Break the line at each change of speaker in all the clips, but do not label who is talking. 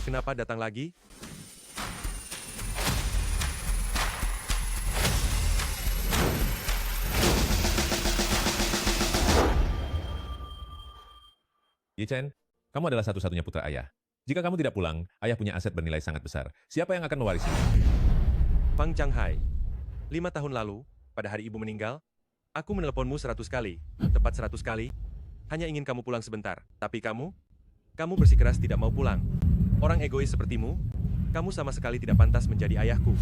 Kenapa datang lagi?
Yi-Chen, kamu adalah satu-satunya putra ayah. Jika kamu tidak pulang, ayah punya aset bernilai sangat besar. Siapa yang akan mewarisinya?
Fang Changhai. 5 tahun lalu, pada hari ibu meninggal, aku meneleponmu 100 kali. Tepat 100 kali. Hanya ingin kamu pulang sebentar. Tapi kamu bersikeras tidak mau pulang. Orang egois sepertimu, kamu sama sekali tidak pantas menjadi ayahku.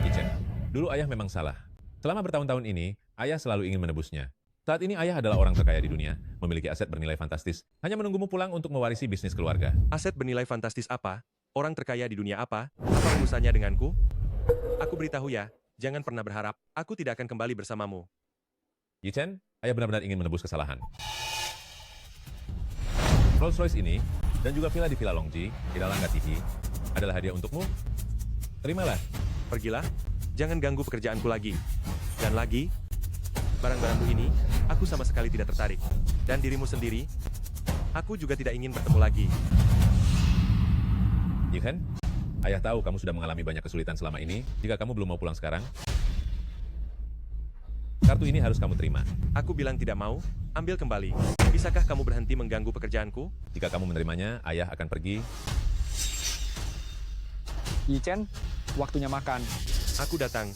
Yi-Chen, dulu ayah memang salah. Selama bertahun-tahun ini, ayah selalu ingin menebusnya. Saat ini ayah adalah orang terkaya di dunia, memiliki aset bernilai fantastis, hanya menunggumu pulang untuk mewarisi bisnis keluarga.
Aset bernilai fantastis apa? Orang terkaya di dunia apa? Apa urusannya denganku? Aku beritahu ya, jangan pernah berharap, aku tidak akan kembali bersamamu.
Yi-Chen, ayah benar-benar ingin menebus kesalahan. Rolls-Royce ini, dan juga villa di Villa Longji, tidak langka TV, adalah hadiah untukmu. Terimalah.
Pergilah, jangan ganggu pekerjaanku lagi. Dan lagi, barang-barangku ini, aku sama sekali tidak tertarik. Dan dirimu sendiri, aku juga tidak ingin bertemu lagi.
Yi-Chen, ayah tahu kamu sudah mengalami banyak kesulitan selama ini. Jika kamu belum mau pulang sekarang, kartu ini harus kamu terima.
Aku bilang tidak mau, ambil kembali. Bisakah kamu berhenti mengganggu pekerjaanku?
Jika kamu menerimanya, ayah akan pergi.
Yi-Chen, waktunya makan.
Aku datang.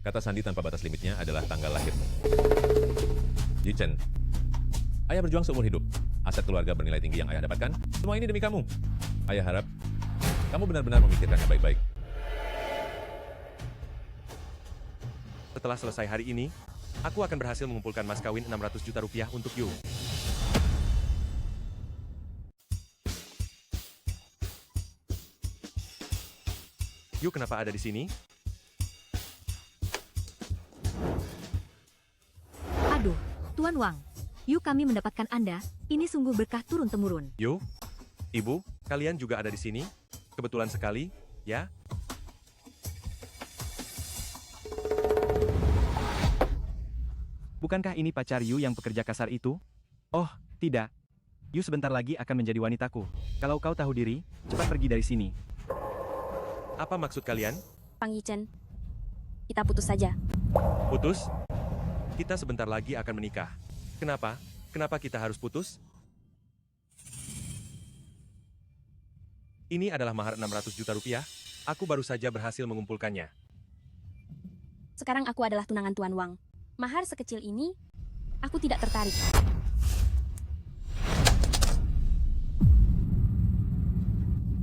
Kata sandi tanpa batas limitnya adalah tanggal lahirmu. Yi-Chen, ayah berjuang seumur hidup. Aset keluarga bernilai tinggi yang ayah dapatkan, semua ini demi kamu. Ayah harap kamu benar-benar memikirkannya baik-baik.
Setelah selesai hari ini, aku akan berhasil mengumpulkan mas kawin 600 juta rupiah untuk Yu. Yu kenapa ada di sini?
Aduh, Tuan Wang. Yuk kami mendapatkan Anda, ini sungguh berkah turun-temurun.
Yu, Ibu, kalian juga ada di sini? Kebetulan sekali, ya?
Bukankah ini pacar Yu yang pekerja kasar itu? Oh, tidak. Yu sebentar lagi akan menjadi wanitaku. Kalau kau tahu diri, cepat pergi dari sini.
Apa maksud kalian?
Fang Yi-Chen, kita putus saja.
Putus? Kita sebentar lagi akan menikah. Kenapa? Kenapa kita harus putus? Ini adalah mahar 600 juta rupiah. Aku baru saja berhasil mengumpulkannya.
Sekarang aku adalah tunangan Tuan Wang. Mahar sekecil ini, aku tidak tertarik.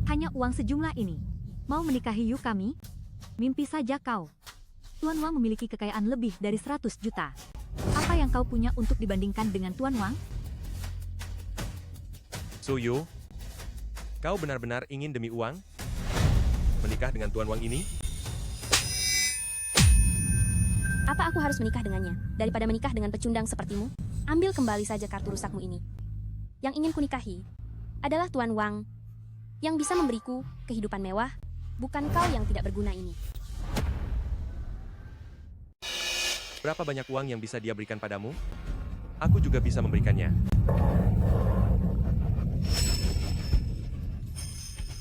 Hanya uang sejumlah ini. Mau menikahi Yu kami? Mimpi saja kau. Tuan Wang memiliki kekayaan lebih dari 100 juta. Apa yang kau punya untuk dibandingkan dengan Tuan Wang?
Su Yu, kau benar-benar ingin demi uang menikah dengan Tuan Wang ini?
Apa aku harus menikah dengannya, daripada menikah dengan pecundang sepertimu? Ambil kembali saja kartu rusakmu ini. Yang ingin kunikahi adalah Tuan Wang, yang bisa memberiku kehidupan mewah, bukan kau yang tidak berguna ini.
Berapa banyak uang yang bisa dia berikan padamu? Aku juga bisa memberikannya.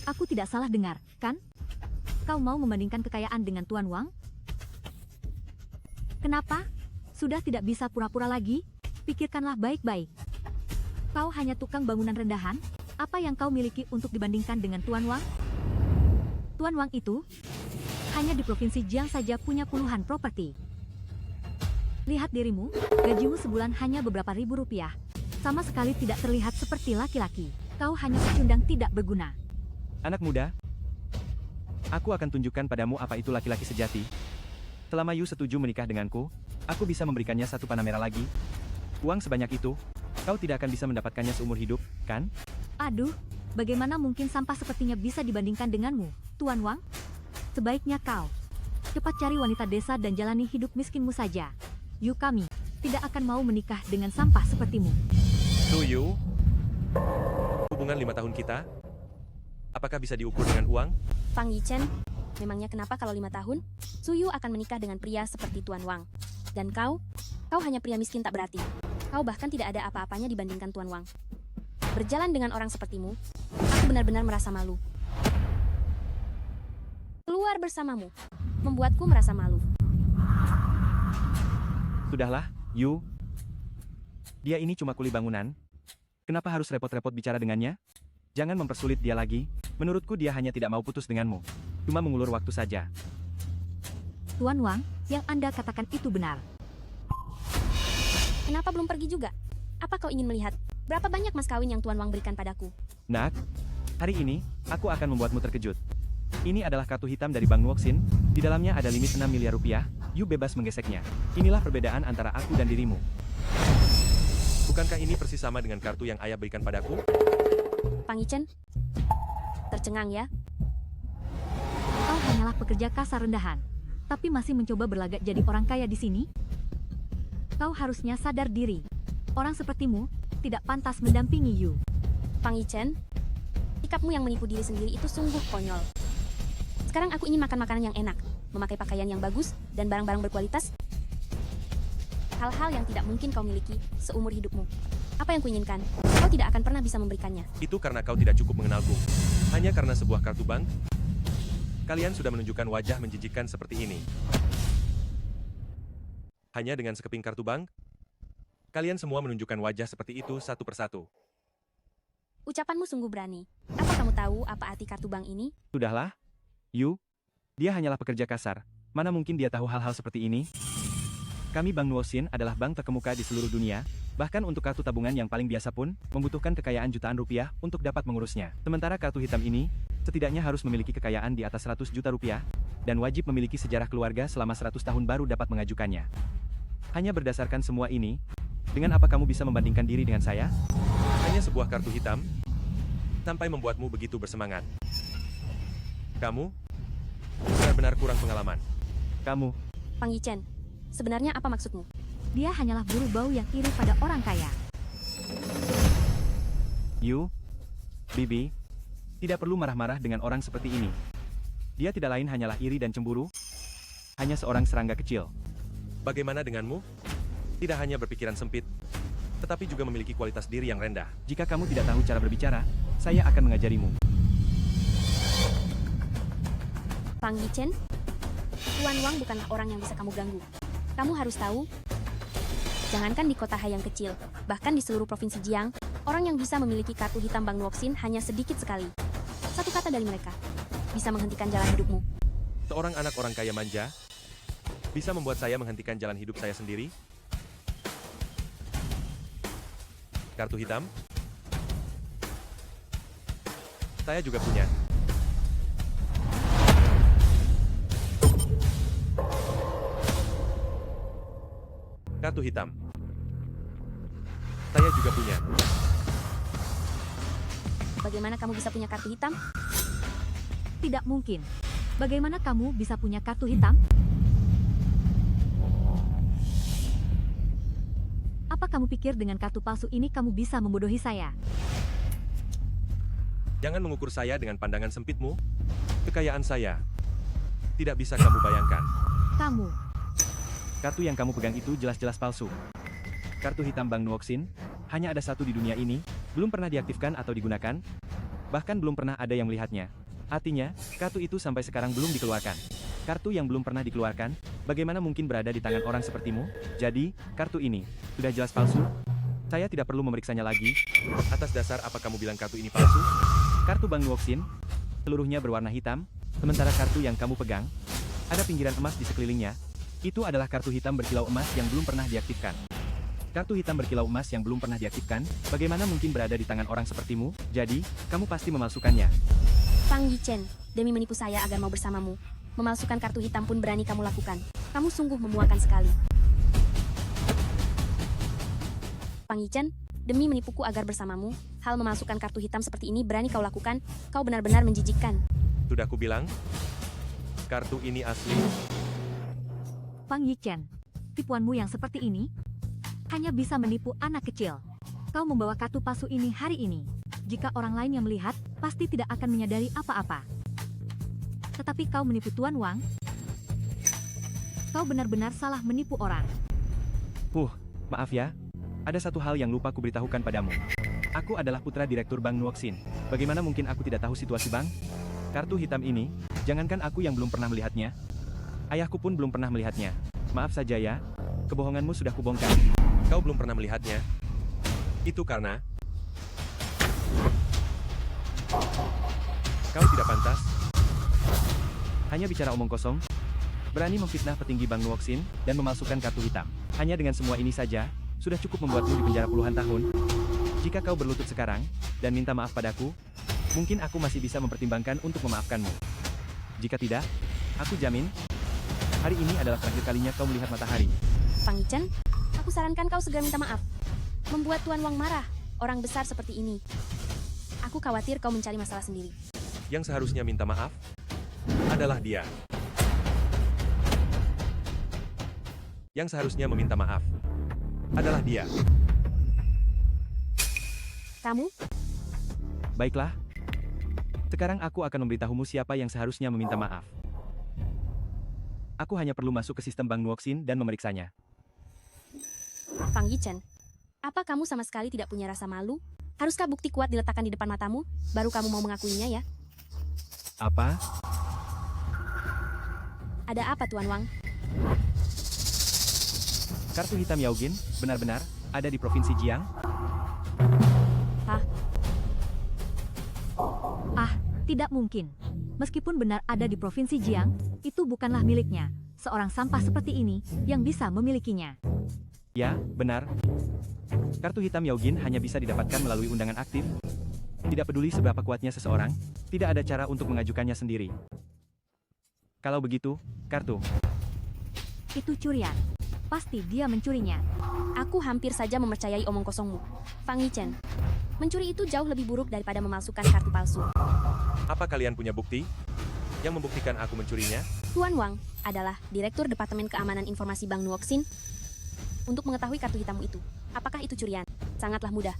Aku tidak salah dengar, kan? Kau mau membandingkan kekayaan dengan Tuan Wang? Kenapa? Sudah tidak bisa pura-pura lagi? Pikirkanlah baik-baik. Kau hanya tukang bangunan rendahan? Apa yang kau miliki untuk dibandingkan dengan Tuan Wang? Tuan Wang itu hanya di Provinsi Jiang saja punya puluhan properti. Lihat dirimu, gajimu sebulan hanya beberapa ribu rupiah. Sama sekali tidak terlihat seperti laki-laki. Kau hanya pecundang tidak berguna.
Anak muda, aku akan tunjukkan padamu apa itu laki-laki sejati. Selama Yu setuju menikah denganku, aku bisa memberikannya satu panah merah lagi. Uang sebanyak itu, kau tidak akan bisa mendapatkannya seumur hidup, kan?
Aduh, bagaimana mungkin sampah sepertinya bisa dibandingkan denganmu, Tuan Wang? Sebaiknya kau cepat cari wanita desa dan jalani hidup miskinmu saja. Yu kami tidak akan mau menikah dengan sampah sepertimu.
Su Yu, hubungan 5 tahun kita, apakah bisa diukur dengan uang?
Fang Yi-Chen, memangnya kenapa kalau 5 tahun, Su Yu akan menikah dengan pria seperti Tuan Wang? Dan kau hanya pria miskin tak berarti. Kau bahkan tidak ada apa-apanya dibandingkan Tuan Wang. Berjalan dengan orang sepertimu, aku benar-benar merasa malu. Keluar bersamamu, membuatku merasa malu.
Sudahlah, Yu. Dia ini cuma kuli bangunan. Kenapa harus repot-repot bicara dengannya? Jangan mempersulit dia lagi. Menurutku dia hanya tidak mau putus denganmu. Cuma mengulur waktu saja.
Tuan Wang, yang Anda katakan itu benar.
Kenapa belum pergi juga? Apa kau ingin melihat berapa banyak mas kawin yang Tuan Wang berikan padaku?
Nak, hari ini, aku akan membuatmu terkejut. Ini adalah kartu hitam dari Bang Nuoxin. Di dalamnya ada limit 6 miliar rupiah. Yu bebas menggeseknya. Inilah perbedaan antara aku dan dirimu.
Bukankah ini persis sama dengan kartu yang ayah berikan padaku?
Pang Yichen, tercengang ya?
Kau hanyalah pekerja kasar rendahan, tapi masih mencoba berlagak jadi orang kaya di sini? Kau harusnya sadar diri. Orang sepertimu tidak pantas mendampingi Yu.
Pang Yichen, sikapmu yang menipu diri sendiri itu sungguh konyol. Sekarang aku ingin makan makanan yang enak, memakai pakaian yang bagus, dan barang-barang berkualitas. Hal-hal yang tidak mungkin kau miliki seumur hidupmu. Apa yang kuinginkan, kau tidak akan pernah bisa memberikannya.
Itu karena kau tidak cukup mengenalku. Hanya karena sebuah kartu bank, kalian sudah menunjukkan wajah menjijikkan seperti ini. Hanya dengan sekeping kartu bank, kalian semua menunjukkan wajah seperti itu satu persatu.
Ucapanmu sungguh berani. Apa kamu tahu apa arti kartu bank ini?
Sudahlah, Yu. Dia hanyalah pekerja kasar. Mana mungkin dia tahu hal-hal seperti ini? Kami Bank Nuoxin adalah bank terkemuka di seluruh dunia. Bahkan untuk kartu tabungan yang paling biasa pun, membutuhkan kekayaan jutaan rupiah untuk dapat mengurusnya. Sementara kartu hitam ini, setidaknya harus memiliki kekayaan di atas 100 juta rupiah, dan wajib memiliki sejarah keluarga selama 100 tahun baru dapat mengajukannya. Hanya berdasarkan semua ini, dengan apa kamu bisa membandingkan diri dengan saya?
Hanya sebuah kartu hitam, sampai membuatmu begitu bersemangat. Kamu benar-benar kurang pengalaman.
Kamu,
Pang Yichen, sebenarnya apa maksudmu?
Dia hanyalah buru bau yang iri pada orang kaya.
Yu, Bibi, tidak perlu marah-marah dengan orang seperti ini. Dia tidak lain hanyalah iri dan cemburu, hanya seorang serangga kecil.
Bagaimana denganmu? Tidak hanya berpikiran sempit, tetapi juga memiliki kualitas diri yang rendah.
Jika kamu tidak tahu cara berbicara, saya akan mengajarimu.
Pang Yichen, Tuan Wang bukanlah orang yang bisa kamu ganggu. Kamu harus tahu, jangankan di kota Hai yang kecil, bahkan di seluruh provinsi Jiang, orang yang bisa memiliki kartu hitam Bang Nuoxin hanya sedikit sekali. Satu kata dari mereka, bisa menghentikan jalan hidupmu.
Seorang anak orang kaya manja, bisa membuat saya menghentikan jalan hidup saya sendiri? Kartu hitam? Saya juga punya. Kartu hitam. Saya juga punya.
Bagaimana kamu bisa punya kartu hitam?
Tidak mungkin. Bagaimana kamu bisa punya kartu hitam? Apa kamu pikir dengan kartu palsu ini kamu bisa membodohi saya?
Jangan mengukur saya dengan pandangan sempitmu. Kekayaan saya tidak bisa kamu bayangkan.
Kamu,
Kartu yang kamu pegang itu jelas-jelas palsu. Kartu hitam Bang Nuoxin, hanya ada satu di dunia ini, belum pernah diaktifkan atau digunakan, bahkan belum pernah ada yang melihatnya. Artinya, kartu itu sampai sekarang belum dikeluarkan. Kartu yang belum pernah dikeluarkan, bagaimana mungkin berada di tangan orang sepertimu? Jadi, kartu ini, sudah jelas palsu? Saya tidak perlu memeriksanya lagi.
Atas dasar apa kamu bilang kartu ini palsu?
Kartu Bang Nuoxin, seluruhnya berwarna hitam, sementara kartu yang kamu pegang, ada pinggiran emas di sekelilingnya. Itu adalah kartu hitam berkilau emas yang belum pernah diaktifkan. Kartu hitam berkilau emas yang belum pernah diaktifkan, bagaimana mungkin berada di tangan orang sepertimu? Jadi, kamu pasti memalsukannya.
Pang Yichen, demi menipu saya agar mau bersamamu, memalsukan kartu hitam pun berani kamu lakukan. Kamu sungguh memuakan sekali. Pang Yichen, demi menipuku agar bersamamu, hal memalsukan kartu hitam seperti ini berani kau lakukan, kau benar-benar menjijikkan.
Sudah aku bilang, kartu ini asli.
Pang Yichen, tipuanmu yang seperti ini hanya bisa menipu anak kecil. Kau membawa kartu palsu ini hari ini. Jika orang lain yang melihat, pasti tidak akan menyadari apa-apa. Tetapi kau menipu Tuan Wang. Kau benar-benar salah menipu orang.
Maaf ya. Ada satu hal yang lupa kuberitahukan padamu. Aku adalah putra direktur Bank Nuoxin. Bagaimana mungkin aku tidak tahu situasi bank? Kartu hitam ini, jangankan aku yang belum pernah melihatnya. Ayahku pun belum pernah melihatnya. Maaf saja ya, kebohonganmu sudah kubongkar.
Kau belum pernah melihatnya. Itu karena kau tidak pantas.
Hanya bicara omong kosong. Berani memfitnah petinggi Bank Nuoxin dan memalsukan kartu hitam. Hanya dengan semua ini saja, sudah cukup membuatmu dipenjara puluhan tahun. Jika kau berlutut sekarang, dan minta maaf padaku, mungkin aku masih bisa mempertimbangkan untuk memaafkanmu. Jika tidak, aku jamin, hari ini adalah terakhir kalinya kau melihat matahari.
Fang Yichen, aku sarankan kau segera minta maaf. Membuat Tuan Wang marah, orang besar seperti ini. Aku khawatir kau mencari masalah sendiri.
Yang seharusnya minta maaf adalah dia. Yang seharusnya meminta maaf adalah dia.
Kamu?
Baiklah. Sekarang aku akan memberitahumu siapa yang seharusnya meminta maaf. Aku hanya perlu masuk ke sistem Bank Nuoxin dan memeriksanya.
Fang Yichen, apa kamu sama sekali tidak punya rasa malu? Haruskah bukti kuat diletakkan di depan matamu, baru kamu mau mengakuinya ya?
Apa?
Ada apa Tuan Wang?
Kartu hitam Yaogin, benar-benar, ada di Provinsi Jiang?
Tidak mungkin. Meskipun benar ada di Provinsi Jiang, itu bukanlah miliknya. Seorang sampah seperti ini yang bisa memilikinya.
Ya, benar. Kartu hitam Yaogin hanya bisa didapatkan melalui undangan aktif. Tidak peduli seberapa kuatnya seseorang, tidak ada cara untuk mengajukannya sendiri. Kalau begitu, kartu.
Itu curian. Pasti dia mencurinya.
Aku hampir saja mempercayai omong kosongmu. Fang Yichen, mencuri itu jauh lebih buruk daripada memalsukan kartu palsu.
Apa kalian punya bukti yang membuktikan aku mencurinya?
Tuan Wang adalah Direktur Departemen Keamanan Informasi Bank Nuoxin. Untuk mengetahui kartu hitammu itu, apakah itu curian? Sangatlah mudah.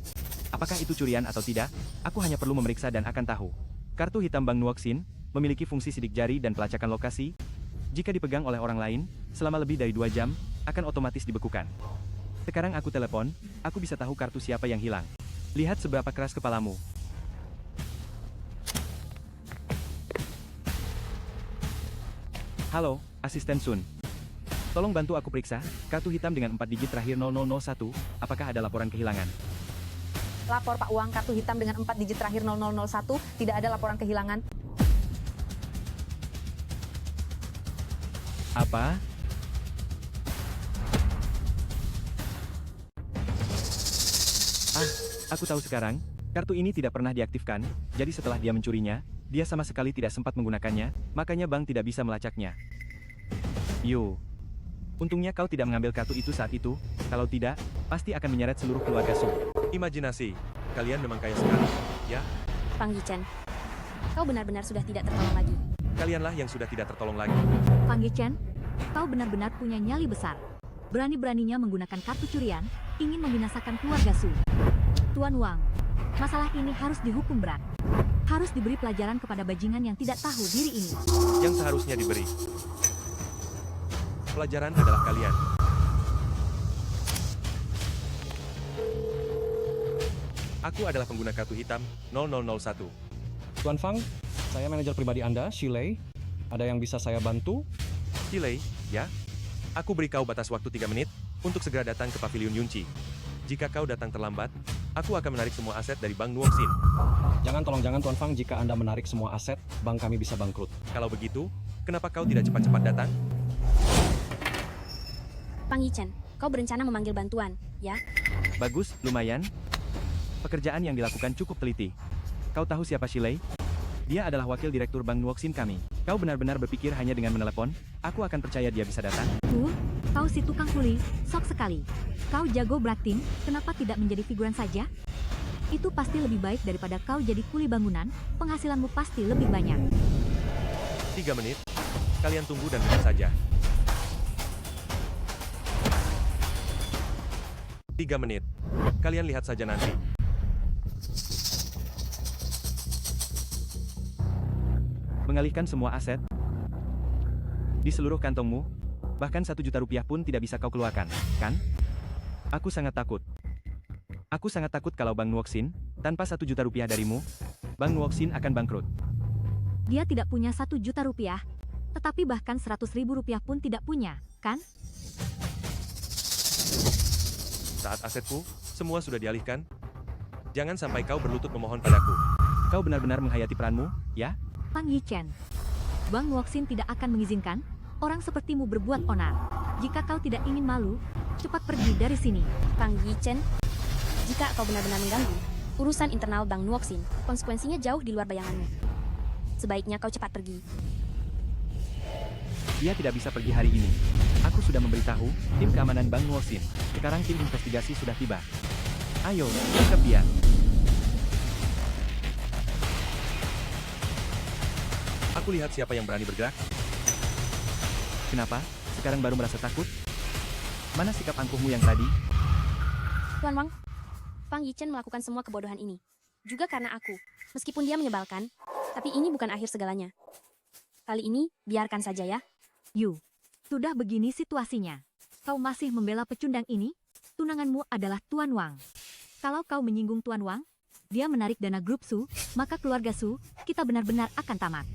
Apakah itu curian atau tidak? Aku hanya perlu memeriksa dan akan tahu. Kartu hitam Bank Nuoxin memiliki fungsi sidik jari dan pelacakan lokasi. Jika dipegang oleh orang lain, selama lebih dari 2 jam, akan otomatis dibekukan. Sekarang aku telepon, aku bisa tahu kartu siapa yang hilang. Lihat seberapa keras kepalamu. Halo, Asisten Sun. Tolong bantu aku periksa, kartu hitam dengan 4 digit terakhir 0001, apakah ada laporan kehilangan?
Lapor Pak Wang, kartu hitam dengan 4 digit terakhir 0001, tidak ada laporan kehilangan.
Apa? Aku tahu sekarang, kartu ini tidak pernah diaktifkan, jadi setelah dia mencurinya, dia sama sekali tidak sempat menggunakannya, makanya bank tidak bisa melacaknya. Yo. Untungnya kau tidak mengambil kartu itu saat itu, kalau tidak, pasti akan menyeret seluruh keluarga Su.
Imajinasi, kalian memang kaya sekali, ya?
Fang Yichen, kau benar-benar sudah tidak tertolong lagi.
Kalianlah yang sudah tidak tertolong lagi.
Fang Yichen, kau benar-benar punya nyali besar. Berani-beraninya menggunakan kartu curian, ingin membinasakan keluarga Su. Tuan Wang, masalah ini harus dihukum berat. Harus diberi pelajaran kepada bajingan yang tidak tahu diri ini.
Yang seharusnya diberi pelajaran adalah kalian. Aku adalah pengguna kartu hitam 0001.
Tuan Fang, saya manajer pribadi Anda, Shilei. Ada yang bisa saya bantu?
Shilei, ya? Aku beri kau batas waktu 3 menit untuk segera datang ke Pavilion Yunqi. Jika kau datang terlambat, aku akan menarik semua aset dari Bank Nuoxin.
Jangan Tuan Fang, jika Anda menarik semua aset, bank kami bisa bangkrut.
Kalau begitu, kenapa kau tidak cepat-cepat datang?
Fang Yichen, kau berencana memanggil bantuan, ya?
Bagus, lumayan. Pekerjaan yang dilakukan cukup teliti. Kau tahu siapa Shilei? Dia adalah wakil direktur Bank Nuoxin kami. Kau benar-benar berpikir hanya dengan menelepon, aku akan percaya dia bisa datang?
Kau si tukang kuli, sok sekali. Kau jago berakting, kenapa tidak menjadi figuran saja? Itu pasti lebih baik daripada kau jadi kuli bangunan, penghasilanmu pasti lebih banyak.
3 menit. Kalian tunggu dan lihat saja. 3 menit. Kalian lihat saja nanti.
Mengalihkan semua aset di seluruh kantongmu, bahkan 1 juta rupiah pun tidak bisa kau keluarkan, kan? Aku sangat takut. Aku sangat takut kalau Bang Nuoxin, tanpa 1 juta rupiah darimu, Bang Nuoxin akan bangkrut.
Dia tidak punya 1 juta rupiah, tetapi bahkan 100.000 rupiah pun tidak punya, kan?
Saat asetku, semua sudah dialihkan. Jangan sampai kau berlutut memohon padaku.
Kau benar-benar menghayati peranmu, ya?
Pang Yichen, Bang Nuoxin tidak akan mengizinkan orang sepertimu berbuat onar. Jika kau tidak ingin malu, cepat pergi dari sini.
Pang Yichen, jika kau benar-benar mengganggu urusan internal Bang Nuoxin, konsekuensinya jauh di luar bayanganmu. Sebaiknya kau cepat pergi.
Dia tidak bisa pergi hari ini. Aku sudah memberitahu tim keamanan Bang Nuoxin. Sekarang tim investigasi sudah tiba. Ayo, tangkap dia.
Aku lihat siapa yang berani bergerak.
Kenapa? Sekarang baru merasa takut? Mana sikap angkuhmu yang tadi?
Tuan Wang, Pang Yichen melakukan semua kebodohan ini. Juga karena aku. Meskipun dia menyebalkan, tapi ini bukan akhir segalanya. Kali ini, biarkan saja ya.
Yu, sudah begini situasinya. Kau masih membela pecundang ini? Tunanganmu adalah Tuan Wang. Kalau kau menyinggung Tuan Wang, dia menarik dana grup Su, maka keluarga Su, kita benar-benar akan tamat.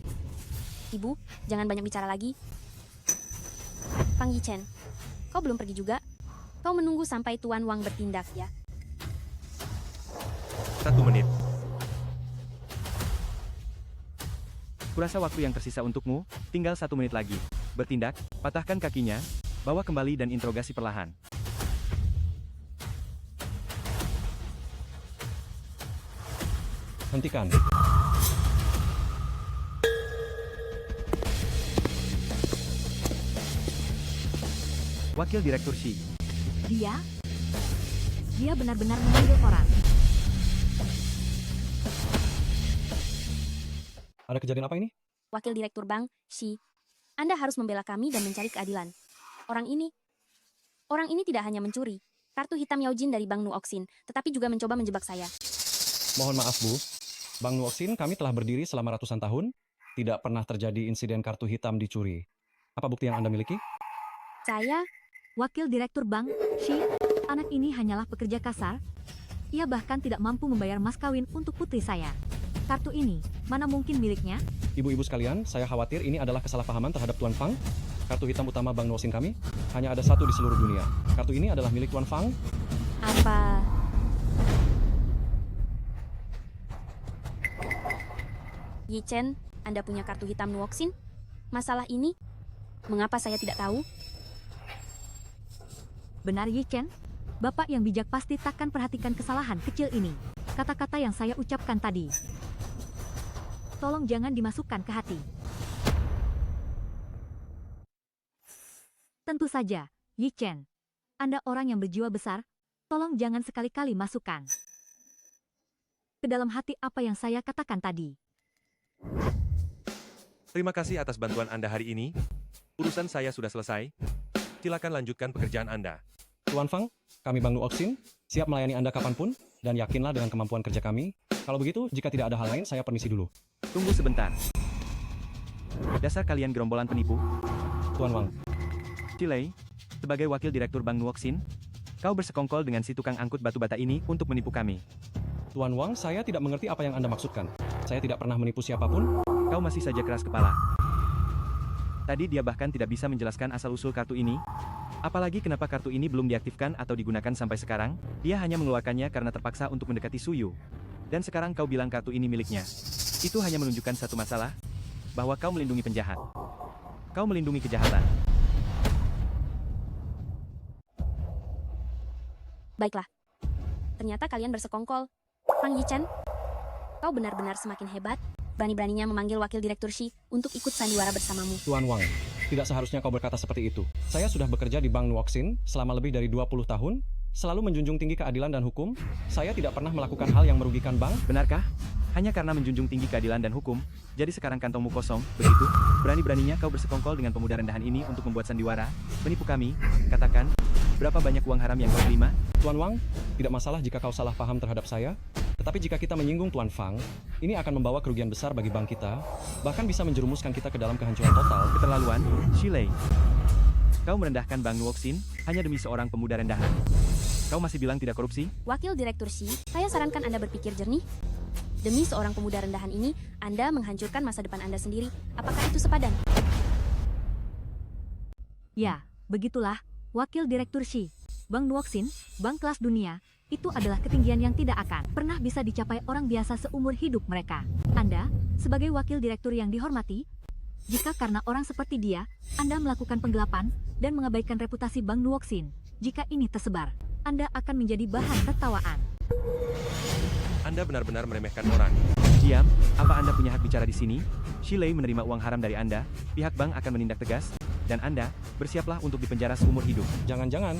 Ibu, jangan banyak bicara lagi. Pang Yichen, kau belum pergi juga? Kau menunggu sampai Tuan Wang bertindak ya.
1 menit.
Kurasa waktu yang tersisa untukmu, tinggal 1 menit lagi. Bertindak, patahkan kakinya, bawa kembali dan interogasi perlahan.
Hentikan.
Wakil Direktur Shi.
Dia benar-benar memanggil orang.
Ada kejadian apa ini?
Wakil Direktur Bang, Shi, Anda harus membela kami dan mencari keadilan. Orang ini tidak hanya mencuri kartu hitam Yaojin dari Bang Nuoxin, tetapi juga mencoba menjebak saya.
Mohon maaf, Bu. Bang Nuoxin kami telah berdiri selama ratusan tahun. Tidak pernah terjadi insiden kartu hitam dicuri. Apa bukti yang Anda miliki?
Saya,
Wakil Direktur Bang, Shi, anak ini hanyalah pekerja kasar. Ia bahkan tidak mampu membayar mas kawin untuk putri saya. Kartu ini, mana mungkin miliknya?
Ibu-ibu sekalian, saya khawatir ini adalah kesalahpahaman terhadap Tuan Fang. Kartu hitam utama Bang Nuoxin kami hanya ada 1 di seluruh dunia. Kartu ini adalah milik Tuan Fang.
apa... Yichen, Anda punya kartu hitam Nuoxin? Masalah ini, mengapa saya tidak tahu?
Benar Yichen? Bapak yang bijak pasti takkan perhatikan kesalahan kecil ini. Kata-kata yang saya ucapkan tadi. Tolong jangan dimasukkan ke hati. Tentu saja, Yichen. Anda orang yang berjiwa besar, tolong jangan sekali-kali masukkan ke dalam hati apa yang saya katakan tadi.
Terima kasih atas bantuan Anda hari ini. Urusan saya sudah selesai. Silakan lanjutkan pekerjaan Anda.
Tuan Fang, kami Bang Nuoxin siap melayani Anda kapanpun, dan yakinlah dengan kemampuan kerja kami. Kalau begitu, jika tidak ada hal lain, saya permisi dulu.
Tunggu sebentar. Dasar kalian gerombolan penipu.
Tuan Wang,
Chilei, sebagai wakil direktur Bang Nuoxin, kau bersekongkol dengan si tukang angkut batu bata ini untuk menipu kami.
Tuan Wang, saya tidak mengerti apa yang Anda maksudkan. Saya tidak pernah menipu siapapun.
Kau masih saja keras kepala. Tadi dia bahkan tidak bisa menjelaskan asal-usul kartu ini. Apalagi kenapa kartu ini belum diaktifkan atau digunakan sampai sekarang, dia hanya mengeluarkannya karena terpaksa untuk mendekati Suyu. Dan sekarang kau bilang kartu ini miliknya. Itu hanya menunjukkan satu masalah, bahwa kau melindungi penjahat. Kau melindungi kejahatan.
Baiklah. Ternyata kalian bersekongkol. Pang Yichen, kau benar-benar semakin hebat. Berani-beraninya memanggil wakil direktur Shi untuk ikut sandiwara bersamamu.
Tuan Wang, tidak seharusnya kau berkata seperti itu. Saya sudah bekerja di Bang Nuoxin selama lebih dari 20 tahun, selalu menjunjung tinggi keadilan dan hukum. Saya tidak pernah melakukan hal yang merugikan Bang.
Benarkah? Hanya karena menjunjung tinggi keadilan dan hukum, jadi sekarang kantongmu kosong, begitu? Berani-beraninya kau bersekongkol dengan pemuda rendahan ini untuk membuat sandiwara, menipu kami, katakan, berapa banyak uang haram yang kau terima?
Tuan Wang, tidak masalah jika kau salah paham terhadap saya. Tetapi jika kita menyinggung Tuan Fang, ini akan membawa kerugian besar bagi bank kita, bahkan bisa menjerumuskan kita ke dalam kehancuran total.
Keterlaluan, Chilei. Kau merendahkan Bang Nuoxin hanya demi seorang pemuda rendahan. Kau masih bilang tidak korupsi?
Wakil Direktur Shi, saya sarankan Anda berpikir jernih. Demi seorang pemuda rendahan ini, Anda menghancurkan masa depan Anda sendiri. Apakah itu sepadan?
Ya, begitulah, Wakil Direktur Shi. Bank Nuoxin, bank kelas dunia, itu adalah ketinggian yang tidak akan pernah bisa dicapai orang biasa seumur hidup mereka. Anda, sebagai wakil direktur yang dihormati, jika karena orang seperti dia, Anda melakukan penggelapan dan mengabaikan reputasi Bank Nuoxin, jika ini tersebar, Anda akan menjadi bahan tertawaan.
Anda benar-benar meremehkan orang.
Diam, apa Anda punya hak bicara di sini? Shilei menerima uang haram dari Anda, pihak bank akan menindak tegas, dan Anda, bersiaplah untuk dipenjara seumur hidup.
Jangan-jangan,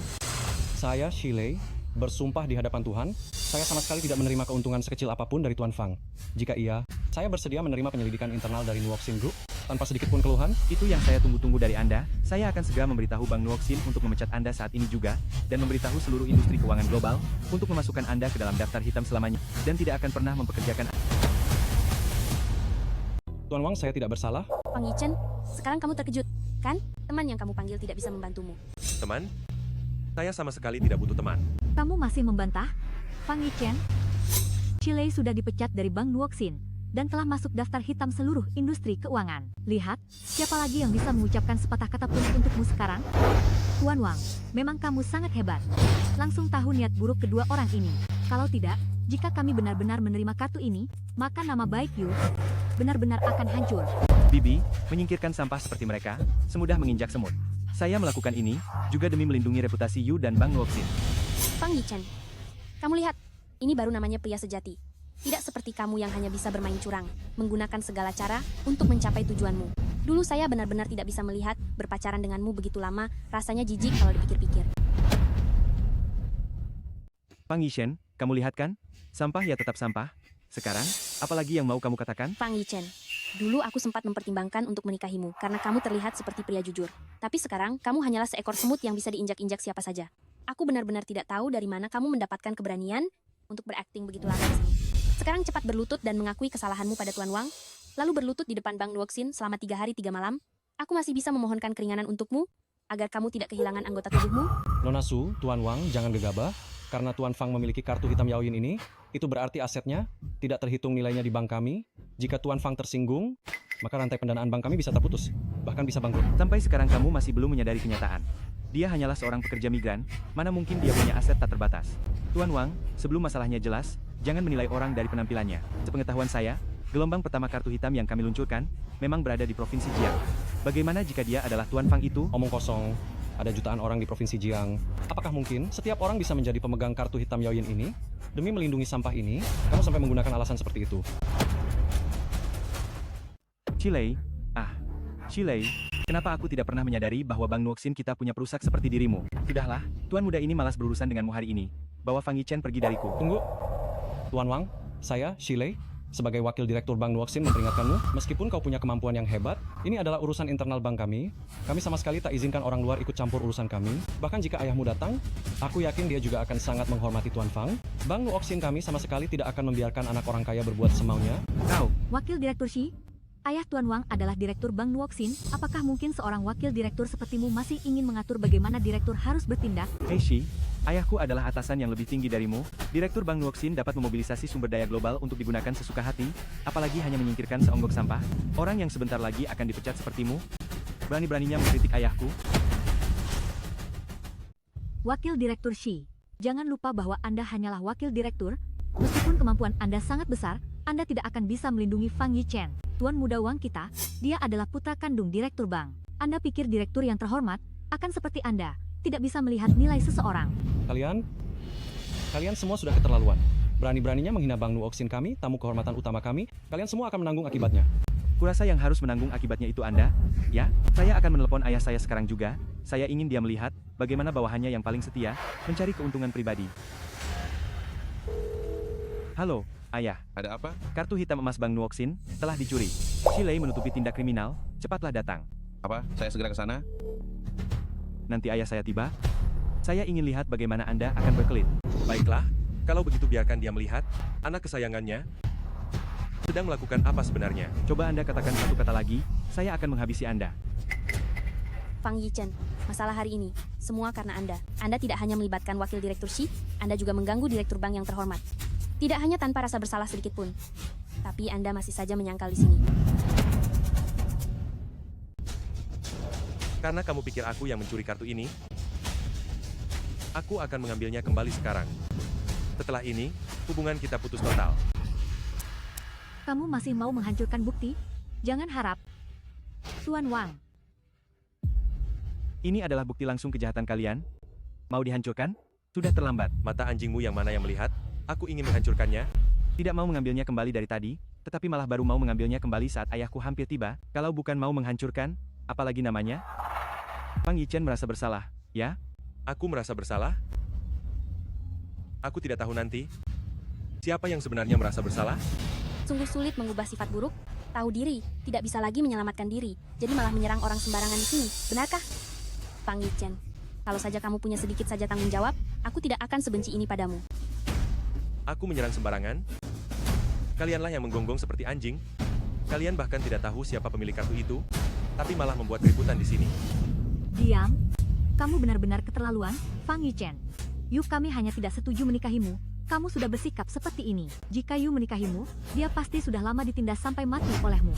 saya, Shilei, bersumpah di hadapan Tuhan, saya sama sekali tidak menerima keuntungan sekecil apapun dari Tuan Fang. Jika iya, saya bersedia menerima penyelidikan internal dari Nuoxin Group, tanpa sedikit pun keluhan.
Itu yang saya tunggu-tunggu dari Anda. Saya akan segera memberitahu Bank Nuoxin untuk memecat Anda saat ini juga, dan memberitahu seluruh industri keuangan global untuk memasukkan Anda ke dalam daftar hitam selamanya, dan tidak akan pernah mempekerjakan.
Tuan Wang, saya tidak bersalah.
Fang Yichen, sekarang kamu terkejut, kan? Teman yang kamu panggil tidak bisa membantumu.
Teman? Saya sama sekali tidak butuh teman.
Kamu masih membantah? Fang Yichen? Shilei sudah dipecat dari Bank Nuoxin dan telah masuk daftar hitam seluruh industri keuangan. Lihat, siapa lagi yang bisa mengucapkan sepatah kata pun untukmu sekarang? Tuan Wang, memang kamu sangat hebat. Langsung tahu niat buruk kedua orang ini. Kalau tidak, jika kami benar-benar menerima kartu ini, maka nama baik Yu benar-benar akan hancur.
Bibi, menyingkirkan sampah seperti mereka, semudah menginjak semut. Saya melakukan ini, juga demi melindungi reputasi Yu dan Bank Nuoxin.
Fang Yichen, kamu lihat, ini baru namanya pria sejati. Tidak seperti kamu yang hanya bisa bermain curang, menggunakan segala cara untuk mencapai tujuanmu. Dulu saya benar-benar tidak bisa melihat berpacaran denganmu begitu lama, rasanya jijik kalau dipikir-pikir.
Fang Yichen, kamu lihat kan? Sampah ya tetap sampah. Sekarang, apalagi yang mau kamu katakan?
Fang Yichen, dulu aku sempat mempertimbangkan untuk menikahimu karena kamu terlihat seperti pria jujur. Tapi sekarang, kamu hanyalah seekor semut yang bisa diinjak-injak siapa saja. Aku benar-benar tidak tahu dari mana kamu mendapatkan keberanian untuk berakting begitu lama di sini. Sekarang cepat berlutut dan mengakui kesalahanmu pada Tuan Wang, lalu berlutut di depan Bank Nuoxin selama 3 hari 3 malam. Aku masih bisa memohonkan keringanan untukmu, agar kamu tidak kehilangan anggota tubuhmu.
Nona Su, Tuan Wang, jangan gegabah. Karena Tuan Fang memiliki kartu hitam Yaoyin ini, itu berarti asetnya tidak terhitung nilainya di bank kami. Jika Tuan Fang tersinggung, maka rantai pendanaan bank kami bisa terputus, bahkan bisa bangkrut.
Sampai sekarang kamu masih belum menyadari kenyataan. Dia hanyalah seorang pekerja migran, mana mungkin dia punya aset tak terbatas. Tuan Wang, sebelum masalahnya jelas, jangan menilai orang dari penampilannya. Sepengetahuan saya, gelombang pertama kartu hitam yang kami luncurkan, memang berada di Provinsi Jiang. Bagaimana jika dia adalah Tuan Fang itu?
Omong kosong, ada jutaan orang di Provinsi Jiang. Apakah mungkin setiap orang bisa menjadi pemegang kartu hitam Yaoyin ini? Demi melindungi sampah ini, kamu sampai menggunakan alasan seperti itu.
Shilei, Shilei, kenapa aku tidak pernah menyadari bahwa Bank Nuoxin kita punya perusak seperti dirimu? Sudahlah, Tuan muda ini malas berurusan denganmu hari ini. Bawa Fang Yichen pergi dariku.
Tunggu. Tuan Wang, saya, Shilei, sebagai wakil direktur Bank Nuoxin memperingatkanmu, meskipun kau punya kemampuan yang hebat, ini adalah urusan internal bank kami. Kami sama sekali tak izinkan orang luar ikut campur urusan kami. Bahkan jika ayahmu datang, aku yakin dia juga akan sangat menghormati Tuan Fang. Bank Nuoxin kami sama sekali tidak akan membiarkan anak orang kaya berbuat semaunya.
Kau,
Wakil Direktur Shi, ayah Tuan Wang adalah direktur Bank Nuoxin. Apakah mungkin seorang wakil direktur sepertimu masih ingin mengatur bagaimana direktur harus bertindak?
Hei Shi, ayahku adalah atasan yang lebih tinggi darimu. Direktur Bank Nuoxin dapat memobilisasi sumber daya global untuk digunakan sesuka hati, apalagi hanya menyingkirkan seonggok sampah. Orang yang sebentar lagi akan dipecat sepertimu, berani-beraninya mengkritik ayahku.
Wakil Direktur Shi, jangan lupa bahwa Anda hanyalah wakil direktur. Meskipun kemampuan Anda sangat besar, Anda tidak akan bisa melindungi Fang Yichen. Tuan muda Wang kita, dia adalah putra kandung direktur bank. Anda pikir direktur yang terhormat akan seperti Anda, tidak bisa melihat nilai seseorang.
Kalian semua sudah keterlaluan. Berani-beraninya menghina Bank Nuoxin kami, tamu kehormatan utama kami. Kalian semua akan menanggung akibatnya.
Kurasa yang harus menanggung akibatnya itu Anda? Ya, saya akan menelepon ayah saya sekarang juga. Saya ingin dia melihat bagaimana bawahannya yang paling setia mencari keuntungan pribadi. Halo, ayah.
Ada apa?
Kartu hitam emas Bank Nuoxin telah dicuri. Shilei menutupi tindak kriminal. Cepatlah datang.
Apa? Saya segera ke sana?
Nanti ayah saya tiba, saya ingin lihat bagaimana Anda akan berkelit.
Baiklah, kalau begitu biarkan dia melihat, anak kesayangannya sedang melakukan apa sebenarnya.
Coba Anda katakan satu kata lagi, saya akan menghabisi Anda.
Fang Yichen, Masalah hari ini, semua karena Anda. Anda tidak hanya melibatkan wakil direktur Shi, Anda juga mengganggu direktur bank yang terhormat. Tidak hanya tanpa rasa bersalah sedikit pun, tapi Anda masih saja menyangkal di sini.
Karena kamu pikir aku yang mencuri kartu ini, aku akan mengambilnya kembali sekarang. Setelah ini, hubungan kita putus total.
Kamu masih mau menghancurkan bukti? Jangan harap. Tuan Wang,
Ini adalah bukti langsung kejahatan kalian. Mau dihancurkan? Sudah terlambat.
Mata anjingmu yang mana yang melihat? Aku ingin menghancurkannya.
Tidak mau mengambilnya kembali dari tadi, tetapi malah baru mau mengambilnya kembali saat ayahku hampir tiba. Kalau bukan mau menghancurkan, apalagi namanya? Fang Yichen merasa bersalah, ya?
Aku merasa bersalah? Aku tidak tahu nanti. Siapa yang sebenarnya merasa bersalah?
Sungguh sulit mengubah sifat buruk. Tahu diri, tidak bisa lagi menyelamatkan diri, jadi malah menyerang orang sembarangan di sini. Benarkah? Fang Yichen, kalau saja kamu punya sedikit saja tanggung jawab, aku tidak akan sebenci ini padamu.
Aku menyerang sembarangan? Kalianlah yang menggonggong seperti anjing. Kalian bahkan tidak tahu siapa pemilik kartu itu, tapi malah membuat keributan di sini.
diam. Kamu benar-benar keterlaluan, Fang Yichen. Yu kami hanya tidak setuju menikahimu. Kamu sudah bersikap seperti ini. Jika Yu menikahimu, dia pasti sudah lama ditindas sampai mati olehmu.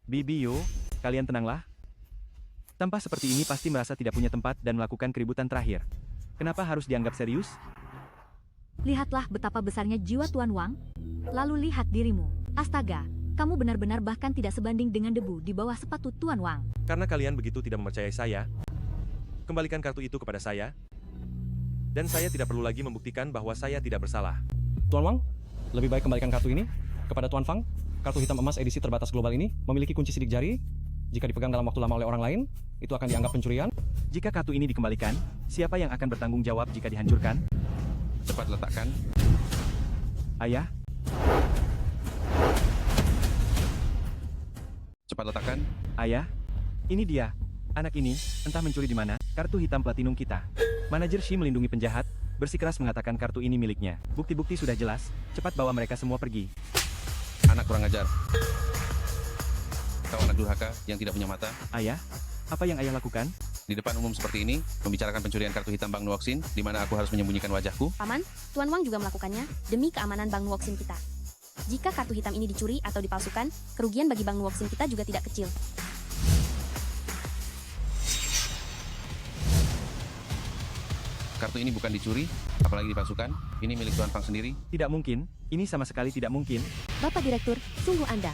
Bibi Yu, kalian tenanglah. Tampah seperti ini pasti merasa tidak punya tempat dan melakukan keributan terakhir. Kenapa harus dianggap serius?
Lihatlah betapa besarnya jiwa Tuan Wang. Lalu lihat dirimu. Astaga, kamu benar-benar bahkan tidak sebanding dengan debu di bawah sepatu Tuan Wang.
Karena kalian begitu tidak mempercayai saya, kembalikan kartu itu kepada saya. Dan saya tidak perlu lagi membuktikan bahwa saya tidak bersalah.
Tuan Wang, lebih baik kembalikan kartu ini kepada Tuan Fang. Kartu hitam emas edisi terbatas global ini memiliki kunci sidik jari. Jika dipegang dalam waktu lama oleh orang lain, itu akan dianggap pencurian.
Jika kartu ini dikembalikan, siapa yang akan bertanggung jawab jika dihancurkan?
Cepat letakkan.
Ayah,
Cepat letakkan.
ayah, ini dia. Anak ini, entah mencuri di mana, kartu hitam platinum kita. Manajer Shi melindungi penjahat, bersikeras mengatakan kartu ini miliknya. Bukti-bukti sudah jelas, cepat bawa mereka semua pergi.
Anak kurang ajar. Kau anak durhaka yang tidak punya mata.
Ayah, apa yang ayah lakukan?
Di depan umum seperti ini, membicarakan pencurian kartu hitam Bank Nuoxin, di mana aku harus menyembunyikan wajahku.
Paman, Tuan Wang juga melakukannya demi keamanan Bank Nuoxin kita. Jika kartu hitam ini dicuri atau dipalsukan, kerugian bagi Bank Nuoxin kita juga tidak kecil.
Kartu ini bukan dicuri, apalagi dipalsukan. Ini milik Tuan Fang sendiri.
Tidak mungkin, ini sama sekali tidak mungkin.
Bapak Direktur, sungguh Anda.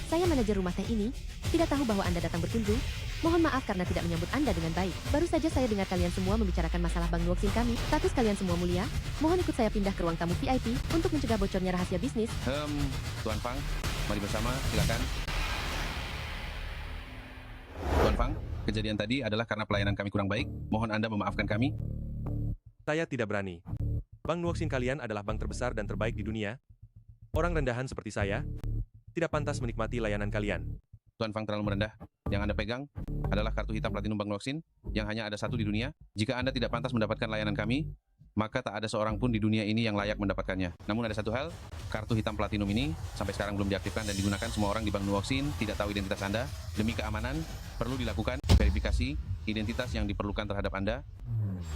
Saya manajer rumah teh ini, tidak tahu bahwa Anda datang berkunjung. Mohon maaf karena tidak menyambut Anda dengan baik. Baru saja saya dengar kalian semua membicarakan masalah Bank Nuoxin kami. Status kalian semua mulia. Mohon ikut saya pindah ke ruang tamu VIP untuk mencegah bocornya rahasia bisnis.
Tuan Fang, mari bersama, silakan. Tuan Fang, kejadian tadi adalah karena pelayanan kami kurang baik. Mohon Anda memaafkan kami.
Saya tidak berani. Bank Nuoxin kalian adalah bank terbesar dan terbaik di dunia. Orang rendahan seperti saya tidak pantas menikmati layanan kalian.
Tuan Fang terlalu merendah. Yang Anda pegang adalah kartu hitam platinum Bank Nuoxin yang hanya ada satu di dunia. Jika Anda tidak pantas mendapatkan layanan kami, maka tak ada seorang pun di dunia ini yang layak mendapatkannya. Namun ada satu hal, kartu hitam platinum ini sampai sekarang belum diaktifkan dan digunakan semua orang di Bank Nuoxin tidak tahu identitas Anda. Demi keamanan, perlu dilakukan verifikasi identitas yang diperlukan terhadap Anda.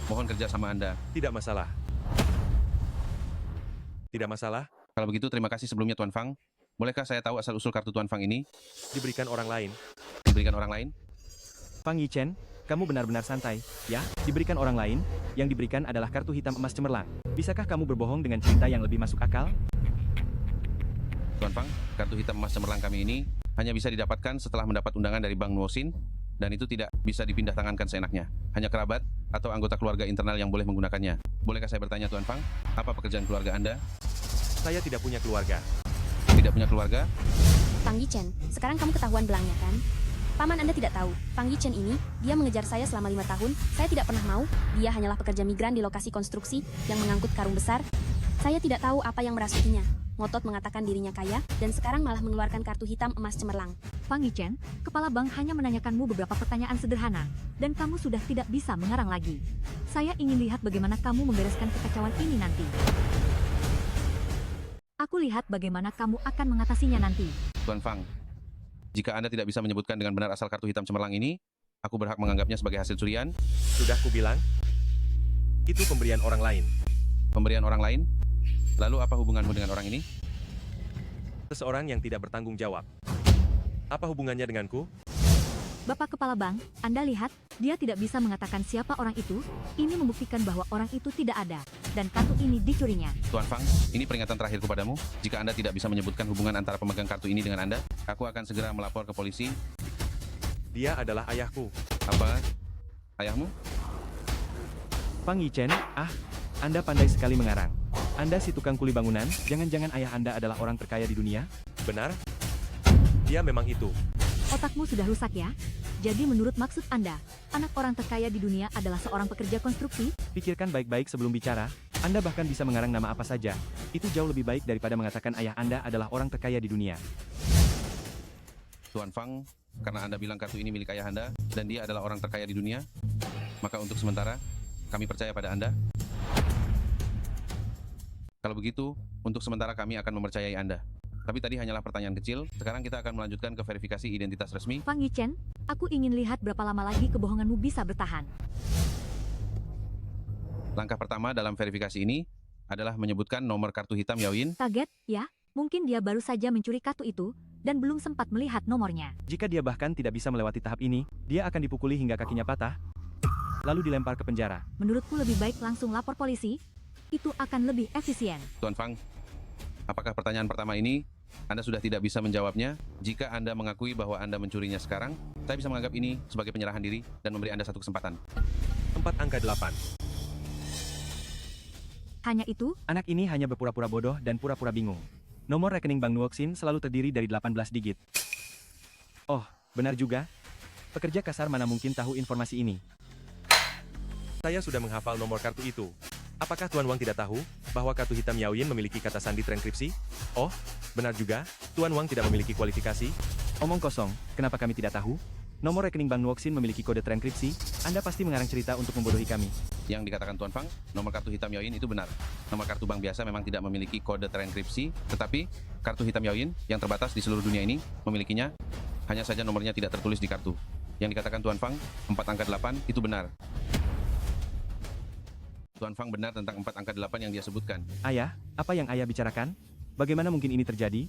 Mohon kerja sama Anda.
Tidak masalah. Tidak masalah,
Kalau begitu, terima kasih sebelumnya Tuan Fang. Bolehkah saya tahu asal-usul kartu Tuan Fang ini?
diberikan orang lain.
Diberikan orang lain?
Fang Yichen, kamu benar-benar santai, ya? Diberikan orang lain, yang diberikan adalah kartu hitam emas cemerlang. Bisakah kamu berbohong dengan cerita yang lebih masuk akal?
Tuan Fang, kartu hitam emas cemerlang kami ini hanya bisa didapatkan setelah mendapat undangan dari Bank Nuoxin, dan itu tidak bisa dipindah tangankan seenaknya. Hanya kerabat atau anggota keluarga internal yang boleh menggunakannya. Bolehkah saya bertanya Tuan Fang, apa pekerjaan keluarga Anda?
Saya tidak punya keluarga.
Tidak punya keluarga?
Fang Yichen, sekarang kamu ketahuan belangnya kan? Paman Anda tidak tahu, Fang Yichen ini, dia mengejar saya selama 5 tahun, saya tidak pernah mau, dia hanyalah pekerja migran di lokasi konstruksi yang mengangkut karung besar. Saya tidak tahu apa yang merasukinya. Ngotot mengatakan dirinya kaya, dan sekarang malah mengeluarkan kartu hitam emas cemerlang.
Fang Yichen, kepala bank hanya menanyakanmu beberapa pertanyaan sederhana, dan kamu sudah tidak bisa mengarang lagi. Saya ingin lihat bagaimana kamu membereskan kekacauan ini nanti. Aku lihat bagaimana kamu akan mengatasinya nanti.
Tuan Fang, jika Anda tidak bisa menyebutkan dengan benar asal kartu hitam cemerlang ini,
aku berhak menganggapnya sebagai hasil curian?
Sudah kubilang, itu pemberian orang lain.
Pemberian orang lain? Lalu apa hubunganmu dengan orang ini?
Seseorang yang tidak bertanggung jawab. Apa hubungannya denganku?
Bapak Kepala Bank, Anda lihat, dia tidak bisa mengatakan siapa orang itu. Ini membuktikan bahwa orang itu tidak ada, dan kartu ini dicurinya.
Tuan Fang, ini peringatan terakhir kepadamu. Jika Anda tidak bisa menyebutkan hubungan antara pemegang kartu ini dengan Anda, aku akan segera melapor ke polisi.
Dia adalah ayahku.
Apa? Ayahmu?
Fang Yichen, Anda pandai sekali mengarang. Anda si tukang kuli bangunan, jangan-jangan ayah Anda adalah orang terkaya di dunia?
Benar? Dia memang itu.
Otakmu sudah rusak ya? Jadi menurut maksud Anda, anak orang terkaya di dunia adalah seorang pekerja konstruksi?
Pikirkan baik-baik sebelum bicara. Anda bahkan bisa mengarang nama apa saja. Itu jauh lebih baik daripada mengatakan ayah Anda adalah orang terkaya di dunia.
Tuan Fang, karena Anda bilang kartu ini milik ayah Anda, dan dia adalah orang terkaya di dunia, maka untuk sementara, kami percaya pada Anda. Kalau begitu, untuk sementara kami akan mempercayai Anda. Tapi tadi hanyalah pertanyaan kecil, sekarang kita akan melanjutkan ke verifikasi identitas resmi.
Fang Yichen, aku ingin lihat berapa lama lagi kebohonganmu bisa bertahan.
Langkah pertama dalam verifikasi ini adalah menyebutkan nomor kartu hitam Yaoyin.
Kaget, ya? Mungkin dia baru saja mencuri kartu itu, dan belum sempat melihat nomornya.
Jika dia bahkan tidak bisa melewati tahap ini, dia akan dipukuli hingga kakinya patah, lalu dilempar ke penjara.
Menurutku lebih baik langsung lapor polisi, itu akan lebih efisien.
Tuan Fang, apakah pertanyaan pertama ini Anda sudah tidak bisa menjawabnya? Jika Anda mengakui bahwa Anda mencurinya sekarang, saya bisa menganggap ini sebagai penyerahan diri dan memberi Anda satu kesempatan.
4 angka 8.
Hanya itu?
Anak ini hanya berpura-pura bodoh dan pura-pura bingung. Nomor rekening Bank Nuoxin selalu terdiri dari 18 digit. Oh, benar juga. Pekerja kasar mana mungkin tahu informasi ini?
Saya sudah menghafal nomor kartu itu. Apakah Tuan Wang tidak tahu bahwa kartu hitam Yaoyin memiliki kata sandi transkripsi? Oh, benar juga. Tuan Wang tidak memiliki kualifikasi.
Omong kosong, kenapa kami tidak tahu? Nomor rekening Bank Nuoxin memiliki kode transkripsi. Anda pasti mengarang cerita untuk membodohi kami.
Yang dikatakan Tuan Fang, nomor kartu hitam Yaoyin itu benar. Nomor kartu bank biasa memang tidak memiliki kode transkripsi, tetapi kartu hitam Yaoyin yang terbatas di seluruh dunia ini memilikinya. Hanya saja nomornya tidak tertulis di kartu. Yang dikatakan Tuan Fang, 4 angka 8 itu benar. Tuan Fang benar tentang 4 angka 8 yang dia sebutkan.
Ayah, apa yang ayah bicarakan? Bagaimana mungkin ini terjadi?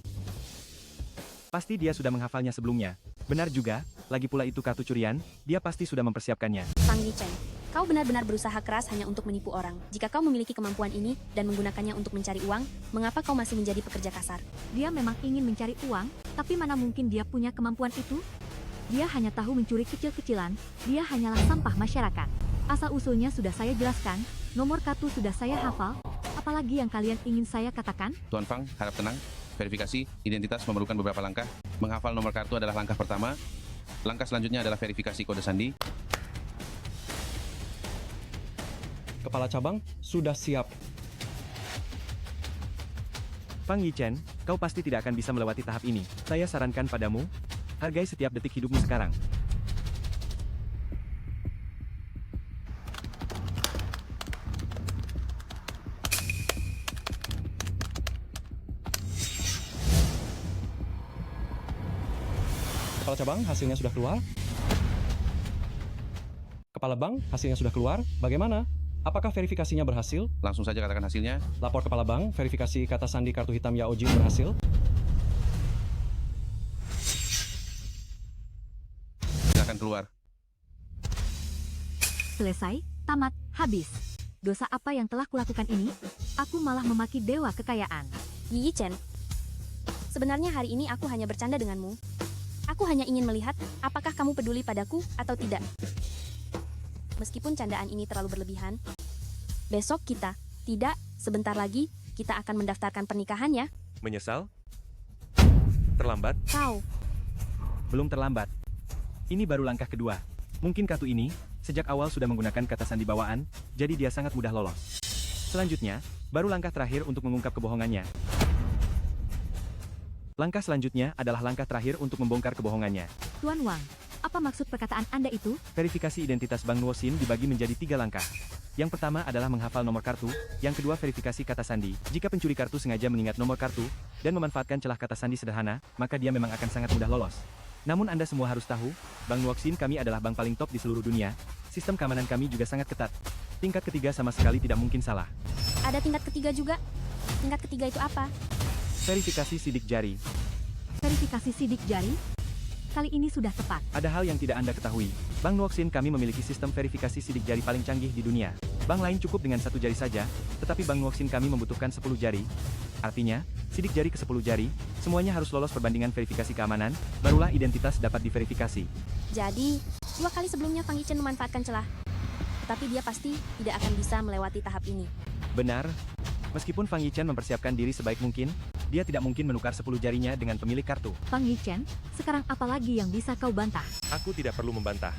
Pasti dia sudah menghafalnya sebelumnya. Benar juga, lagi pula itu kartu curian, dia pasti sudah mempersiapkannya.
Fang Yichen, kau benar-benar berusaha keras hanya untuk menipu orang. Jika kau memiliki kemampuan ini dan menggunakannya untuk mencari uang, mengapa kau masih menjadi pekerja kasar?
Dia memang ingin mencari uang, tapi mana mungkin dia punya kemampuan itu? Dia hanya tahu mencuri kecil-kecilan, dia hanyalah sampah masyarakat. Asal-usulnya sudah saya jelaskan, nomor kartu sudah saya hafal, apalagi yang kalian ingin saya katakan?
Tuan Fang, harap tenang. Verifikasi identitas memerlukan beberapa langkah. Menghafal nomor kartu adalah langkah pertama. Langkah selanjutnya adalah verifikasi kode sandi.
Kepala cabang sudah siap.
Fang Yichen, kau pasti tidak akan bisa melewati tahap ini. Saya sarankan padamu, hargai setiap detik hidupmu sekarang.
Kepala cabang, hasilnya sudah keluar. Kepala bank, hasilnya sudah keluar. Bagaimana? Apakah verifikasinya berhasil?
Langsung saja katakan hasilnya.
Lapor kepala bank, verifikasi kata sandi kartu hitam Yaojin berhasil.
Silakan keluar.
Selesai, tamat, habis. Dosa apa yang telah kulakukan ini? Aku malah memaki dewa kekayaan.
Yi Yichen, sebenarnya hari ini aku hanya bercanda denganmu. Aku hanya ingin melihat apakah kamu peduli padaku atau tidak. Meskipun candaan ini terlalu berlebihan, besok kita, tidak, sebentar lagi, kita akan mendaftarkan pernikahan ya.
Menyesal? Terlambat?
Kau,
Belum terlambat. Ini baru langkah kedua. Mungkin kartu ini, sejak awal sudah menggunakan kata sandi bawaan, jadi dia sangat mudah lolos. Selanjutnya, baru langkah terakhir untuk mengungkap kebohongannya. Langkah selanjutnya adalah langkah terakhir untuk membongkar kebohongannya.
Tuan Wang, apa maksud perkataan Anda itu?
Verifikasi identitas Bank Nuoxin dibagi menjadi 3 langkah. Yang pertama adalah menghafal nomor kartu, yang kedua verifikasi kata sandi. Jika pencuri kartu sengaja mengingat nomor kartu, dan memanfaatkan celah kata sandi sederhana, maka dia memang akan sangat mudah lolos. Namun Anda semua harus tahu, Bank Nuoxin kami adalah bank paling top di seluruh dunia. Sistem keamanan kami juga sangat ketat. Tingkat ketiga sama sekali tidak mungkin salah.
Ada tingkat ketiga juga. Tingkat ketiga itu apa?
Verifikasi sidik jari.
Verifikasi sidik jari? Kali ini sudah tepat.
Ada hal yang tidak Anda ketahui. Bank Nuoxin kami memiliki sistem verifikasi sidik jari paling canggih di dunia. Bank lain cukup dengan 1 jari saja, tetapi Bank Nuoxin kami membutuhkan 10 jari. Artinya, sidik jari ke 10 jari, semuanya harus lolos perbandingan verifikasi keamanan, barulah identitas dapat diverifikasi.
Jadi, 2 kali sebelumnya Fang Yichen memanfaatkan celah. Tetapi dia pasti tidak akan bisa melewati tahap ini.
Benar. Meskipun Fang Yichen mempersiapkan diri sebaik mungkin, dia tidak mungkin menukar 10 jarinya dengan pemilik kartu.
Fang Yichen, sekarang apa lagi yang bisa kau bantah?
Aku tidak perlu membantah.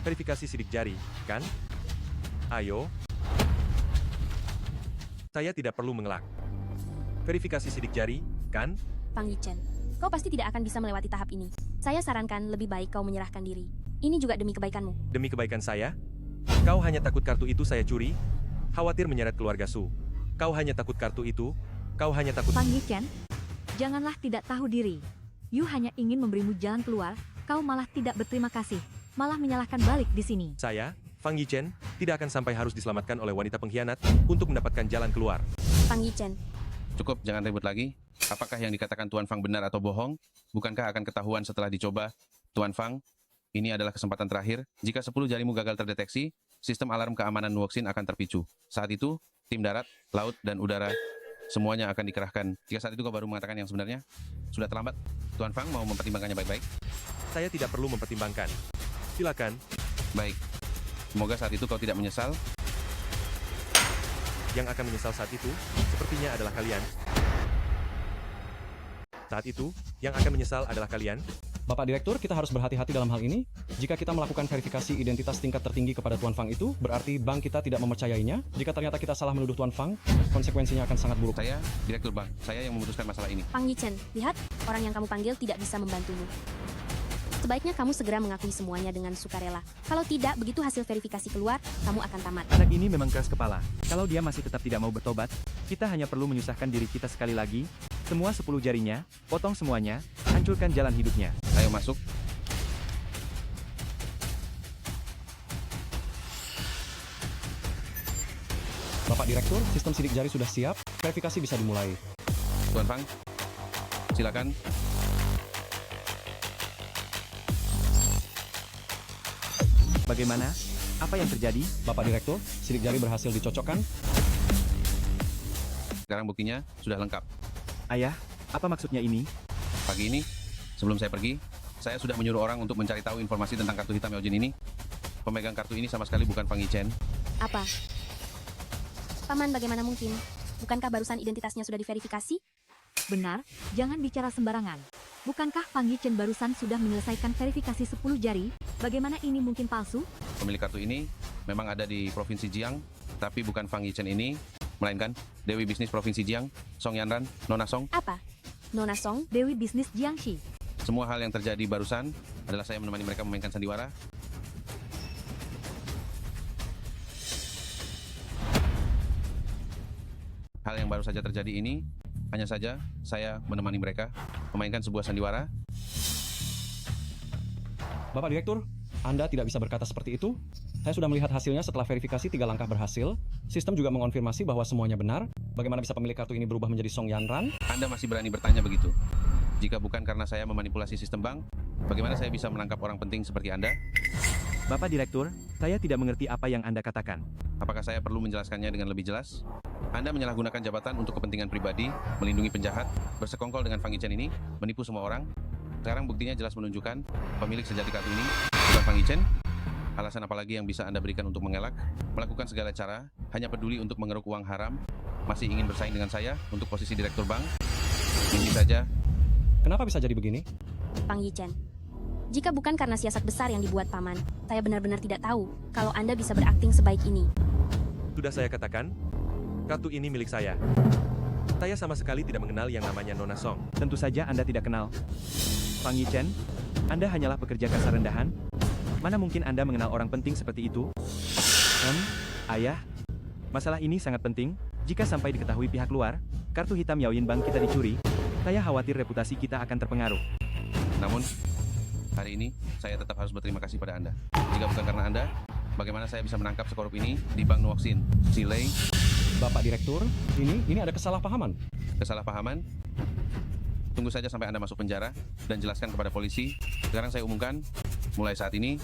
Verifikasi sidik jari, kan? Ayo. Saya tidak perlu mengelak. Verifikasi sidik jari, kan?
Fang Yichen, kau pasti tidak akan bisa melewati tahap ini. Saya sarankan lebih baik kau menyerahkan diri. Ini juga demi kebaikanmu.
Demi kebaikan saya? Kau hanya takut kartu itu saya curi? Khawatir menyeret keluarga Su. Kau hanya takut kartu itu? Kau hanya takut...
Fang Yichen, janganlah tidak tahu diri. Yu hanya ingin memberimu jalan keluar, kau malah tidak berterima kasih. Malah menyalahkan balik di sini.
Saya, Fang Yichen, tidak akan sampai harus diselamatkan oleh wanita pengkhianat untuk mendapatkan jalan keluar.
Fang Yichen,
Cukup, jangan ribut lagi. Apakah yang dikatakan Tuan Fang benar atau bohong? Bukankah akan ketahuan setelah dicoba? Tuan Fang, ini adalah kesempatan terakhir. Jika 10 jarimu gagal terdeteksi, sistem alarm keamanan Nuoxin akan terpicu. Saat itu, tim darat, laut, dan udara, semuanya akan dikerahkan. Jika saat itu kau baru mengatakan yang sebenarnya, sudah terlambat. Tuan Fang mau mempertimbangkannya baik-baik?
Saya tidak perlu mempertimbangkan. Silakan.
Baik. Semoga saat itu kau tidak menyesal.
Yang akan menyesal saat itu, sepertinya adalah kalian. Saat itu, yang akan menyesal adalah kalian.
Bapak Direktur, kita harus berhati-hati dalam hal ini. Jika kita melakukan verifikasi identitas tingkat tertinggi kepada Tuan Fang itu, berarti bank kita tidak mempercayainya. Jika ternyata kita salah menuduh Tuan Fang, konsekuensinya akan sangat buruk.
Saya, Direktur Bank. Saya yang memutuskan masalah ini.
Fang Yichen, lihat, orang yang kamu panggil tidak bisa membantumu. Sebaiknya kamu segera mengakui semuanya dengan sukarela. Kalau tidak, begitu hasil verifikasi keluar, kamu akan tamat.
Anak ini memang keras kepala. Kalau dia masih tetap tidak mau bertobat, kita hanya perlu menyusahkan diri kita sekali lagi. Semua 10 jarinya, potong semuanya, hancurkan jalan hidupnya.
Ayo masuk.
Bapak Direktur, sistem sidik jari sudah siap, verifikasi bisa dimulai.
Tuan Fang, silakan.
Bagaimana? Apa yang terjadi?
Bapak Direktur, sidik jari berhasil dicocokkan.
Sekarang buktinya sudah lengkap.
Ayah, apa maksudnya ini?
Pagi ini, sebelum saya pergi, saya sudah menyuruh orang untuk mencari tahu informasi tentang kartu hitam Yaojin ini. Pemegang kartu ini sama sekali bukan Fang Yichen.
Apa? Paman, bagaimana mungkin? Bukankah barusan identitasnya sudah diverifikasi?
Benar, jangan bicara sembarangan. Bukankah Fang Yichen barusan sudah menyelesaikan verifikasi 10 jari? Bagaimana ini mungkin palsu?
Pemilik kartu ini memang ada di Provinsi Jiang, tapi bukan Fang Yichen ini, melainkan Dewi Bisnis Provinsi Jiang, Song Yanran, Nona Song.
Apa? Nona Song?
Dewi Bisnis Jiangxi.
Semua hal yang terjadi barusan adalah saya menemani mereka memainkan sandiwara. Hal yang baru saja terjadi ini, hanya saja saya menemani mereka memainkan sebuah sandiwara.
Bapak Direktur, Anda tidak bisa berkata seperti itu. Saya sudah melihat hasilnya setelah verifikasi 3 langkah berhasil. Sistem juga mengonfirmasi bahwa semuanya benar. Bagaimana bisa pemilik kartu ini berubah menjadi Song Yanran?
Anda masih berani bertanya begitu? Jika bukan karena saya memanipulasi sistem bank, bagaimana saya bisa menangkap orang penting seperti Anda?
Bapak Direktur, saya tidak mengerti apa yang Anda katakan.
Apakah saya perlu menjelaskannya dengan lebih jelas? Anda menyalahgunakan jabatan untuk kepentingan pribadi, melindungi penjahat, bersekongkol dengan Fang Yichen ini, menipu semua orang. Sekarang buktinya jelas menunjukkan pemilik sejati kartu ini bukan Fang Yichen. Alasan apa lagi yang bisa Anda berikan untuk mengelak? Melakukan segala cara, hanya peduli untuk mengeruk uang haram, masih ingin bersaing dengan saya untuk posisi direktur bank? Ini saja.
Kenapa bisa jadi begini?
Fang Yichen, jika bukan karena siasat besar yang dibuat Paman, saya benar-benar tidak tahu kalau Anda bisa berakting sebaik ini.
Sudah saya katakan, kartu ini milik saya. Saya sama sekali tidak mengenal yang namanya Nona Song.
Tentu saja Anda tidak kenal. Fang Yichen, Anda hanyalah pekerja kasar rendahan. Mana mungkin Anda mengenal orang penting seperti itu? Ayah, masalah ini sangat penting. Jika sampai diketahui pihak luar, kartu hitam Yaoyin Bank kita dicuri, saya khawatir reputasi kita akan terpengaruh.
Namun, Hari ini, saya tetap harus berterima kasih pada Anda. Jika bukan karena Anda, bagaimana saya bisa menangkap sekorup ini di Bank Nuoksin? Shilei,
Bapak Direktur, ini ada kesalahpahaman.
kesalahpahaman? Tunggu saja sampai Anda masuk penjara dan jelaskan kepada polisi. Sekarang saya umumkan, mulai saat ini,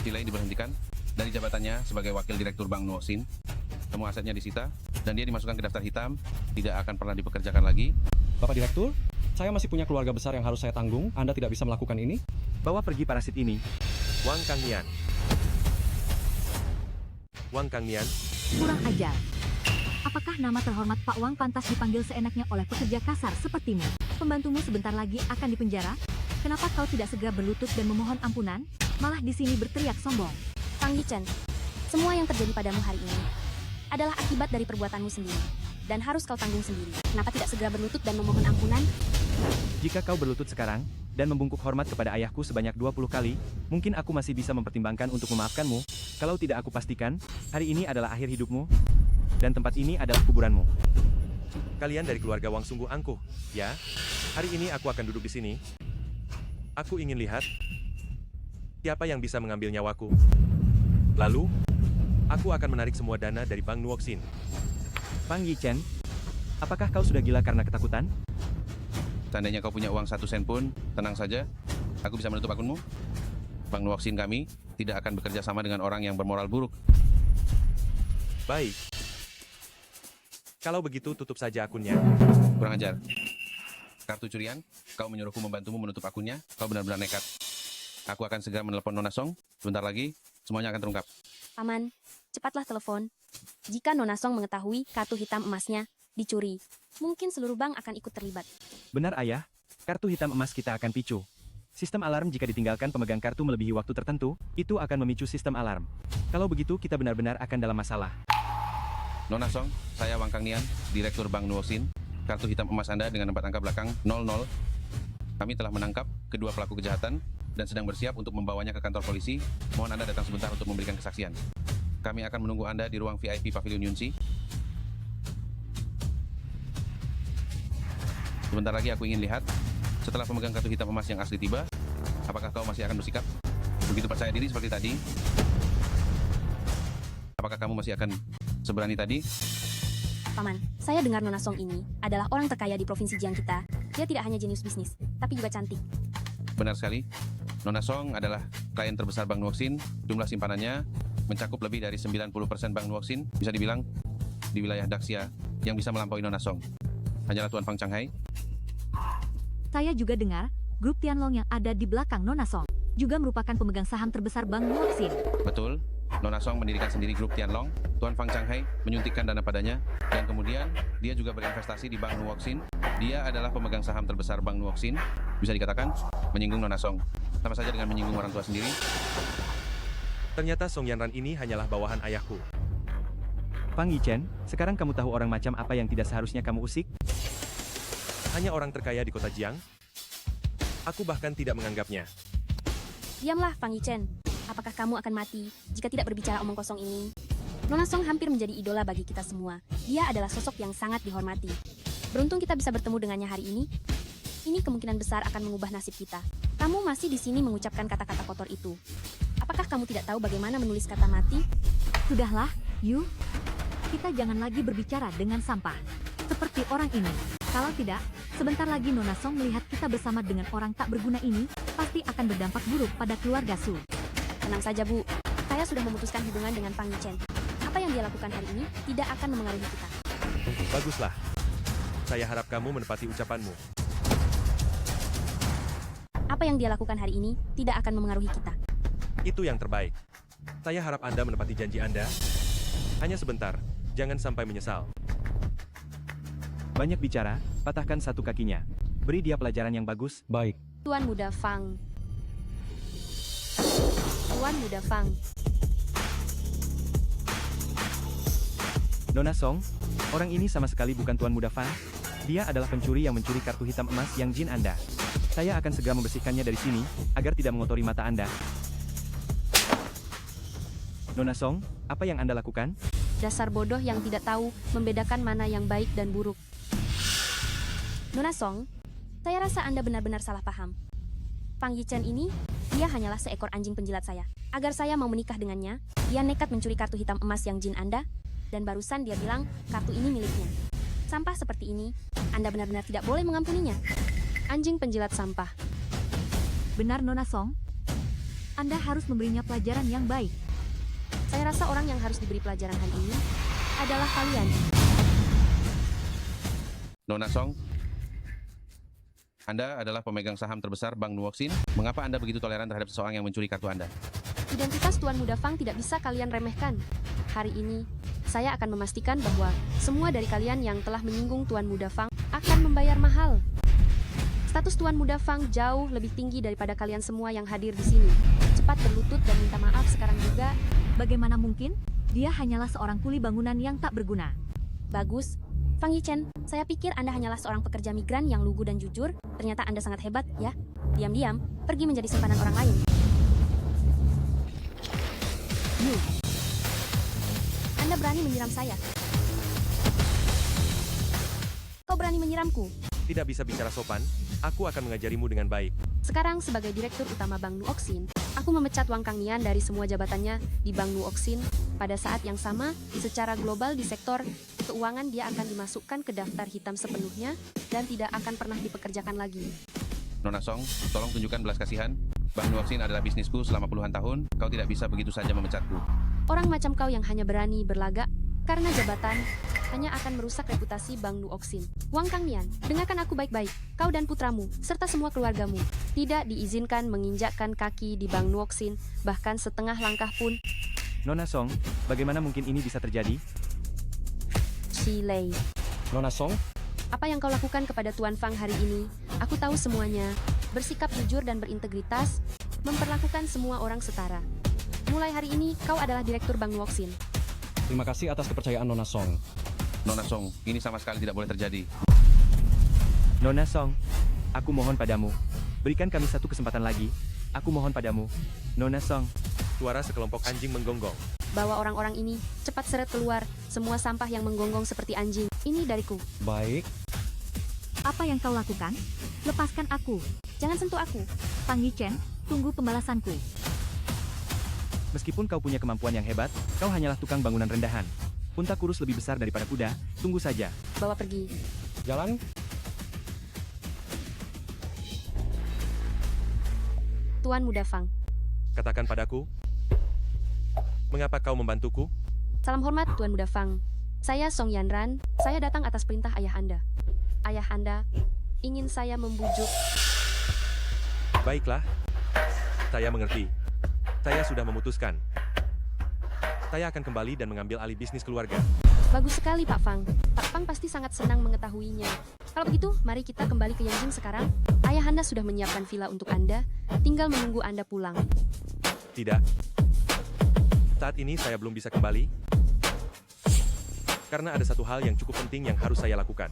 Shilei diberhentikan dari jabatannya sebagai Wakil Direktur Bank Nuoksin. Semua asetnya disita, dan dia dimasukkan ke daftar hitam, tidak akan pernah dipekerjakan lagi.
Bapak Direktur, saya masih punya keluarga besar yang harus saya tanggung. Anda tidak bisa melakukan ini?
Bawa pergi parasit ini.
Wang Kangnian. Wang Kangnian,
Kurang ajar. Apakah nama terhormat Pak Wang pantas dipanggil seenaknya oleh pekerja kasar sepertimu? Pembantumu sebentar lagi akan dipenjara? Kenapa kau tidak segera berlutut dan memohon ampunan? Malah di sini berteriak sombong.
Fang Yichen, semua yang terjadi padamu hari ini adalah akibat dari perbuatanmu sendiri. Dan harus kau tanggung sendiri. Kenapa tidak segera berlutut dan memohon ampunan?
Jika kau berlutut sekarang, dan membungkuk hormat kepada ayahku sebanyak 20 kali, mungkin aku masih bisa mempertimbangkan untuk memaafkanmu. Kalau tidak aku pastikan, hari ini adalah akhir hidupmu, dan tempat ini adalah kuburanmu.
kalian dari keluarga Wang sungguh angkuh, ya? Hari ini aku akan duduk di sini. Aku ingin lihat siapa yang bisa mengambil nyawaku. Lalu, aku akan menarik semua dana dari Bank Nuoksin.
Fang Yichen, apakah kau sudah gila karena ketakutan?
Seandainya kau punya uang 1 sen pun, tenang saja, aku bisa menutup akunmu. Bank Nuoksin kami tidak akan bekerja sama dengan orang yang bermoral buruk.
Baik. Kalau begitu, tutup saja akunnya.
Kurang ajar. Kartu curian, kau menyuruhku membantumu menutup akunnya, kau benar-benar nekat. Aku akan segera menelepon Nona Song, sebentar lagi, semuanya akan terungkap.
Paman, cepatlah telepon. Jika Nona Song mengetahui kartu hitam emasnya dicuri, mungkin seluruh bank akan ikut terlibat.
Benar ayah, kartu hitam emas kita akan picu. Sistem alarm jika ditinggalkan pemegang kartu melebihi waktu tertentu, itu akan memicu sistem alarm. Kalau begitu kita benar-benar akan dalam masalah.
Nona Song, saya Wang Kangnian, Direktur Bank Nuoksin. Kartu hitam emas Anda dengan 4 angka belakang 00. Kami telah menangkap kedua pelaku kejahatan dan sedang bersiap untuk membawanya ke kantor polisi. Mohon Anda datang sebentar untuk memberikan kesaksian. Kami akan menunggu Anda di ruang VIP Pavilion Yunxi. Sebentar lagi aku ingin lihat, setelah pemegang kartu hitam emas yang asli tiba, apakah kau masih akan bersikap begitu percaya diri seperti tadi? Apakah kamu masih akan seberani tadi?
Paman, saya dengar Nona Song ini adalah orang terkaya di provinsi Jiang kita. Dia tidak hanya jenius bisnis, tapi juga cantik.
Benar sekali. Nona Song adalah klien terbesar Bank Nuoksin. Jumlah simpanannya mencakup lebih dari 90% Bank Nuoksin. Bisa dibilang di wilayah Daxia yang bisa melampaui Nona Song hanyalah Tuan Fang Changhai.
Saya juga dengar, grup Tianlong yang ada di belakang Nona Song juga merupakan pemegang saham terbesar Bank Nuoksin.
Betul. Nona Song mendirikan sendiri grup Tianlong. Tuan Fang Changhai menyuntikkan dana padanya, dan kemudian dia juga berinvestasi di Bank Nuoksin. Dia adalah pemegang saham terbesar Bank Nuoksin. Bisa dikatakan menyinggung Nona Song, sama saja dengan menyinggung orang tua sendiri.
Ternyata Song Yanran ini hanyalah bawahan ayahku.
Fang Yichen, sekarang kamu tahu orang macam apa yang tidak seharusnya kamu usik?
Hanya orang terkaya di kota Jiang. Aku bahkan tidak menganggapnya.
Diamlah, Fang Yichen. Apakah kamu akan mati jika tidak berbicara omong kosong ini? Nona Song hampir menjadi idola bagi kita semua. Dia adalah sosok yang sangat dihormati. Beruntung kita bisa bertemu dengannya hari ini. Ini kemungkinan besar akan mengubah nasib kita. Kamu masih di sini mengucapkan kata-kata kotor itu. Apakah kamu tidak tahu bagaimana menulis kata mati?
Sudahlah, Yu. Kita jangan lagi berbicara dengan sampah. Seperti orang ini. Kalau tidak, sebentar lagi Nona Song melihat kita bersama dengan orang tak berguna ini, pasti akan berdampak buruk pada keluarga Su.
Tenang saja, Bu. Saya sudah memutuskan hubungan dengan Fang Yichen. Apa yang dia lakukan hari ini tidak akan memengaruhi kita.
Baguslah. Saya harap kamu menepati ucapanmu.
Apa yang dia lakukan hari ini tidak akan memengaruhi kita.
Itu yang terbaik. Saya harap Anda menepati janji Anda. Hanya sebentar, jangan sampai menyesal.
Banyak bicara, patahkan satu kakinya. Beri dia pelajaran yang bagus.
Baik.
Tuan Muda Fang. Tuan Muda Fang.
Nona Song, orang ini sama sekali bukan Tuan Muda Fang. Dia adalah pencuri yang mencuri kartu hitam emas yang jin Anda. Saya akan segera membersihkannya dari sini, agar tidak mengotori mata Anda. Nona Song, apa yang Anda lakukan?
Dasar bodoh yang tidak tahu membedakan mana yang baik dan buruk. Nona Song, saya rasa Anda benar-benar salah paham. Fang Yichen ini Dia hanyalah seekor anjing penjilat saya. Agar saya mau menikah dengannya, dia nekat mencuri kartu hitam emas yang jin Anda, dan barusan dia bilang kartu ini miliknya. Sampah seperti ini, Anda benar-benar tidak boleh mengampuninya. Anjing penjilat sampah.
Benar Nona Song? Anda harus memberinya pelajaran yang baik.
Saya rasa orang yang harus diberi pelajaran hari ini adalah kalian.
Nona Song, Anda adalah pemegang saham terbesar Bank Nuoxin. Mengapa Anda begitu toleran terhadap seseorang yang mencuri kartu Anda?
Identitas Tuan Muda Fang tidak bisa kalian remehkan. Hari ini, saya akan memastikan bahwa semua dari kalian yang telah menyinggung Tuan Muda Fang akan membayar mahal. Status Tuan Muda Fang jauh lebih tinggi daripada kalian semua yang hadir di sini. Cepat berlutut dan minta maaf sekarang juga.
Bagaimana mungkin? Dia hanyalah seorang kuli bangunan yang tak berguna.
Bagus. Fang Yichen, saya pikir Anda hanyalah seorang pekerja migran yang lugu dan jujur. Ternyata Anda sangat hebat, ya. Diam-diam, pergi menjadi simpanan orang lain. Anda berani menyiram saya. Kau berani menyiramku.
Tidak bisa bicara sopan, aku akan mengajarimu dengan baik.
Sekarang sebagai Direktur Utama Bank Nuoxin, aku memecat Wang Kangnian dari semua jabatannya di Bank Nuoxin. Pada saat yang sama, secara global di sektor keuangan dia akan dimasukkan ke daftar hitam sepenuhnya dan tidak akan pernah dipekerjakan lagi.
Nona Song, tolong tunjukkan belas kasihan. Bank Nuoxin adalah bisnisku selama puluhan tahun. Kau tidak bisa begitu saja memecatku.
Orang macam kau yang hanya berani berlagak karena jabatan hanya akan merusak reputasi Bank Nuoxin. Wang Kangnian, dengarkan aku baik-baik. Kau dan putramu, serta semua keluargamu, tidak diizinkan menginjakkan kaki di Bank Nuoxin, bahkan setengah langkah pun.
Nona Song, bagaimana mungkin ini bisa terjadi?
Xilei,
Nona Song,
apa yang kau lakukan kepada Tuan Fang hari ini? Aku tahu semuanya. Bersikap jujur dan berintegritas, memperlakukan semua orang setara. Mulai hari ini, kau adalah Direktur Bank Nuoxin.
terima kasih atas kepercayaan Nona Song.
Nona Song, ini sama sekali tidak boleh terjadi.
Nona Song, aku mohon padamu. Berikan kami satu kesempatan lagi. Aku mohon padamu. Nona Song.
Suara sekelompok anjing menggonggong.
Bawa orang-orang ini, cepat seret keluar. Semua sampah yang menggonggong seperti anjing. Ini dariku.
Baik,
Apa yang kau lakukan? Lepaskan aku.
Jangan sentuh aku.
Fang Yichen, tunggu pembalasanku.
Meskipun kau punya kemampuan yang hebat, kau hanyalah tukang bangunan rendahan. Unta kurus lebih besar daripada kuda, tunggu saja.
Bawa pergi.
jalan.
Tuan Muda Fang.
Katakan padaku, mengapa kau membantuku?
Salam hormat Tuan Muda Fang. Saya Song Yanran. Saya datang atas perintah ayah Anda. Ayah Anda ingin saya membujuk.
Baiklah, saya mengerti. Saya sudah memutuskan. Saya akan kembali dan mengambil alih bisnis keluarga.
Bagus sekali Pak Fang. Pak Fang pasti sangat senang mengetahuinya. Kalau begitu, mari kita kembali ke Yanjing sekarang. Ayah Anda sudah menyiapkan villa untuk Anda. Tinggal menunggu Anda pulang.
Tidak. Saat ini saya belum bisa kembali. Karena ada satu hal yang cukup penting yang harus saya lakukan.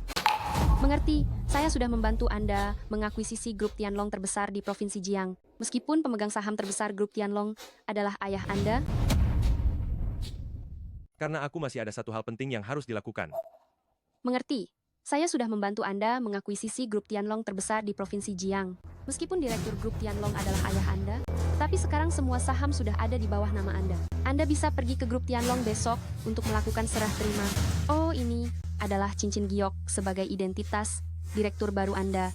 Mengerti, saya sudah membantu Anda mengakuisisi grup Tianlong terbesar di Provinsi Jiang. Meskipun pemegang saham terbesar grup Tianlong adalah ayah Anda,
Karena aku masih ada satu hal penting yang harus dilakukan.
mengerti. Saya sudah membantu Anda mengakuisisi grup Tianlong terbesar di Provinsi Jiang. Meskipun direktur grup Tianlong adalah ayah Anda, tapi sekarang semua saham sudah ada di bawah nama Anda. Anda bisa pergi ke grup Tianlong besok untuk melakukan serah terima. Oh, ini adalah cincin giok sebagai identitas direktur baru Anda.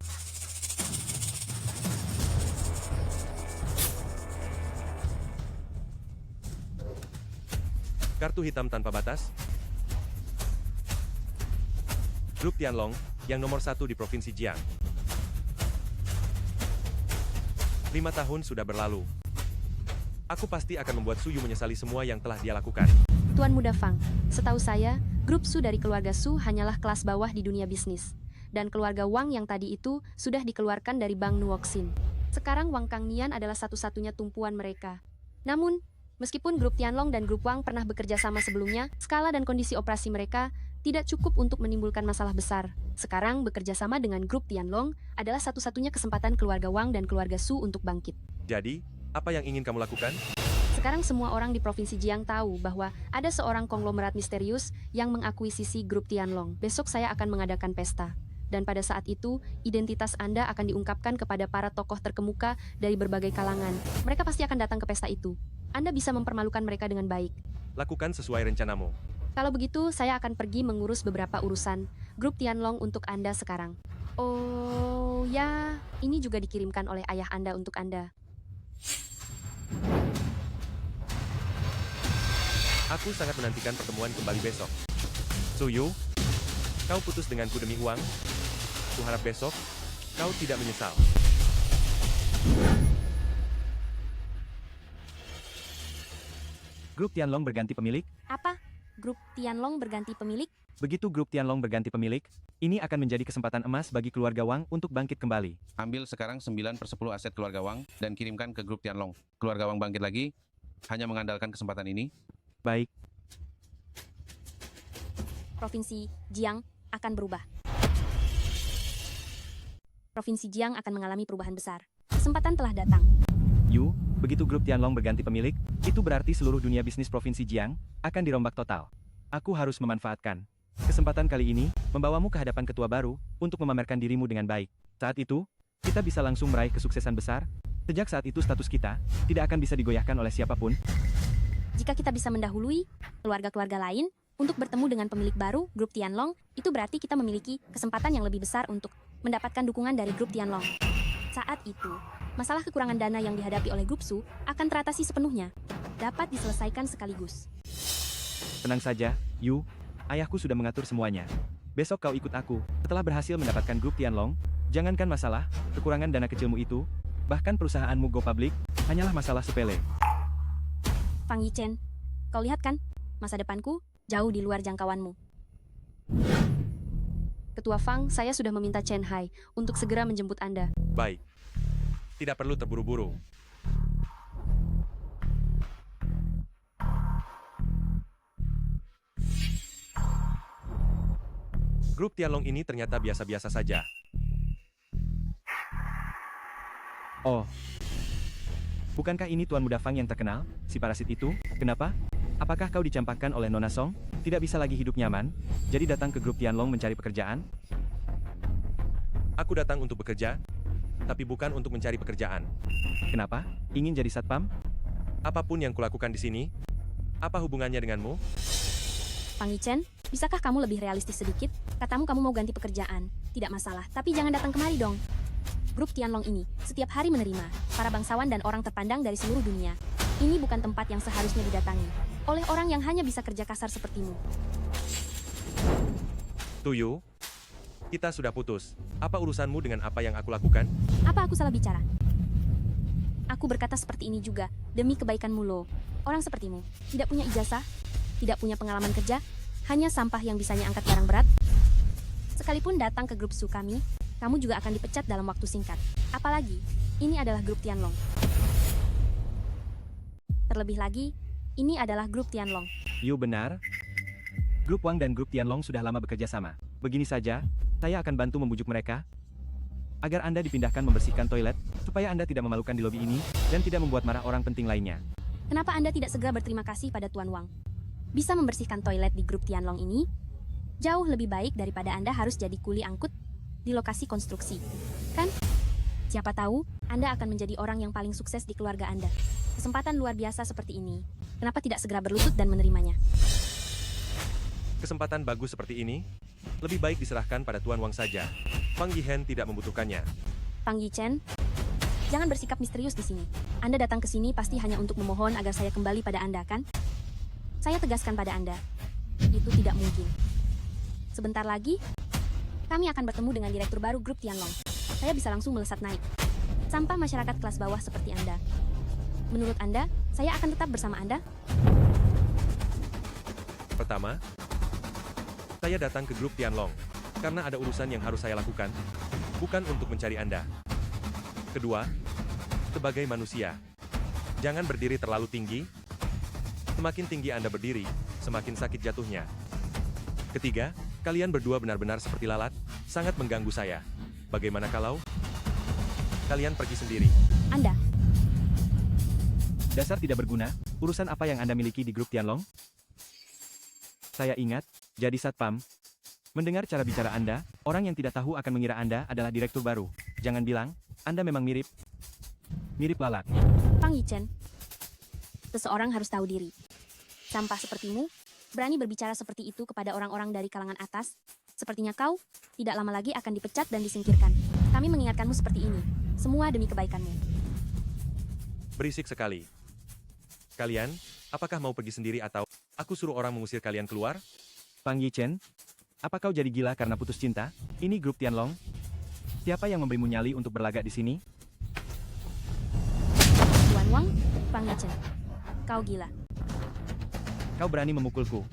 Kartu hitam tanpa batas. Grup Tianlong, yang nomor 1 di Provinsi Jiang. 5 tahun sudah berlalu. Aku pasti akan membuat Suyu menyesali semua yang telah dia lakukan.
Tuan Muda Fang, setahu saya, grup Su dari keluarga Su hanyalah kelas bawah di dunia bisnis. Dan keluarga Wang yang tadi itu sudah dikeluarkan dari Bank Nuoxin. Sekarang Wang Kangnian adalah satu-satunya tumpuan mereka. Namun, meskipun grup Tianlong dan grup Wang pernah bekerja sama sebelumnya, skala dan kondisi operasi mereka tidak cukup untuk menimbulkan masalah besar. Sekarang bekerja sama dengan grup Tianlong adalah satu-satunya kesempatan keluarga Wang dan keluarga Su untuk bangkit.
Jadi, apa yang ingin kamu lakukan?
Sekarang semua orang di Provinsi Jiang tahu bahwa ada seorang konglomerat misterius yang mengakuisisi grup Tianlong. Besok saya akan mengadakan pesta. Dan pada saat itu, identitas Anda akan diungkapkan kepada para tokoh terkemuka dari berbagai kalangan. Mereka pasti akan datang ke pesta itu. Anda bisa mempermalukan mereka dengan baik.
Lakukan sesuai rencanamu.
Kalau begitu, saya akan pergi mengurus beberapa urusan. Grup Tianlong untuk Anda sekarang. Oh ya, ini juga dikirimkan oleh ayah Anda untuk Anda.
Aku sangat menantikan pertemuan kembali besok. Suyu, kau putus denganku demi uang. Kuharap besok, kau tidak menyesal.
Grup Tianlong berganti pemilik.
Apa? Grup Tianlong berganti pemilik?
Begitu grup Tianlong berganti pemilik, ini akan menjadi kesempatan emas bagi keluarga Wang untuk bangkit kembali.
Ambil sekarang 9/10 aset keluarga Wang dan kirimkan ke grup Tianlong. Keluarga Wang bangkit lagi, hanya mengandalkan kesempatan ini.
Baik,
Provinsi Jiang akan berubah. Provinsi Jiang akan mengalami perubahan besar. Kesempatan telah datang.
Yu, begitu grup Tianlong berganti pemilik, itu berarti seluruh dunia bisnis Provinsi Jiang akan dirombak total. Aku harus memanfaatkan kesempatan kali ini, membawamu ke hadapan ketua baru, untuk memamerkan dirimu dengan baik. Saat itu, kita bisa langsung meraih kesuksesan besar. Sejak saat itu status kita tidak akan bisa digoyahkan oleh siapapun.
Jika kita bisa mendahului keluarga-keluarga lain untuk bertemu dengan pemilik baru, Grup Tianlong, itu berarti kita memiliki kesempatan yang lebih besar untuk mendapatkan dukungan dari Grup Tianlong. Saat itu, masalah kekurangan dana yang dihadapi oleh Grup Su akan teratasi sepenuhnya, dapat diselesaikan sekaligus.
Tenang saja, Yu. Ayahku sudah mengatur semuanya. Besok kau ikut aku. Setelah berhasil mendapatkan grup Tianlong, jangankan masalah, kekurangan dana kecilmu itu, bahkan perusahaanmu go public, hanyalah masalah sepele.
Fang Yichen, kau lihat kan, masa depanku jauh di luar jangkauanmu. Ketua Fang, saya sudah meminta Chen Hai untuk segera menjemput Anda.
Baik. Tidak perlu terburu-buru. Grup Tianlong ini ternyata biasa-biasa saja.
Oh. Bukankah ini Tuan Muda Fang yang terkenal, si parasit itu? Kenapa? Apakah kau dicampakkan oleh Nona Song? Tidak bisa lagi hidup nyaman, jadi datang ke grup Tianlong mencari pekerjaan?
Aku datang untuk bekerja, tapi bukan untuk mencari pekerjaan.
Kenapa? Ingin jadi satpam?
Apapun yang kulakukan di sini, apa hubungannya denganmu?
Fang Yichen, bisakah kamu lebih realistis sedikit? Katamu kamu mau ganti pekerjaan. Tidak masalah, tapi jangan datang kemari dong. Grup Tianlong ini setiap hari menerima para bangsawan dan orang terpandang dari seluruh dunia. Ini bukan tempat yang seharusnya didatangi oleh orang yang hanya bisa kerja kasar sepertimu.
Tuyu, kita sudah putus. Apa urusanmu dengan apa yang aku lakukan?
Apa aku salah bicara? Aku berkata seperti ini juga demi kebaikanmu loh. Orang sepertimu tidak punya ijazah, tidak punya pengalaman kerja, hanya sampah yang bisanya angkat barang berat. Sekalipun datang ke grup Su kami, kamu juga akan dipecat dalam waktu singkat. Apalagi, ini adalah grup Tianlong. Terlebih lagi, ini adalah grup Tianlong.
Yu benar. Grup Wang dan grup Tianlong sudah lama bekerja sama. Begini saja, saya akan bantu membujuk mereka agar Anda dipindahkan membersihkan toilet, supaya Anda tidak memalukan di lobi ini, dan tidak membuat marah orang penting lainnya.
Kenapa Anda tidak segera berterima kasih pada Tuan Wang? Bisa membersihkan toilet di grup Tianlong ini jauh lebih baik daripada Anda harus jadi kuli angkut di lokasi konstruksi. Kan? Siapa tahu, Anda akan menjadi orang yang paling sukses di keluarga Anda. Kesempatan luar biasa seperti ini. Kenapa tidak segera berlutut dan menerimanya?
Kesempatan bagus seperti ini, lebih baik diserahkan pada Tuan Wang saja. Fang Yihen tidak membutuhkannya.
Fang Yichen, jangan bersikap misterius di sini. Anda datang ke sini pasti hanya untuk memohon agar saya kembali pada Anda, kan? Saya tegaskan pada Anda, itu tidak mungkin. Sebentar lagi, kami akan bertemu dengan direktur baru grup Tianlong. Saya bisa langsung melesat naik. Sampah masyarakat kelas bawah seperti Anda. Menurut Anda, saya akan tetap bersama Anda?
Pertama, saya datang ke grup Tianlong karena ada urusan yang harus saya lakukan, bukan untuk mencari Anda. Kedua, sebagai manusia, jangan berdiri terlalu tinggi. Semakin tinggi Anda berdiri, semakin sakit jatuhnya. Ketiga, kalian berdua benar-benar seperti lalat, sangat mengganggu saya. Bagaimana kalau kalian pergi sendiri?
Anda,
Dasar tidak berguna, urusan apa yang Anda miliki di grup Tianlong? Saya ingat, jadi satpam, Mendengar cara bicara Anda, orang yang tidak tahu akan mengira Anda adalah direktur baru. Jangan bilang, Anda memang mirip lalat.
Fang Yichen, seseorang harus tahu diri. Sampah sepertimu, berani berbicara seperti itu kepada orang-orang dari kalangan atas, sepertinya kau tidak lama lagi akan dipecat dan disingkirkan. Kami mengingatkanmu seperti ini, semua demi kebaikanmu.
Berisik sekali. Kalian, apakah mau pergi sendiri atau aku suruh orang mengusir kalian keluar?
Fang Yichen, apa kau jadi gila karena putus cinta? Ini grup Tianlong. Siapa yang memberimu nyali untuk berlagak di sini?
Tuan Wang, Fang Yichen, kau gila.
Kau berani memukulku.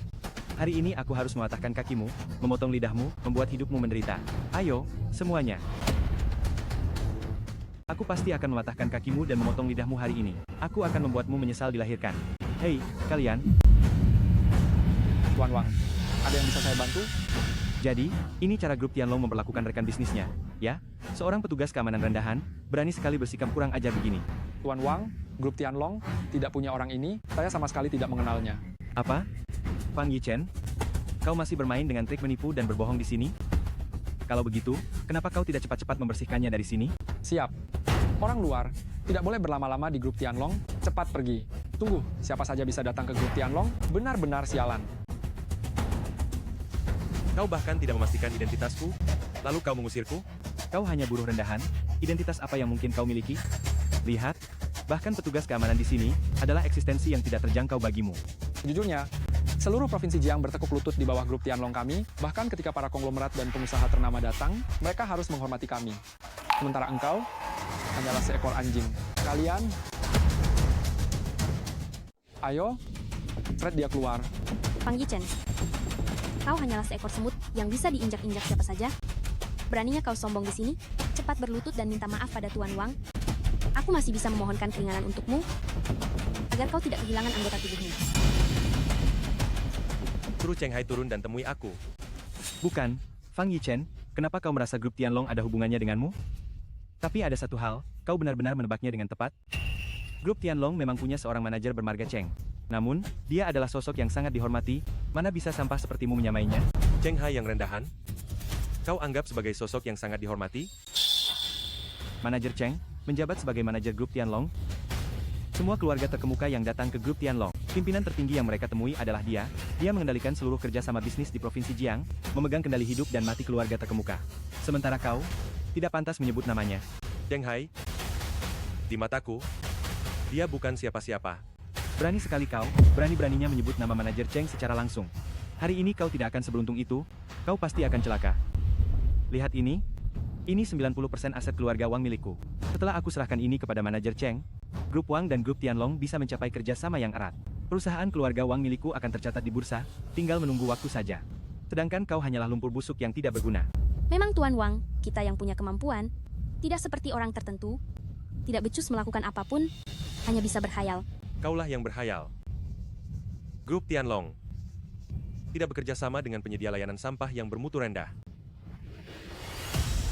Hari ini aku harus mematahkan kakimu, memotong lidahmu, membuat hidupmu menderita. Ayo, semuanya. Aku pasti akan mematahkan kakimu dan memotong lidahmu hari ini. Aku akan membuatmu menyesal dilahirkan. Hei, kalian.
Tuan Wang, ada yang bisa saya bantu?
Jadi, ini cara grup Tianlong memperlakukan rekan bisnisnya, ya? Seorang petugas keamanan rendahan, berani sekali bersikap kurang ajar begini.
Tuan Wang, grup Tianlong tidak punya orang ini, saya sama sekali tidak mengenalnya.
Apa? Fang Yichen? Kau masih bermain dengan trik menipu dan berbohong di sini? Kalau begitu, kenapa kau tidak cepat-cepat membersihkannya dari sini?
Siap. Orang luar tidak boleh berlama-lama di grup Tianlong, cepat pergi. Tunggu, siapa saja bisa datang ke grup Tianlong, benar-benar sialan.
Kau bahkan tidak memastikan identitasku, lalu kau mengusirku?
Kau hanya buruh rendahan, identitas apa yang mungkin kau miliki? Lihat, bahkan petugas keamanan di sini adalah eksistensi yang tidak terjangkau bagimu.
Sejujurnya, seluruh provinsi Jiang bertekuk lutut di bawah grup Tianlong kami, bahkan ketika para konglomerat dan pengusaha ternama datang, mereka harus menghormati kami. Sementara engkau hanyalah seekor anjing. Kalian, ayo, Fred dia keluar.
Fang Yichen, kau hanyalah seekor semut yang bisa diinjak-injak siapa saja. Beraninya kau sombong di sini, cepat berlutut dan minta maaf pada Tuan Wang. Aku masih bisa memohonkan keringanan untukmu, agar kau tidak kehilangan anggota tubuhmu.
Suruh Cheng Hai turun dan temui aku.
Bukan, Fang Yichen, kenapa kau merasa grup Tianlong ada hubungannya denganmu? Tapi ada satu hal, kau benar-benar menebaknya dengan tepat. Grup Tianlong memang punya seorang manajer bermarga Cheng. Namun, dia adalah sosok yang sangat dihormati, mana bisa sampah sepertimu menyamainya?
Cheng Hai yang rendahan? Kau anggap sebagai sosok yang sangat dihormati?
Manajer Cheng, menjabat sebagai manajer grup Tianlong. Semua keluarga terkemuka yang datang ke grup Tianlong, pimpinan tertinggi yang mereka temui adalah dia. Dia mengendalikan seluruh kerjasama bisnis di Provinsi Jiang, memegang kendali hidup dan mati keluarga terkemuka. Sementara kau, tidak pantas menyebut namanya.
Cheng Hai, di mataku, dia bukan siapa-siapa.
Berani sekali kau, berani-beraninya menyebut nama manajer Cheng secara langsung. Hari ini kau tidak akan seberuntung itu, kau pasti akan celaka. Lihat ini 90% aset keluarga Wang milikku. Setelah aku serahkan ini kepada manajer Cheng, grup Wang dan grup Tianlong bisa mencapai kerjasama yang erat. Perusahaan keluarga Wang milikku akan tercatat di bursa, tinggal menunggu waktu saja. Sedangkan kau hanyalah lumpur busuk yang tidak berguna.
Memang Tuan Wang, kita yang punya kemampuan, tidak seperti orang tertentu, tidak becus melakukan apapun, hanya bisa berhayal.
Kaulah yang berhayal. Grup Tianlong tidak bekerja sama dengan penyedia layanan sampah yang bermutu rendah.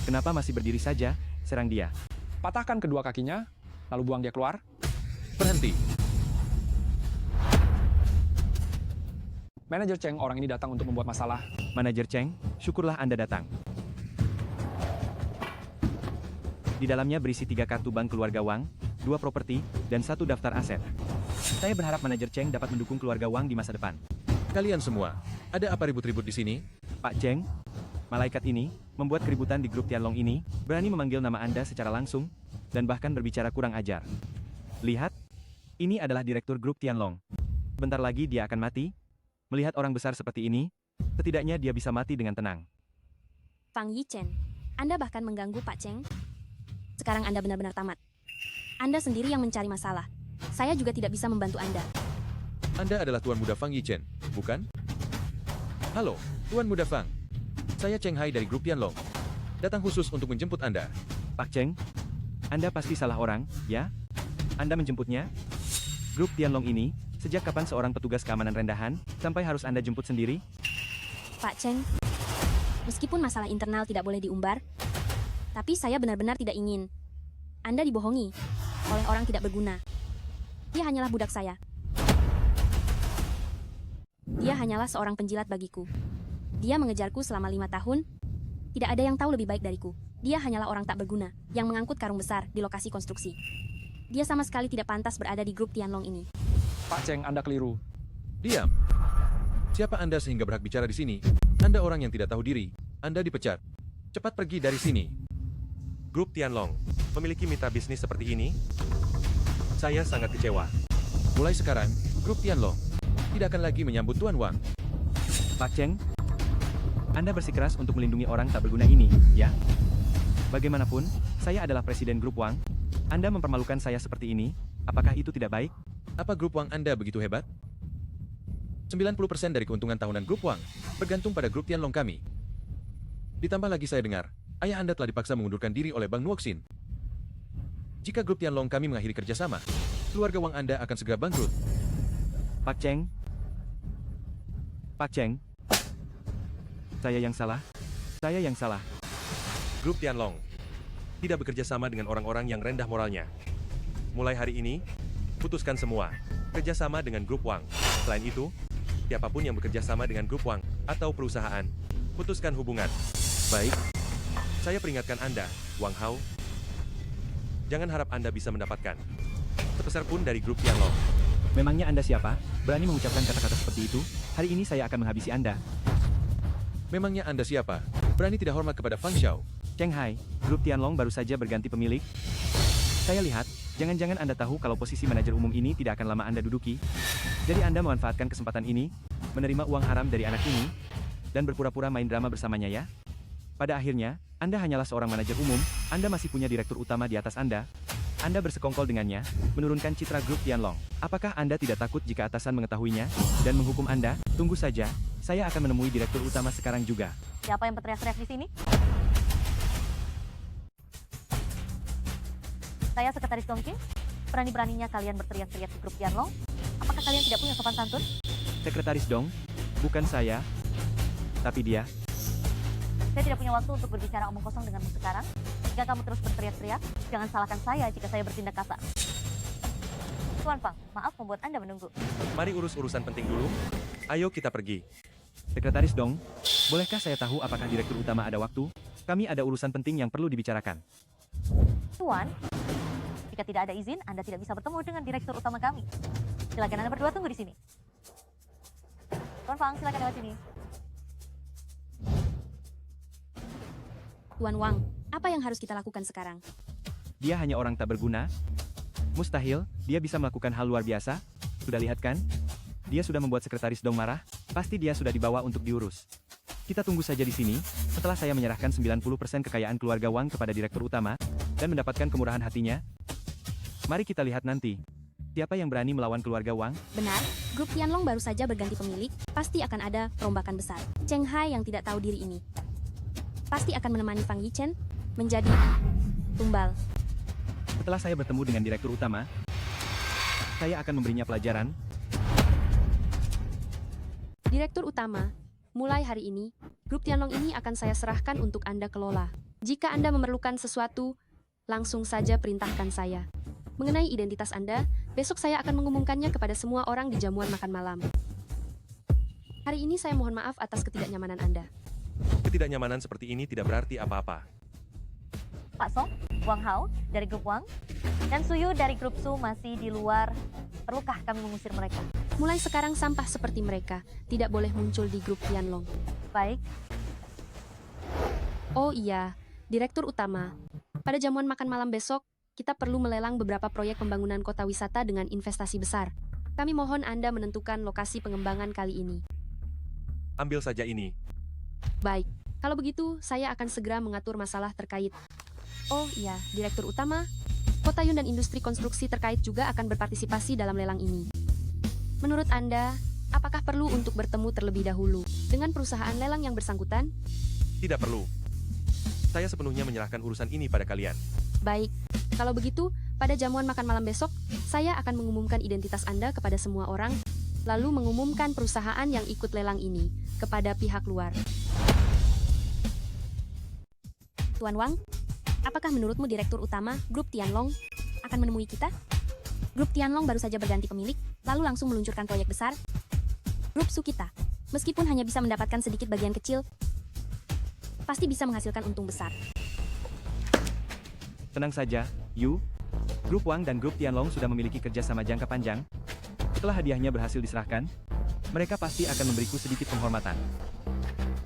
Kenapa masih berdiri saja? Serang dia.
Patahkan kedua kakinya, lalu buang dia keluar.
Berhenti.
Manajer Cheng, orang ini datang untuk membuat masalah.
Manajer Cheng, syukurlah Anda datang. Di dalamnya berisi 3 kartu bank keluarga Wang, 2 properti, dan 1 daftar aset. Saya berharap manajer Cheng dapat mendukung keluarga Wang di masa depan.
Kalian semua, ada apa ribut-ribut di sini?
Pak Cheng, malaikat ini membuat keributan di grup Tianlong ini, berani memanggil nama Anda secara langsung, dan bahkan berbicara kurang ajar. Lihat, ini adalah direktur grup Tianlong. Bentar lagi dia akan mati. Melihat orang besar seperti ini, setidaknya dia bisa mati dengan tenang.
Fang Yichen, Anda bahkan mengganggu Pak Cheng. Sekarang Anda benar-benar tamat. Anda sendiri yang mencari masalah. Saya juga tidak bisa membantu Anda.
Anda adalah Tuan Muda Fang Yichen, bukan? Halo, Tuan Muda Fang. Saya Cheng Hai dari grup Tianlong. Datang khusus untuk menjemput Anda.
Pak Cheng, Anda pasti salah orang, ya? Anda menjemputnya? Grup Tianlong ini, sejak kapan seorang petugas keamanan rendahan, sampai harus Anda jemput sendiri?
Pak Cheng, meskipun masalah internal tidak boleh diumbar, tapi saya benar-benar tidak ingin Anda dibohongi oleh orang tidak berguna. Dia hanyalah budak saya. Dia hanyalah seorang penjilat bagiku. Dia mengejarku selama 5 tahun. Tidak ada yang tahu lebih baik dariku. Dia hanyalah orang tak berguna yang mengangkut karung besar di lokasi konstruksi. Dia sama sekali tidak pantas berada di grup Tianlong ini.
Pak Cheng, Anda keliru.
Diam. Siapa Anda sehingga berhak bicara di sini? Anda orang yang tidak tahu diri. Anda dipecat. Cepat pergi dari sini. Grup Tianlong memiliki mitra bisnis seperti ini? Saya sangat kecewa. Mulai sekarang, Grup Tianlong tidak akan lagi menyambut Tuan Wang.
Pak Cheng, Anda bersikeras untuk melindungi orang tak berguna ini, ya? Bagaimanapun, saya adalah presiden grup Wang. Anda mempermalukan saya seperti ini, apakah itu tidak baik?
Apa grup Wang Anda begitu hebat? 90% dari keuntungan tahunan grup Wang bergantung pada grup Tianlong kami. Ditambah lagi saya dengar, ayah Anda telah dipaksa mengundurkan diri oleh Bank Nuoxin. Jika grup Tianlong kami mengakhiri kerjasama, keluarga Wang Anda akan segera bangkrut.
Pak Cheng, saya yang salah. Saya yang salah.
Grup Tianlong tidak bekerja sama dengan orang-orang yang rendah moralnya. Mulai hari ini, putuskan semua kerjasama dengan grup Wang. Selain itu, siapapun yang bekerja sama dengan grup Wang atau perusahaan, putuskan hubungan. Baik, saya peringatkan Anda, Wang Hao. Jangan harap Anda bisa mendapatkan sebesar pun dari grup Tianlong.
Memangnya Anda siapa? Berani mengucapkan kata-kata seperti itu? Hari ini saya akan menghabisi Anda.
Memangnya Anda siapa? Berani tidak hormat kepada Fang Xiao?
Cheng Hai, grup Tianlong baru saja berganti pemilik. Saya lihat, jangan-jangan Anda tahu kalau posisi manajer umum ini tidak akan lama Anda duduki. Jadi Anda memanfaatkan kesempatan ini, menerima uang haram dari anak ini, dan berpura-pura main drama bersamanya ya? Pada akhirnya, Anda hanyalah seorang manajer umum, Anda masih punya direktur utama di atas Anda bersekongkol dengannya, menurunkan citra grup Tianlong. Apakah Anda tidak takut jika atasan mengetahuinya, dan menghukum Anda? Tunggu saja, saya akan menemui direktur utama sekarang juga.
Siapa yang berteriak-teriak di sini? Saya Sekretaris Dongqing. Berani-beraninya kalian berteriak-teriak di grup Tianlong? Apakah kalian tidak punya sopan santun?
Sekretaris Dong, bukan saya, tapi dia.
Saya tidak punya waktu untuk berbicara omong kosong denganmu sekarang. Jika kamu terus berteriak-teriak, jangan salahkan saya jika saya bertindak kasar. Tuan Fang, maaf membuat Anda menunggu.
Mari urus urusan penting dulu. Ayo kita pergi.
Sekretaris Dong, bolehkah saya tahu apakah direktur utama ada waktu? Kami ada urusan penting yang perlu dibicarakan.
Tuan, jika tidak ada izin, Anda tidak bisa bertemu dengan direktur utama kami. Silakan Anda berdua tunggu di sini. Tuan Fang, silakan lewat sini.
Tuan Wang, apa yang harus kita lakukan sekarang?
Dia hanya orang tak berguna. Mustahil, dia bisa melakukan hal luar biasa. Sudah lihat kan? Dia sudah membuat Sekretaris Dong marah, pasti dia sudah dibawa untuk diurus. Kita tunggu saja di sini, setelah saya menyerahkan 90% kekayaan keluarga Wang kepada direktur utama, dan mendapatkan kemurahan hatinya. Mari kita lihat nanti. Siapa yang berani melawan keluarga Wang?
Benar, grup Tianlong baru saja berganti pemilik, pasti akan ada perombakan besar. Cheng Hai yang tidak tahu diri ini pasti akan menemani Fang Yichen menjadi tumbal.
Setelah saya bertemu dengan direktur utama, saya akan memberinya pelajaran.
Direktur utama, mulai hari ini, grup Tianlong ini akan saya serahkan untuk Anda kelola. Jika Anda memerlukan sesuatu, langsung saja perintahkan saya. Mengenai identitas Anda, besok saya akan mengumumkannya kepada semua orang di jamuan makan malam. Hari ini saya mohon maaf atas ketidaknyamanan Anda.
Ketidaknyamanan seperti ini tidak berarti apa-apa.
Pak Song, Wang Hao dari grup Wang, dan Suyu dari grup Su masih di luar. Perlukah kami mengusir mereka?
Mulai sekarang sampah seperti mereka tidak boleh muncul di grup Tianlong.
Baik,
Oh iya, Direktur Utama. Pada jamuan makan malam besok, kita perlu melelang beberapa proyek pembangunan kota wisata dengan investasi besar. Kami mohon Anda menentukan lokasi pengembangan kali ini.
Ambil saja ini.
Baik, kalau begitu saya akan segera mengatur masalah terkait. Oh iya, Direktur Utama, Kota Yun dan industri konstruksi terkait juga akan berpartisipasi dalam lelang ini. Menurut Anda, apakah perlu untuk bertemu terlebih dahulu dengan perusahaan lelang yang bersangkutan?
Tidak perlu. Saya sepenuhnya menyerahkan urusan ini pada kalian.
Baik, kalau begitu, pada jamuan makan malam besok, saya akan mengumumkan identitas Anda kepada semua orang, lalu mengumumkan perusahaan yang ikut lelang ini kepada pihak luar. Tuan Wang, apakah menurutmu Direktur Utama Grup Tianlong akan menemui kita? Grup Tianlong baru saja berganti pemilik, lalu langsung meluncurkan proyek besar. Grup Su kita Meskipun hanya bisa mendapatkan sedikit bagian kecil, pasti bisa menghasilkan untung besar.
Tenang saja, Yu. Grup Wang dan Grup Tianlong sudah memiliki kerjasama jangka panjang. Setelah hadiahnya berhasil diserahkan, mereka pasti akan memberiku sedikit penghormatan.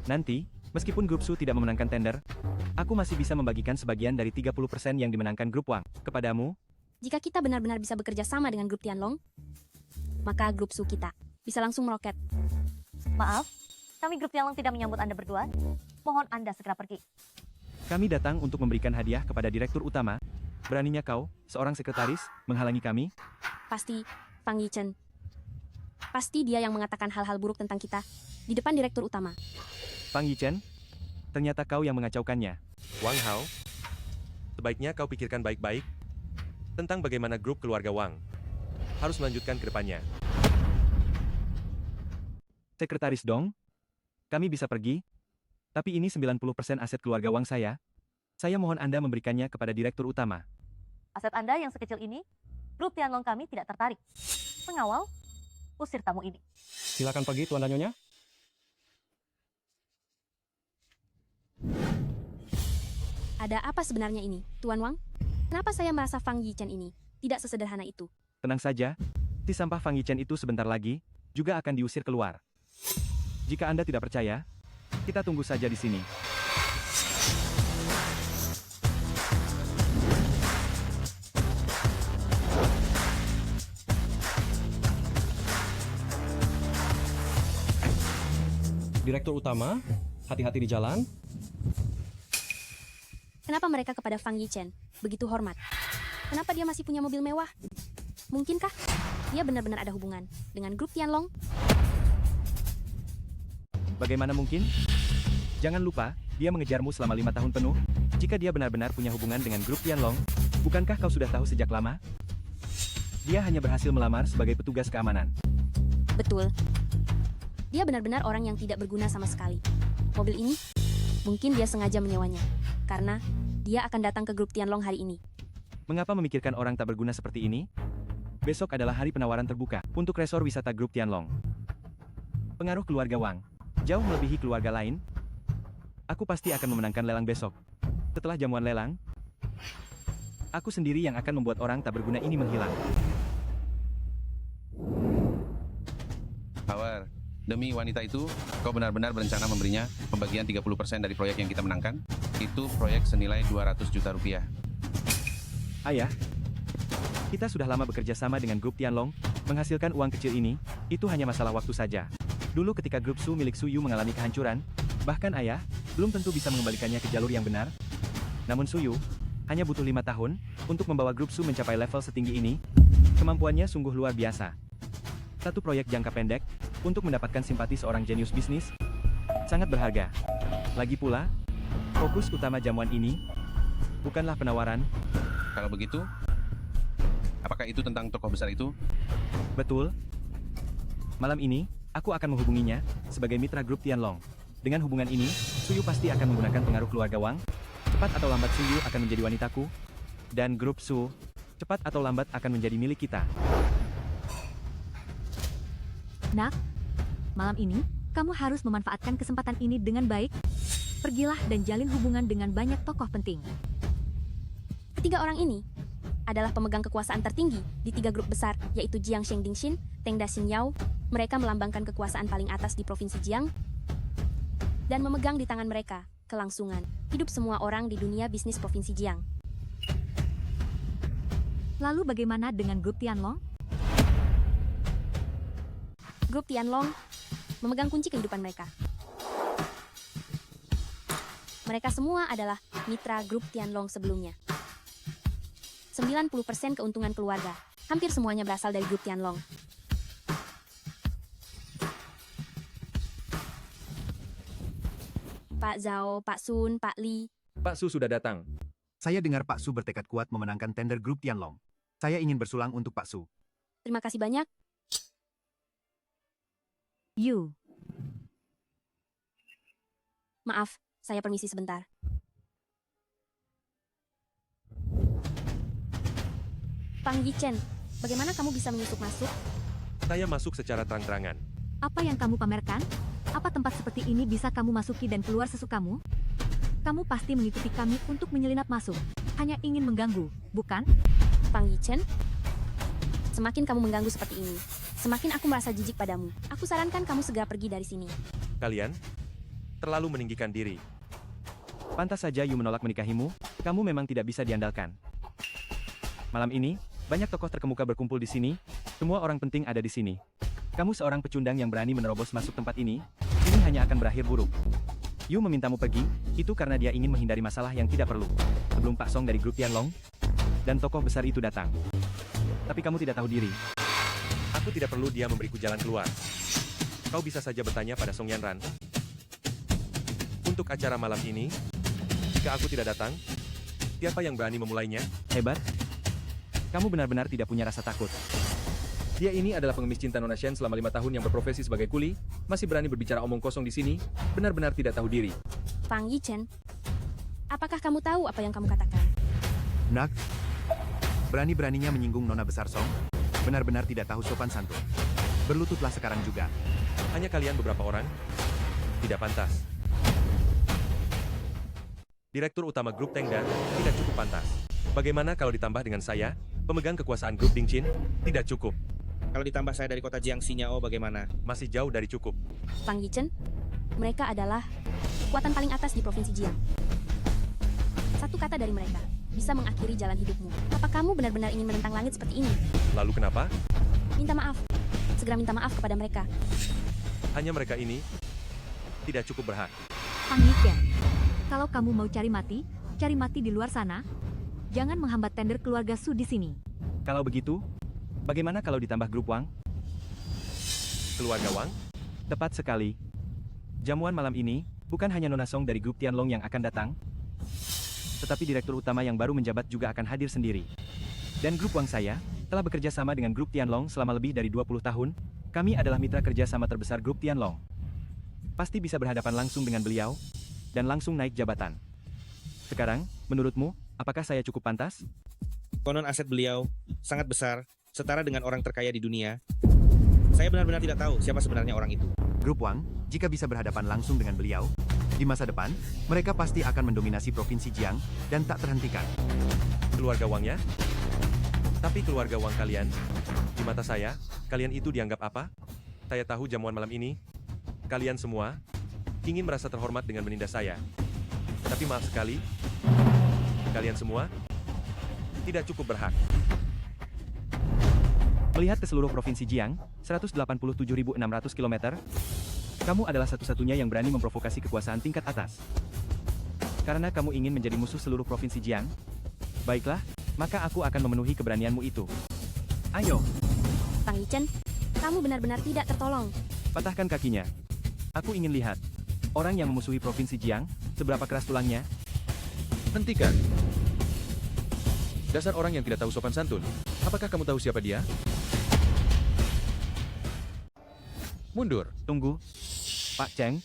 Nanti, meskipun Grup Su tidak memenangkan tender, aku masih bisa membagikan sebagian dari 30% yang dimenangkan Grup Wang kepadamu.
Jika kita benar-benar bisa bekerja sama dengan grup Tianlong, maka grup Su kita bisa langsung meroket.
Maaf, kami grup Tianlong tidak menyambut Anda berdua. Mohon Anda segera pergi.
Kami datang untuk memberikan hadiah kepada Direktur Utama. Beraninya kau, seorang sekretaris, menghalangi kami?
Pasti Fang Yichen. Pasti dia yang mengatakan hal-hal buruk tentang kita di depan Direktur Utama.
Fang Yichen, ternyata kau yang mengacaukannya.
Wang Hao, sebaiknya kau pikirkan baik-baik tentang bagaimana grup keluarga Wang harus melanjutkan ke depannya.
Sekretaris Dong, kami bisa pergi, tapi ini 90% aset keluarga Wang saya. Saya mohon Anda memberikannya kepada Direktur Utama.
Aset Anda yang sekecil ini, grup Tianlong kami tidak tertarik. Pengawal, usir tamu ini.
Silakan pergi, Tuan dan Nyonya.
Ada apa sebenarnya ini, Tuan Wang? Kenapa saya merasa Fang Yichen ini tidak sesederhana itu?
Tenang saja, si sampah Fang Yichen itu sebentar lagi juga akan diusir keluar. Jika Anda tidak percaya, kita tunggu saja di sini.
Direktur Utama, hati-hati di jalan.
Kenapa mereka kepada Fang Yichen begitu hormat? Kenapa dia masih punya mobil mewah? Mungkinkah dia benar-benar ada hubungan dengan grup Tianlong?
Bagaimana mungkin? Jangan lupa, dia mengejarmu selama 5 tahun penuh. Jika dia benar-benar punya hubungan dengan grup Tianlong, bukankah kau sudah tahu sejak lama? Dia hanya berhasil melamar sebagai petugas keamanan.
Betul. Dia benar-benar orang yang tidak berguna sama sekali. Mobil ini, mungkin dia sengaja menyewanya. Karena dia akan datang ke grup Tianlong hari ini.
Mengapa memikirkan orang tak berguna seperti ini? Besok adalah hari penawaran terbuka untuk resor wisata grup Tianlong. Pengaruh keluarga Wang jauh melebihi keluarga lain. Aku pasti akan memenangkan lelang besok. Setelah jamuan lelang, aku sendiri yang akan membuat orang tak berguna ini menghilang.
Power, demi wanita itu, kau benar-benar berencana memberinya pembagian 30% dari proyek yang kita menangkan? Itu proyek senilai 200 juta rupiah.
Ayah, kita sudah lama bekerja sama dengan grup Tianlong, menghasilkan uang kecil ini, itu hanya masalah waktu saja. Dulu ketika grup Su milik Su Yu mengalami kehancuran, bahkan ayah, belum tentu bisa mengembalikannya ke jalur yang benar. Namun Su Yu, hanya butuh 5 tahun, untuk membawa grup Su mencapai level setinggi ini. Kemampuannya sungguh luar biasa. Satu proyek jangka pendek, untuk mendapatkan simpati seorang jenius bisnis, sangat berharga. Lagi pula, fokus utama jamuan ini, bukanlah penawaran.
Kalau begitu, apakah itu tentang tokoh besar itu?
Betul. Malam ini, aku akan menghubunginya, sebagai mitra grup Tianlong. Dengan hubungan ini, Su Yu pasti akan menggunakan pengaruh keluarga Wang. Cepat atau lambat Su Yu akan menjadi wanitaku. Dan grup Su, cepat atau lambat akan menjadi milik kita.
Nak, malam ini, kamu harus memanfaatkan kesempatan ini dengan baik. Pergilah dan jalin hubungan dengan banyak tokoh penting.
Ketiga orang ini adalah pemegang kekuasaan tertinggi di 3 grup besar, yaitu Jiang Shengdingshin, Teng Da Xinyao. Mereka melambangkan kekuasaan paling atas di Provinsi Jiang dan memegang di tangan mereka kelangsungan hidup semua orang di dunia bisnis Provinsi Jiang.
Lalu bagaimana dengan grup Tianlong?
Grup Tianlong memegang kunci kehidupan mereka. Mereka semua adalah mitra grup Tianlong sebelumnya. 90% keuntungan keluarga, hampir semuanya berasal dari grup Tianlong. Pak Zhao, Pak Sun, Pak Li.
Pak Su sudah datang.
Saya dengar Pak Su bertekad kuat memenangkan tender grup Tianlong. Saya ingin bersulang untuk Pak Su.
Terima kasih banyak.
Yu,
Maaf, saya permisi sebentar. Fang Yichen, bagaimana kamu bisa menyusup masuk?
Saya masuk secara terang-terangan.
apa yang kamu pamerkan? Apa tempat seperti ini bisa kamu masuki dan keluar sesukamu? Kamu pasti mengikuti kami untuk menyelinap masuk. Hanya ingin mengganggu, bukan?
Fang Yichen, semakin kamu mengganggu seperti ini, semakin aku merasa jijik padamu. Aku sarankan kamu segera pergi dari sini.
Kalian terlalu meninggikan diri.
Pantas saja Yu menolak menikahimu, kamu memang tidak bisa diandalkan. Malam ini, banyak tokoh terkemuka berkumpul di sini, semua orang penting ada di sini. Kamu seorang pecundang yang berani menerobos masuk tempat ini hanya akan berakhir buruk. Yu memintamu pergi, itu karena dia ingin menghindari masalah yang tidak perlu. Sebelum Pak Song dari grup Tianlong dan tokoh besar itu datang. Tapi kamu tidak tahu diri.
Aku tidak perlu dia memberiku jalan keluar. Kau bisa saja bertanya pada Song Yanran. Untuk acara malam ini, jika aku tidak datang, siapa yang berani memulainya?
Hebat. Kamu benar-benar tidak punya rasa takut.
Dia ini adalah pengemis cinta Nona Shen selama 5 tahun yang berprofesi sebagai kuli, masih berani berbicara omong kosong di sini, benar-benar tidak tahu diri.
Fang Yichen, apakah kamu tahu apa yang kamu katakan?
Nak, berani-beraninya menyinggung Nona Besar Song? Benar-benar tidak tahu sopan santun. Berlututlah sekarang juga.
Hanya kalian beberapa orang? Tidak pantas. Direktur utama grup Tengda tidak cukup pantas. Bagaimana kalau ditambah dengan saya, pemegang kekuasaan grup Dingqin? Tidak cukup.
Kalau ditambah saya dari kota Jiangxi Nyao bagaimana?
Masih jauh dari cukup.
Fang Yichen, mereka adalah kekuatan paling atas di Provinsi Jiang. Satu kata dari mereka bisa mengakhiri jalan hidupmu. Apa kamu benar-benar ingin menentang langit seperti ini?
Lalu kenapa?
Minta maaf. Segera minta maaf kepada mereka.
Hanya mereka ini tidak cukup berhak.
Fang Yichen, kalau kamu mau cari mati di luar sana. Jangan menghambat tender keluarga Su di sini.
Kalau begitu, bagaimana kalau ditambah grup Wang?
Keluarga Wang?
Tepat sekali. Jamuan malam ini, bukan hanya Nona Song dari grup Tianlong yang akan datang, tetapi direktur utama yang baru menjabat juga akan hadir sendiri. Dan grup Wang saya, telah bekerja sama dengan grup Tianlong selama lebih dari 20 tahun, kami adalah mitra kerja sama terbesar grup Tianlong. Pasti bisa berhadapan langsung dengan beliau, dan langsung naik jabatan. Sekarang, menurutmu, apakah saya cukup pantas?
Konon aset beliau sangat besar, setara dengan orang terkaya di dunia. Saya benar-benar tidak tahu siapa sebenarnya orang itu.
Grup Wang, jika bisa berhadapan langsung dengan beliau, di masa depan, mereka pasti akan mendominasi Provinsi Jiang dan tak terhentikan.
Keluarga Wangnya? Tapi keluarga Wang kalian, di mata saya, kalian itu dianggap apa? Saya tahu jamuan malam ini, kalian semua ingin merasa terhormat dengan menindas saya. Tapi maaf sekali, kalian semua tidak cukup berhak.
Melihat ke seluruh Provinsi Jiang, 187.600 km, kamu adalah satu-satunya yang berani memprovokasi kekuasaan tingkat atas. Karena kamu ingin menjadi musuh seluruh Provinsi Jiang? Baiklah, maka aku akan memenuhi keberanianmu itu. Ayo,
Fang Yichen, kamu benar-benar tidak tertolong.
patahkan kakinya. Aku ingin lihat, orang yang memusuhi Provinsi Jiang, seberapa keras tulangnya?
Hentikan. Dasar orang yang tidak tahu sopan santun. Apakah kamu tahu siapa dia? Mundur.
Tunggu. Pak Cheng,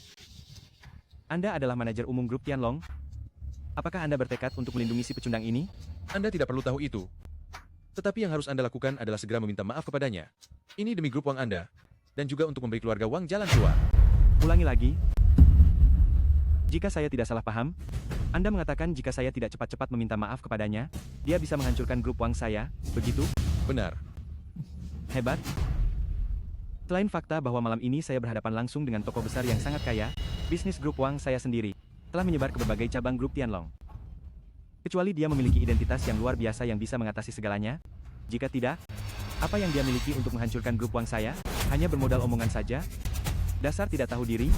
Anda adalah manajer umum grup Tianlong. Apakah Anda bertekad untuk melindungi si pecundang ini?
Anda tidak perlu tahu itu. Tetapi yang harus Anda lakukan adalah segera meminta maaf kepadanya. Ini demi grup Wang Anda. Dan juga untuk memberi keluarga Wang jalan keluar.
Ulangi lagi. Jika saya tidak salah paham, Anda mengatakan jika saya tidak cepat-cepat meminta maaf kepadanya, dia bisa menghancurkan grup Wang saya, begitu?
Benar.
Hebat. Selain fakta bahwa malam ini saya berhadapan langsung dengan tokoh besar yang sangat kaya, bisnis grup Wang saya sendiri telah menyebar ke berbagai cabang grup Tianlong. Kecuali dia memiliki identitas yang luar biasa yang bisa mengatasi segalanya. Jika tidak, apa yang dia miliki untuk menghancurkan grup Wang saya? Hanya bermodal omongan saja? Dasar tidak tahu diri?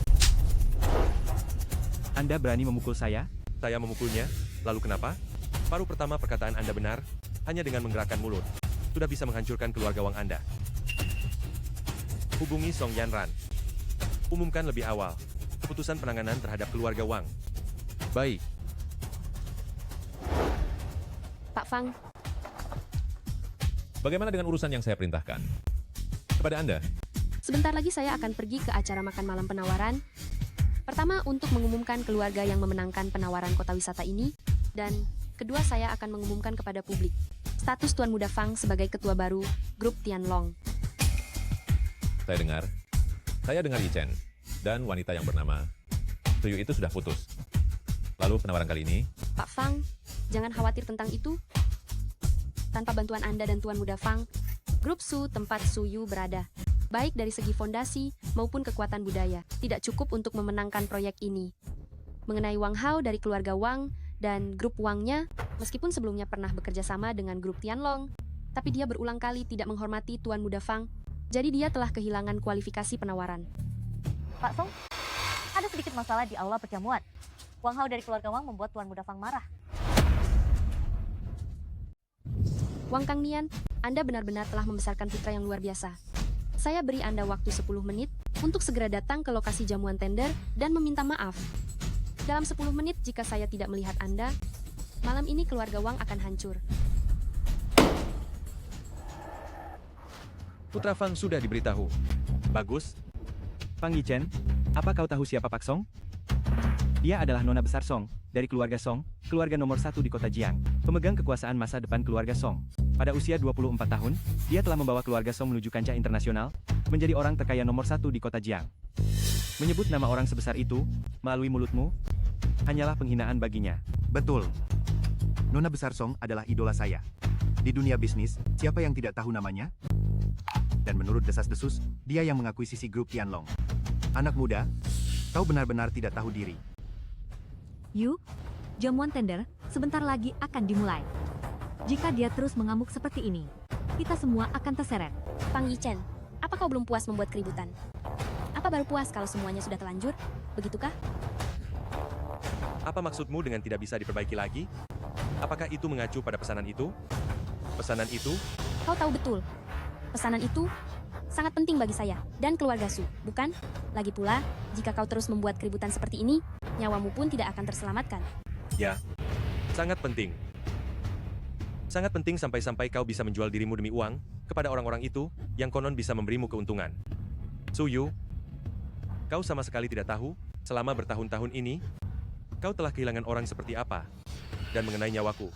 Anda berani memukul saya?
Saya memukulnya, lalu kenapa? Paruh pertama perkataan Anda benar, hanya dengan menggerakkan mulut, sudah bisa menghancurkan keluarga Wang Anda. Hubungi Song Yanran. Umumkan lebih awal, keputusan penanganan terhadap keluarga Wang. Baik.
Pak Fang,
Bagaimana dengan urusan yang saya perintahkan? Kepada Anda,
sebentar lagi saya akan pergi ke acara makan malam penawaran. Pertama, untuk mengumumkan keluarga yang memenangkan penawaran kota wisata ini. Dan kedua, saya akan mengumumkan kepada publik status Tuan Muda Fang sebagai ketua baru grup Tianlong.
saya dengar Yichen. dan wanita yang bernama Suyu itu sudah putus. Lalu penawaran kali ini,
Pak Fang, jangan khawatir tentang itu. Tanpa bantuan Anda dan Tuan Muda Fang, grup Su tempat Suyu berada, baik dari segi fondasi maupun kekuatan budaya, tidak cukup untuk memenangkan proyek ini. Mengenai Wang Hao dari keluarga Wang dan grup Wangnya, meskipun sebelumnya pernah bekerja sama dengan grup Tianlong, tapi dia berulang kali tidak menghormati Tuan Muda Fang, jadi dia telah kehilangan kualifikasi penawaran.
Pak Song, ada sedikit masalah di aula perjamuan. Wang Hao dari keluarga Wang membuat Tuan Muda Fang marah.
Wang Kangnian, Anda benar-benar telah membesarkan putra yang luar biasa. Saya beri Anda waktu 10 menit untuk segera datang ke lokasi jamuan tender dan meminta maaf. Dalam 10 menit jika saya tidak melihat Anda, malam ini keluarga Wang akan hancur.
Putra Fang sudah diberitahu.
Bagus.
Fang Yichen, apa kau tahu siapa Pak Song? Dia adalah nona besar Song, dari keluarga Song, keluarga nomor 1 di kota Jiang, pemegang kekuasaan masa depan keluarga Song. Pada usia 24 tahun, dia telah membawa keluarga Song menuju kancah internasional, menjadi orang terkaya nomor 1 di kota Jiang. Menyebut nama orang sebesar itu, melalui mulutmu, hanyalah penghinaan baginya.
Betul. Nona besar Song adalah idola saya. Di dunia bisnis, siapa yang tidak tahu namanya? Dan menurut desas-desus, dia yang mengakuisisi grup Tianlong. Anak muda, kau benar-benar tidak tahu diri.
Yu, jamuan tender sebentar lagi akan dimulai. Jika dia terus mengamuk seperti ini, kita semua akan terseret.
Fang Yichen, apa kau belum puas membuat keributan? Apa baru puas kalau semuanya sudah terlanjur? Begitukah?
Apa maksudmu dengan tidak bisa diperbaiki lagi? Apakah itu mengacu pada pesanan itu? Pesanan itu?
Kau tahu betul. Pesanan itu sangat penting bagi saya dan keluarga Su, bukan? Lagi pula, jika kau terus membuat keributan seperti ini, nyawamu pun tidak akan terselamatkan.
Ya, sangat penting. Sangat penting sampai-sampai kau bisa menjual dirimu demi uang kepada orang-orang itu yang konon bisa memberimu keuntungan. Suyu, kau sama sekali tidak tahu, selama bertahun-tahun ini, kau telah kehilangan orang seperti apa. Dan mengenai nyawaku.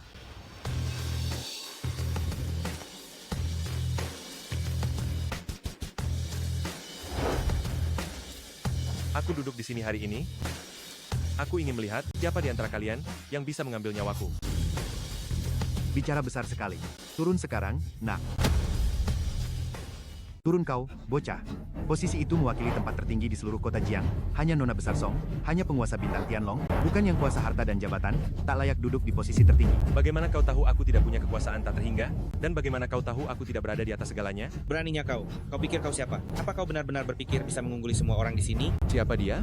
Aku duduk di sini hari ini. Aku ingin melihat siapa di antara kalian yang bisa mengambil nyawaku.
Bicara besar sekali. Turun sekarang, nak. Turun kau, bocah. Posisi itu mewakili tempat tertinggi di seluruh kota Jiang. Hanya nona besar Song, hanya penguasa bintang Tianlong, bukan yang kuasa harta dan jabatan, tak layak duduk di posisi tertinggi.
Bagaimana kau tahu aku tidak punya kekuasaan tak terhingga? Dan bagaimana kau tahu aku tidak berada di atas segalanya?
Beraninya kau. Kau pikir kau siapa? Apa kau benar-benar berpikir bisa mengungguli semua orang di sini?
Siapa dia?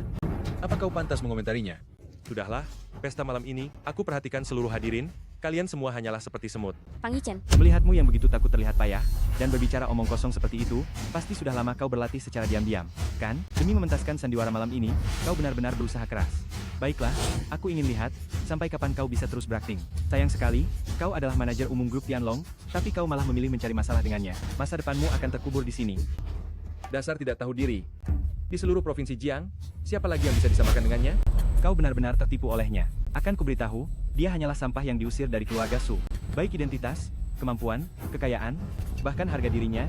Apa kau pantas mengomentarinya?
Sudahlah, pesta malam ini, aku perhatikan seluruh hadirin, kalian semua hanyalah seperti semut.
Fang Yichen,
Melihatmu yang begitu takut terlihat payah, dan berbicara omong kosong seperti itu, pasti sudah lama kau berlatih secara diam-diam, kan? Demi mementaskan sandiwara malam ini, kau benar-benar berusaha keras. Baiklah, aku ingin lihat, sampai kapan kau bisa terus berakting. Sayang sekali, kau adalah manajer umum grup Tianlong, tapi kau malah memilih mencari masalah dengannya. Masa depanmu akan terkubur di sini.
Dasar tidak tahu diri. Di seluruh provinsi Jiang, siapa lagi yang bisa disamakan dengannya?
Kau benar-benar tertipu olehnya. Akan kuberitahu, dia hanyalah sampah yang diusir dari keluarga Su. Baik identitas, kemampuan, kekayaan, bahkan harga dirinya,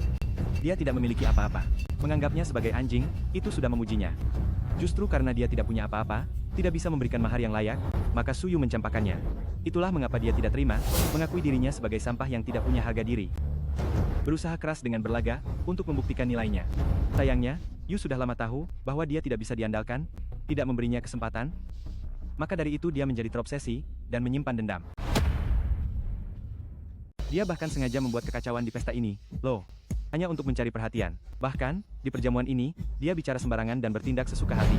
dia tidak memiliki apa-apa. Menganggapnya sebagai anjing, itu sudah memujinya. Justru karena dia tidak punya apa-apa, tidak bisa memberikan mahar yang layak, maka Suyu mencampakkannya. Itulah mengapa dia tidak terima, mengakui dirinya sebagai sampah yang tidak punya harga diri. Berusaha keras dengan berlaga, untuk membuktikan nilainya. Sayangnya, Yu sudah lama tahu, bahwa dia tidak bisa diandalkan, tidak memberinya kesempatan, maka dari itu dia menjadi terobsesi, dan menyimpan dendam. Dia bahkan sengaja membuat kekacauan di pesta ini, loh, hanya untuk mencari perhatian. Bahkan, di perjamuan ini, dia bicara sembarangan dan bertindak sesuka hati.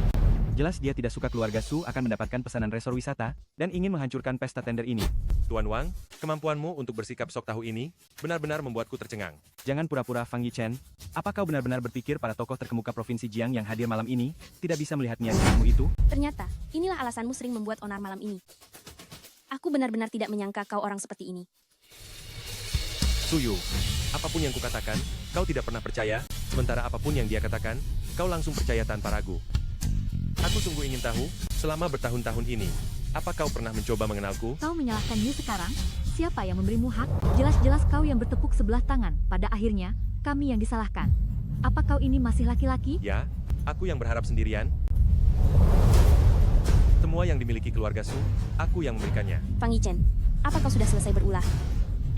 Jelas dia tidak suka keluarga Su akan mendapatkan pesanan resor wisata, dan ingin menghancurkan pesta tender ini.
Tuan Wang, kemampuanmu untuk bersikap sok tahu ini, benar-benar membuatku tercengang.
Jangan pura-pura Fang Yichen, apa kau benar-benar berpikir para tokoh terkemuka Provinsi Jiang yang hadir malam ini, tidak bisa melihat niatmu itu?
ternyata, inilah alasanmu sering membuat onar malam ini. Aku benar-benar tidak menyangka kau orang seperti ini.
Suyu, apapun yang kukatakan, kau tidak pernah percaya, sementara apapun yang dia katakan, kau langsung percaya tanpa ragu. Aku sungguh ingin tahu, selama bertahun-tahun ini, apa kau pernah mencoba mengenalku?
Kau menyalahkan Yu sekarang? Siapa yang memberimu hak? Jelas-jelas kau yang bertepuk sebelah tangan. Pada akhirnya, kami yang disalahkan. Apa kau ini masih laki-laki?
Ya, aku yang berharap sendirian, Semua yang dimiliki keluarga Su, aku yang memberikannya.
Fang Yichen, apa kau sudah selesai berulah?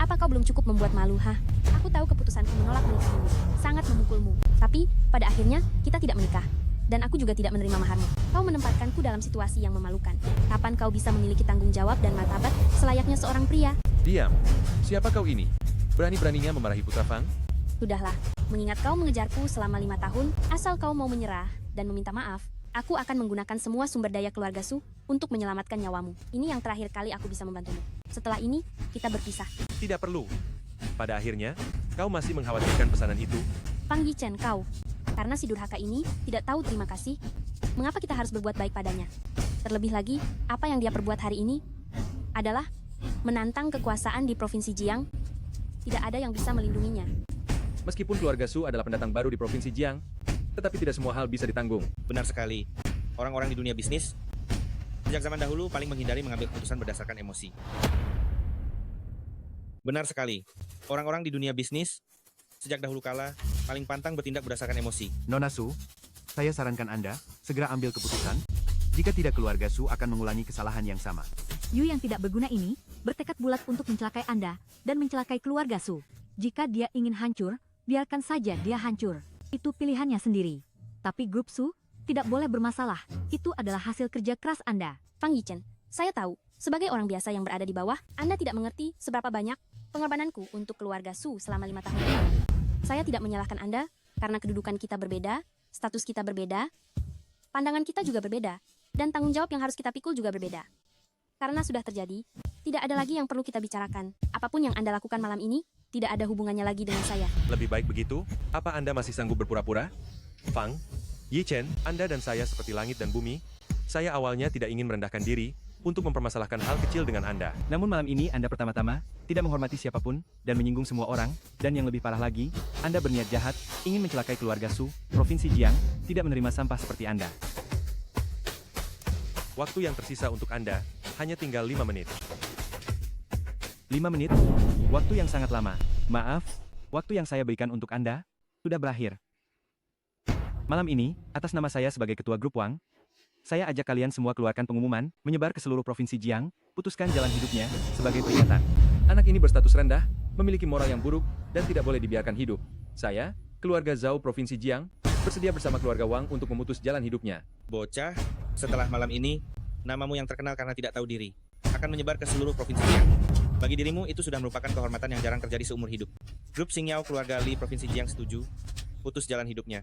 Apa kau belum cukup membuat malu, ha? Aku tahu keputusanku menolak menikahimu, sangat memukulmu. Tapi, pada akhirnya, kita tidak menikah. Dan aku juga tidak menerima maharmu. Kau menempatkanku dalam situasi yang memalukan. Kapan kau bisa memiliki tanggung jawab dan martabat selayaknya seorang pria?
Diam. Siapa kau ini? Berani-beraninya memarahi Putra Fang?
Sudahlah, mengingat kau mengejarku selama 5 tahun, asal kau mau menyerah dan meminta maaf, aku akan menggunakan semua sumber daya keluarga Su untuk menyelamatkan nyawamu. Ini yang terakhir kali aku bisa membantumu. Setelah ini, kita berpisah.
Tidak perlu. Pada akhirnya, kau masih mengkhawatirkan pesanan itu.
Fang Yichen, kau. Karena si durhaka ini tidak tahu terima kasih, mengapa kita harus berbuat baik padanya? Terlebih lagi, apa yang dia perbuat hari ini adalah menantang kekuasaan di Provinsi Jiang. Tidak ada yang bisa melindunginya.
Meskipun keluarga Su adalah pendatang baru di Provinsi Jiang, tetapi tidak semua hal bisa ditanggung.
Benar sekali. Orang-orang di dunia bisnis sejak zaman dahulu paling menghindari mengambil keputusan berdasarkan emosi. Benar sekali. Orang-orang di dunia bisnis sejak dahulu kala paling pantang bertindak berdasarkan emosi.
Nona Su, saya sarankan Anda segera ambil keputusan. Jika tidak, keluarga Su akan mengulangi kesalahan yang sama.
Yu yang tidak berguna ini bertekad bulat untuk mencelakai Anda dan mencelakai keluarga Su. Jika dia ingin hancur, biarkan saja dia hancur. Itu pilihannya sendiri. Tapi grup Su tidak boleh bermasalah. Itu adalah hasil kerja keras Anda.
Fang Yichen, saya tahu, sebagai orang biasa yang berada di bawah, Anda tidak mengerti seberapa banyak pengorbananku untuk keluarga Su selama 5 tahun ini. Saya tidak menyalahkan Anda karena kedudukan kita berbeda, status kita berbeda, pandangan kita juga berbeda, dan tanggung jawab yang harus kita pikul juga berbeda. Karena sudah terjadi, tidak ada lagi yang perlu kita bicarakan. Apapun yang Anda lakukan malam ini, tidak ada hubungannya lagi dengan saya.
Lebih baik begitu? Apa Anda masih sanggup berpura-pura? Fang, Yichen, Anda dan saya seperti langit dan bumi. Saya awalnya tidak ingin merendahkan diri untuk mempermasalahkan hal kecil dengan Anda.
Namun malam ini Anda pertama-tama tidak menghormati siapapun dan menyinggung semua orang, dan yang lebih parah lagi, Anda berniat jahat, ingin mencelakai keluarga Su, Provinsi Jiang, tidak menerima sampah seperti Anda.
Waktu yang tersisa untuk Anda hanya tinggal 5 menit.
5 menit? Waktu yang sangat lama. Maaf, waktu yang saya berikan untuk Anda sudah berakhir. Malam ini, atas nama saya sebagai Ketua Grup Wang, saya ajak kalian semua keluarkan pengumuman, menyebar ke seluruh Provinsi Jiang, putuskan jalan hidupnya, sebagai peringatan.
Anak ini berstatus rendah, memiliki moral yang buruk, dan tidak boleh dibiarkan hidup. Saya, keluarga Zhao Provinsi Jiang, bersedia bersama keluarga Wang untuk memutus jalan hidupnya.
Bocah, setelah malam ini, namamu yang terkenal karena tidak tahu diri akan menyebar ke seluruh Provinsi Jiang. Bagi dirimu, itu sudah merupakan kehormatan yang jarang terjadi seumur hidup. Grup Xingyao keluarga Li Provinsi Jiang setuju, putus jalan hidupnya.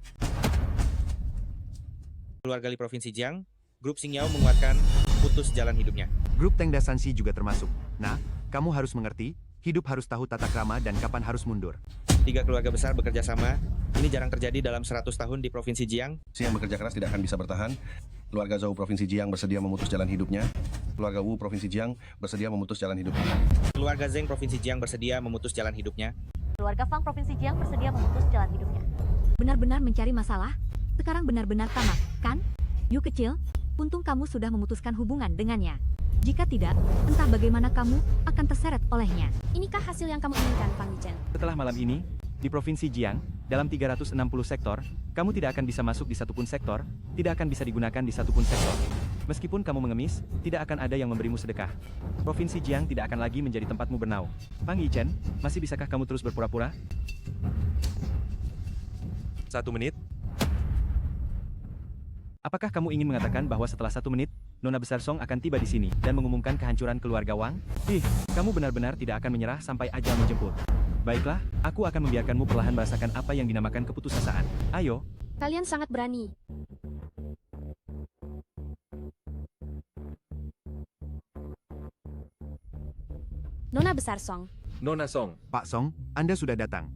Keluarga Li Provinsi Jiang, Grup Xingyao menguatkan putus jalan hidupnya.
Grup Tengda Sansi juga termasuk. Nah, kamu harus mengerti, hidup harus tahu tata krama dan kapan harus mundur.
3 keluarga besar bekerja sama. Ini jarang terjadi dalam 100 tahun di Provinsi Jiang.
Si yang bekerja keras tidak akan bisa bertahan. Keluarga Zhou Provinsi Jiang bersedia memutus jalan hidupnya. Keluarga Wu Provinsi Jiang bersedia memutus jalan hidupnya.
Keluarga Zeng Provinsi Jiang bersedia memutus jalan hidupnya.
Keluarga Fang Provinsi Jiang bersedia memutus jalan hidupnya. Benar-benar mencari masalah? Sekarang benar-benar tamat, kan? Yu kecil, untung kamu sudah memutuskan hubungan dengannya. Jika tidak, entah bagaimana kamu akan terseret olehnya.
Inikah hasil yang kamu inginkan, Fang Yichen?
Setelah malam ini, di Provinsi Jiang, dalam 360 sektor, kamu tidak akan bisa masuk di satupun sektor, tidak akan bisa digunakan di satupun sektor. Meskipun kamu mengemis, tidak akan ada yang memberimu sedekah. Provinsi Jiang tidak akan lagi menjadi tempatmu bernaung. Fang Yichen, masih bisakah kamu terus berpura-pura?
1 menit.
Apakah kamu ingin mengatakan bahwa setelah 1 menit, Nona Besar Song akan tiba di sini dan mengumumkan kehancuran keluarga Wang? Kamu benar-benar tidak akan menyerah sampai ajal menjemput. Baiklah, aku akan membiarkanmu perlahan merasakan apa yang dinamakan keputusasaan. Ayo.
Kalian sangat berani. Nona Besar Song.
Nona Song.
Pak Song, Anda sudah datang.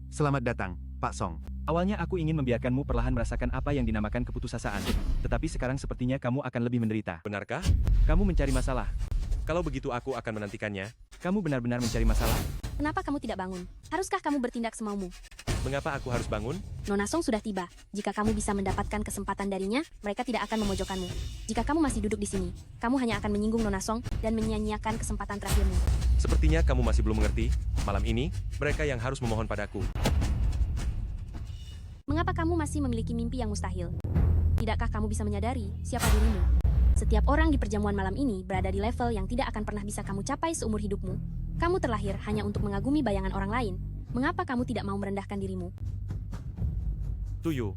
Selamat datang, Pak Song.
Awalnya aku ingin membiarkanmu perlahan merasakan apa yang dinamakan keputusasaan. Tetapi sekarang sepertinya kamu akan lebih menderita.
Benarkah?
Kamu mencari masalah.
Kalau begitu aku akan menantikannya.
Kamu benar-benar mencari masalah.
Kenapa kamu tidak bangun? Haruskah kamu bertindak semaumu?
Mengapa aku harus bangun?
Nona Song sudah tiba. Jika kamu bisa mendapatkan kesempatan darinya, mereka tidak akan memojokkanmu. Jika kamu masih duduk di sini, kamu hanya akan menyinggung Nona Song dan menyia-nyiakan kesempatan terakhirmu.
Sepertinya kamu masih belum mengerti. Malam ini, mereka yang harus memohon padaku.
Mengapa kamu masih memiliki mimpi yang mustahil? Tidakkah kamu bisa menyadari siapa dirimu? Setiap orang di perjamuan malam ini berada di level yang tidak akan pernah bisa kamu capai seumur hidupmu. Kamu terlahir hanya untuk mengagumi bayangan orang lain. Mengapa kamu tidak mau merendahkan dirimu?
Tuyu,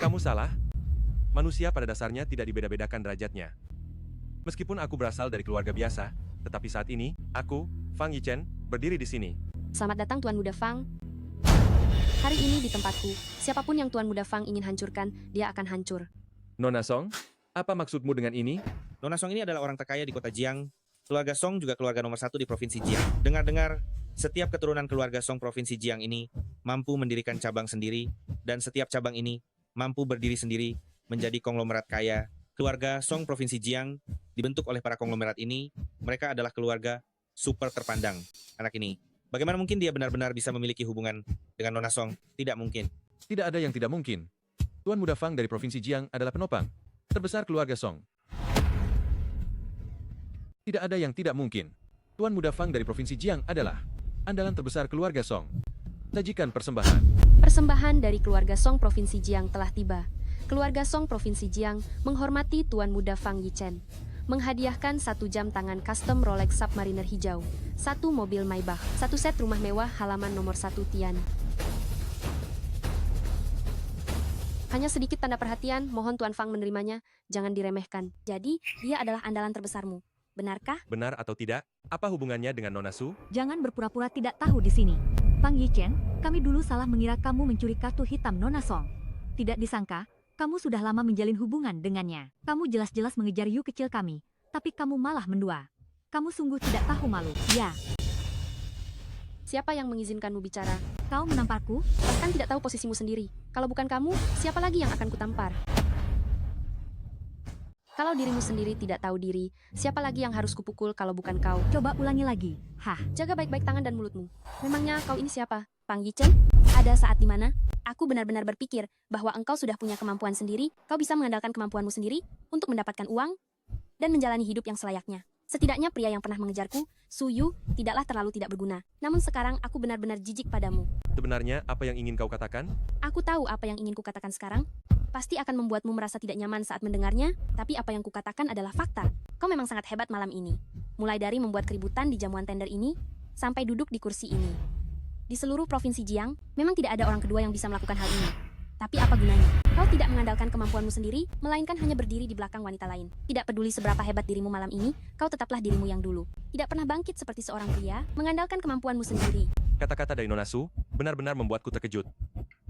kamu salah. Manusia pada dasarnya tidak dibeda-bedakan derajatnya. Meskipun aku berasal dari keluarga biasa, tetapi saat ini, aku, Fang Yichen, berdiri di sini.
Selamat datang Tuan Muda Fang. Hari ini di tempatku, siapapun yang Tuan Muda Fang ingin hancurkan, dia akan hancur.
Nona Song, apa maksudmu dengan ini?
Nona Song ini adalah orang terkaya di kota Jiang. Keluarga Song juga keluarga nomor 1 di provinsi Jiang. Dengar-dengar, setiap keturunan keluarga Song provinsi Jiang ini mampu mendirikan cabang sendiri, dan setiap cabang ini mampu berdiri sendiri menjadi konglomerat kaya. Keluarga Song provinsi Jiang dibentuk oleh para konglomerat ini. Mereka adalah keluarga super terpandang. Anak ini, bagaimana mungkin dia benar-benar bisa memiliki hubungan dengan Nona Song? Tidak mungkin.
Tidak ada yang tidak mungkin. Tuan Muda Fang dari Provinsi Jiang adalah penopang terbesar keluarga Song. Tidak ada yang tidak mungkin. Tuan Muda Fang dari Provinsi Jiang adalah andalan terbesar keluarga Song. Sajikan persembahan.
Persembahan dari keluarga Song Provinsi Jiang telah tiba. Keluarga Song Provinsi Jiang menghormati Tuan Muda Fang Yichen. Menghadiahkan 1 jam tangan custom Rolex Submariner hijau, 1 mobil Maybach, 1 set rumah mewah halaman nomor 1 Tian. Hanya sedikit tanda perhatian, mohon Tuan Fang menerimanya, jangan diremehkan. Jadi, dia adalah andalan terbesarmu. Benarkah?
Benar atau tidak? Apa hubungannya dengan Nona Su?
Jangan berpura-pura tidak tahu di sini. Fang Yichen, kami dulu salah mengira kamu mencuri kartu hitam Nona Song. Tidak disangka, kamu sudah lama menjalin hubungan dengannya. Kamu jelas-jelas mengejar Yu kecil kami, tapi kamu malah mendua. Kamu sungguh tidak tahu malu. Ya,
Siapa yang mengizinkanmu bicara?
kau menamparku?
Bahkan tidak tahu posisimu sendiri. Kalau bukan kamu, siapa lagi yang akan kutampar? Kalau dirimu sendiri tidak tahu diri, siapa lagi yang harus kupukul kalau bukan kau?
Coba ulangi lagi. Hah,
Jaga baik-baik tangan dan mulutmu. Memangnya kau ini siapa? Fang Yichen? Ada saat di mana aku benar-benar berpikir bahwa engkau sudah punya kemampuan sendiri, kau bisa mengandalkan kemampuanmu sendiri untuk mendapatkan uang dan menjalani hidup yang selayaknya. Setidaknya pria yang pernah mengejarku, Su Yu, tidaklah terlalu tidak berguna. Namun sekarang aku benar-benar jijik padamu.
Sebenarnya apa yang ingin kau katakan?
Aku tahu apa yang ingin kukatakan sekarang. Pasti akan membuatmu merasa tidak nyaman saat mendengarnya, tapi apa yang kukatakan adalah fakta. Kau memang sangat hebat malam ini. Mulai dari membuat keributan di jamuan tender ini, sampai duduk di kursi ini. Di seluruh provinsi Jiang, memang tidak ada orang kedua yang bisa melakukan hal ini. Tapi apa gunanya? Kau tidak mengandalkan kemampuanmu sendiri, melainkan hanya berdiri di belakang wanita lain. Tidak peduli seberapa hebat dirimu malam ini, kau tetaplah dirimu yang dulu. Tidak pernah bangkit seperti seorang pria, mengandalkan kemampuanmu sendiri.
Kata-kata dari Nona Su benar-benar membuatku terkejut.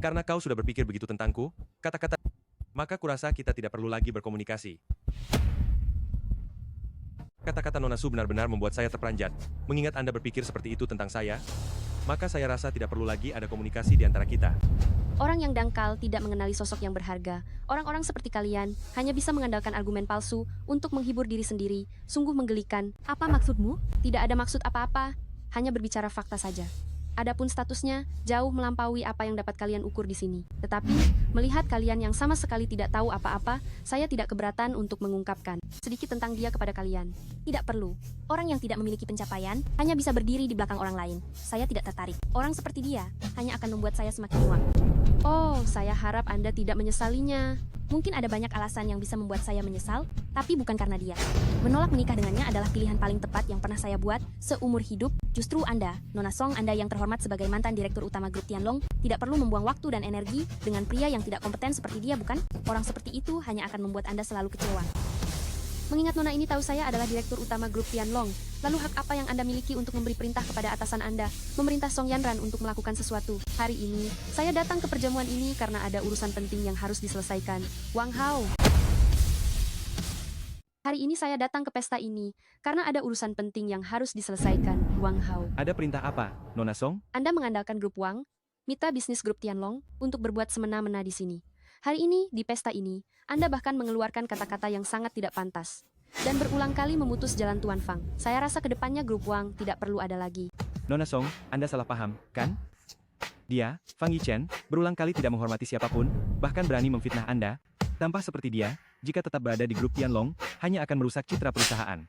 Karena kau sudah berpikir begitu tentangku, kata-kata, maka kurasa kita tidak perlu lagi berkomunikasi. Kata-kata Nona Su benar-benar membuat saya terperanjat. Mengingat Anda berpikir seperti itu tentang saya, maka saya rasa tidak perlu lagi ada komunikasi di antara kita.
Orang yang dangkal tidak mengenali sosok yang berharga. Orang-orang seperti kalian hanya bisa mengandalkan argumen palsu untuk menghibur diri sendiri. Sungguh menggelikan.
Apa maksudmu?
Tidak ada maksud apa-apa, hanya berbicara fakta saja. Adapun statusnya jauh melampaui apa yang dapat kalian ukur di sini. Tetapi, melihat kalian yang sama sekali tidak tahu apa-apa, saya tidak keberatan untuk mengungkapkan sedikit tentang dia kepada kalian. Tidak perlu. Orang yang tidak memiliki pencapaian hanya bisa berdiri di belakang orang lain. Saya tidak tertarik. Orang seperti dia hanya akan membuat saya semakin muak. Oh, saya harap Anda tidak menyesalinya. Mungkin ada banyak alasan yang bisa membuat saya menyesal, tapi bukan karena dia. Menolak menikah dengannya adalah pilihan paling tepat yang pernah saya buat seumur hidup. Justru Anda, Nona Song, Anda yang terhormat sebagai mantan direktur utama grup Tianlong, tidak perlu membuang waktu dan energi dengan pria yang tidak kompeten seperti dia, bukan? Orang seperti itu hanya akan membuat Anda selalu kecewa. Mengingat Nona ini tahu saya adalah direktur utama grup Tianlong, lalu hak apa yang Anda miliki untuk memberi perintah kepada atasan Anda, memerintah Song Yanran untuk melakukan sesuatu? Hari ini, saya datang ke perjamuan ini karena ada urusan penting yang harus diselesaikan. Wang Hao. Hari ini saya datang ke pesta ini karena ada urusan penting yang harus diselesaikan. Wang Hao.
Ada perintah apa, Nona Song?
Anda mengandalkan grup Wang, mitra bisnis grup Tianlong, untuk berbuat semena-mena di sini. Hari ini, di pesta ini, Anda bahkan mengeluarkan kata-kata yang sangat tidak pantas. Dan berulang kali memutus jalan Tuan Fang. Saya rasa kedepannya grup Wang tidak perlu ada lagi.
Nona Song, Anda salah paham, kan? Dia, Fang Yichen, berulang kali tidak menghormati siapapun, bahkan berani memfitnah Anda. Tampak seperti dia, jika tetap berada di grup Tianlong, hanya akan merusak citra perusahaan.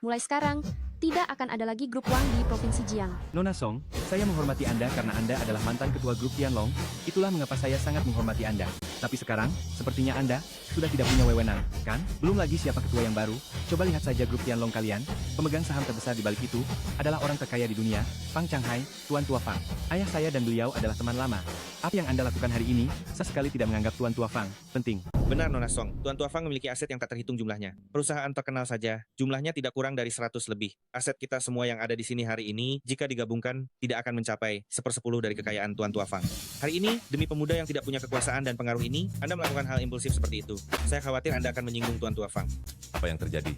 Mulai sekarang, Tidak akan ada lagi grup Wang di Provinsi Jiang.
Nona Song, saya menghormati Anda karena Anda adalah mantan ketua grup Tianlong. Itulah mengapa saya sangat menghormati Anda. Tapi sekarang, sepertinya Anda sudah tidak punya wewenang, kan? Belum lagi siapa ketua yang baru. Coba lihat saja grup Tianlong kalian. Pemegang saham terbesar di balik itu adalah orang terkaya di dunia, Fang Changhai, Tuan Tua Fang. Ayah saya dan beliau adalah teman lama. Apa yang Anda lakukan hari ini, saya sekali tidak menganggap Tuan Tua Fang penting.
Benar Nona Song, Tuan Tua Fang memiliki aset yang tak terhitung jumlahnya. Perusahaan terkenal saja, jumlahnya tidak kurang dari 100 lebih. Aset kita semua yang ada di sini hari ini, jika digabungkan, tidak akan mencapai 1/10 dari kekayaan Tuan Tua Fang. Hari ini, demi pemuda yang tidak punya kekuasaan dan pengaruh ini, Anda melakukan hal impulsif seperti itu. Saya khawatir Anda akan menyinggung Tuan Tua Fang.
Apa yang terjadi?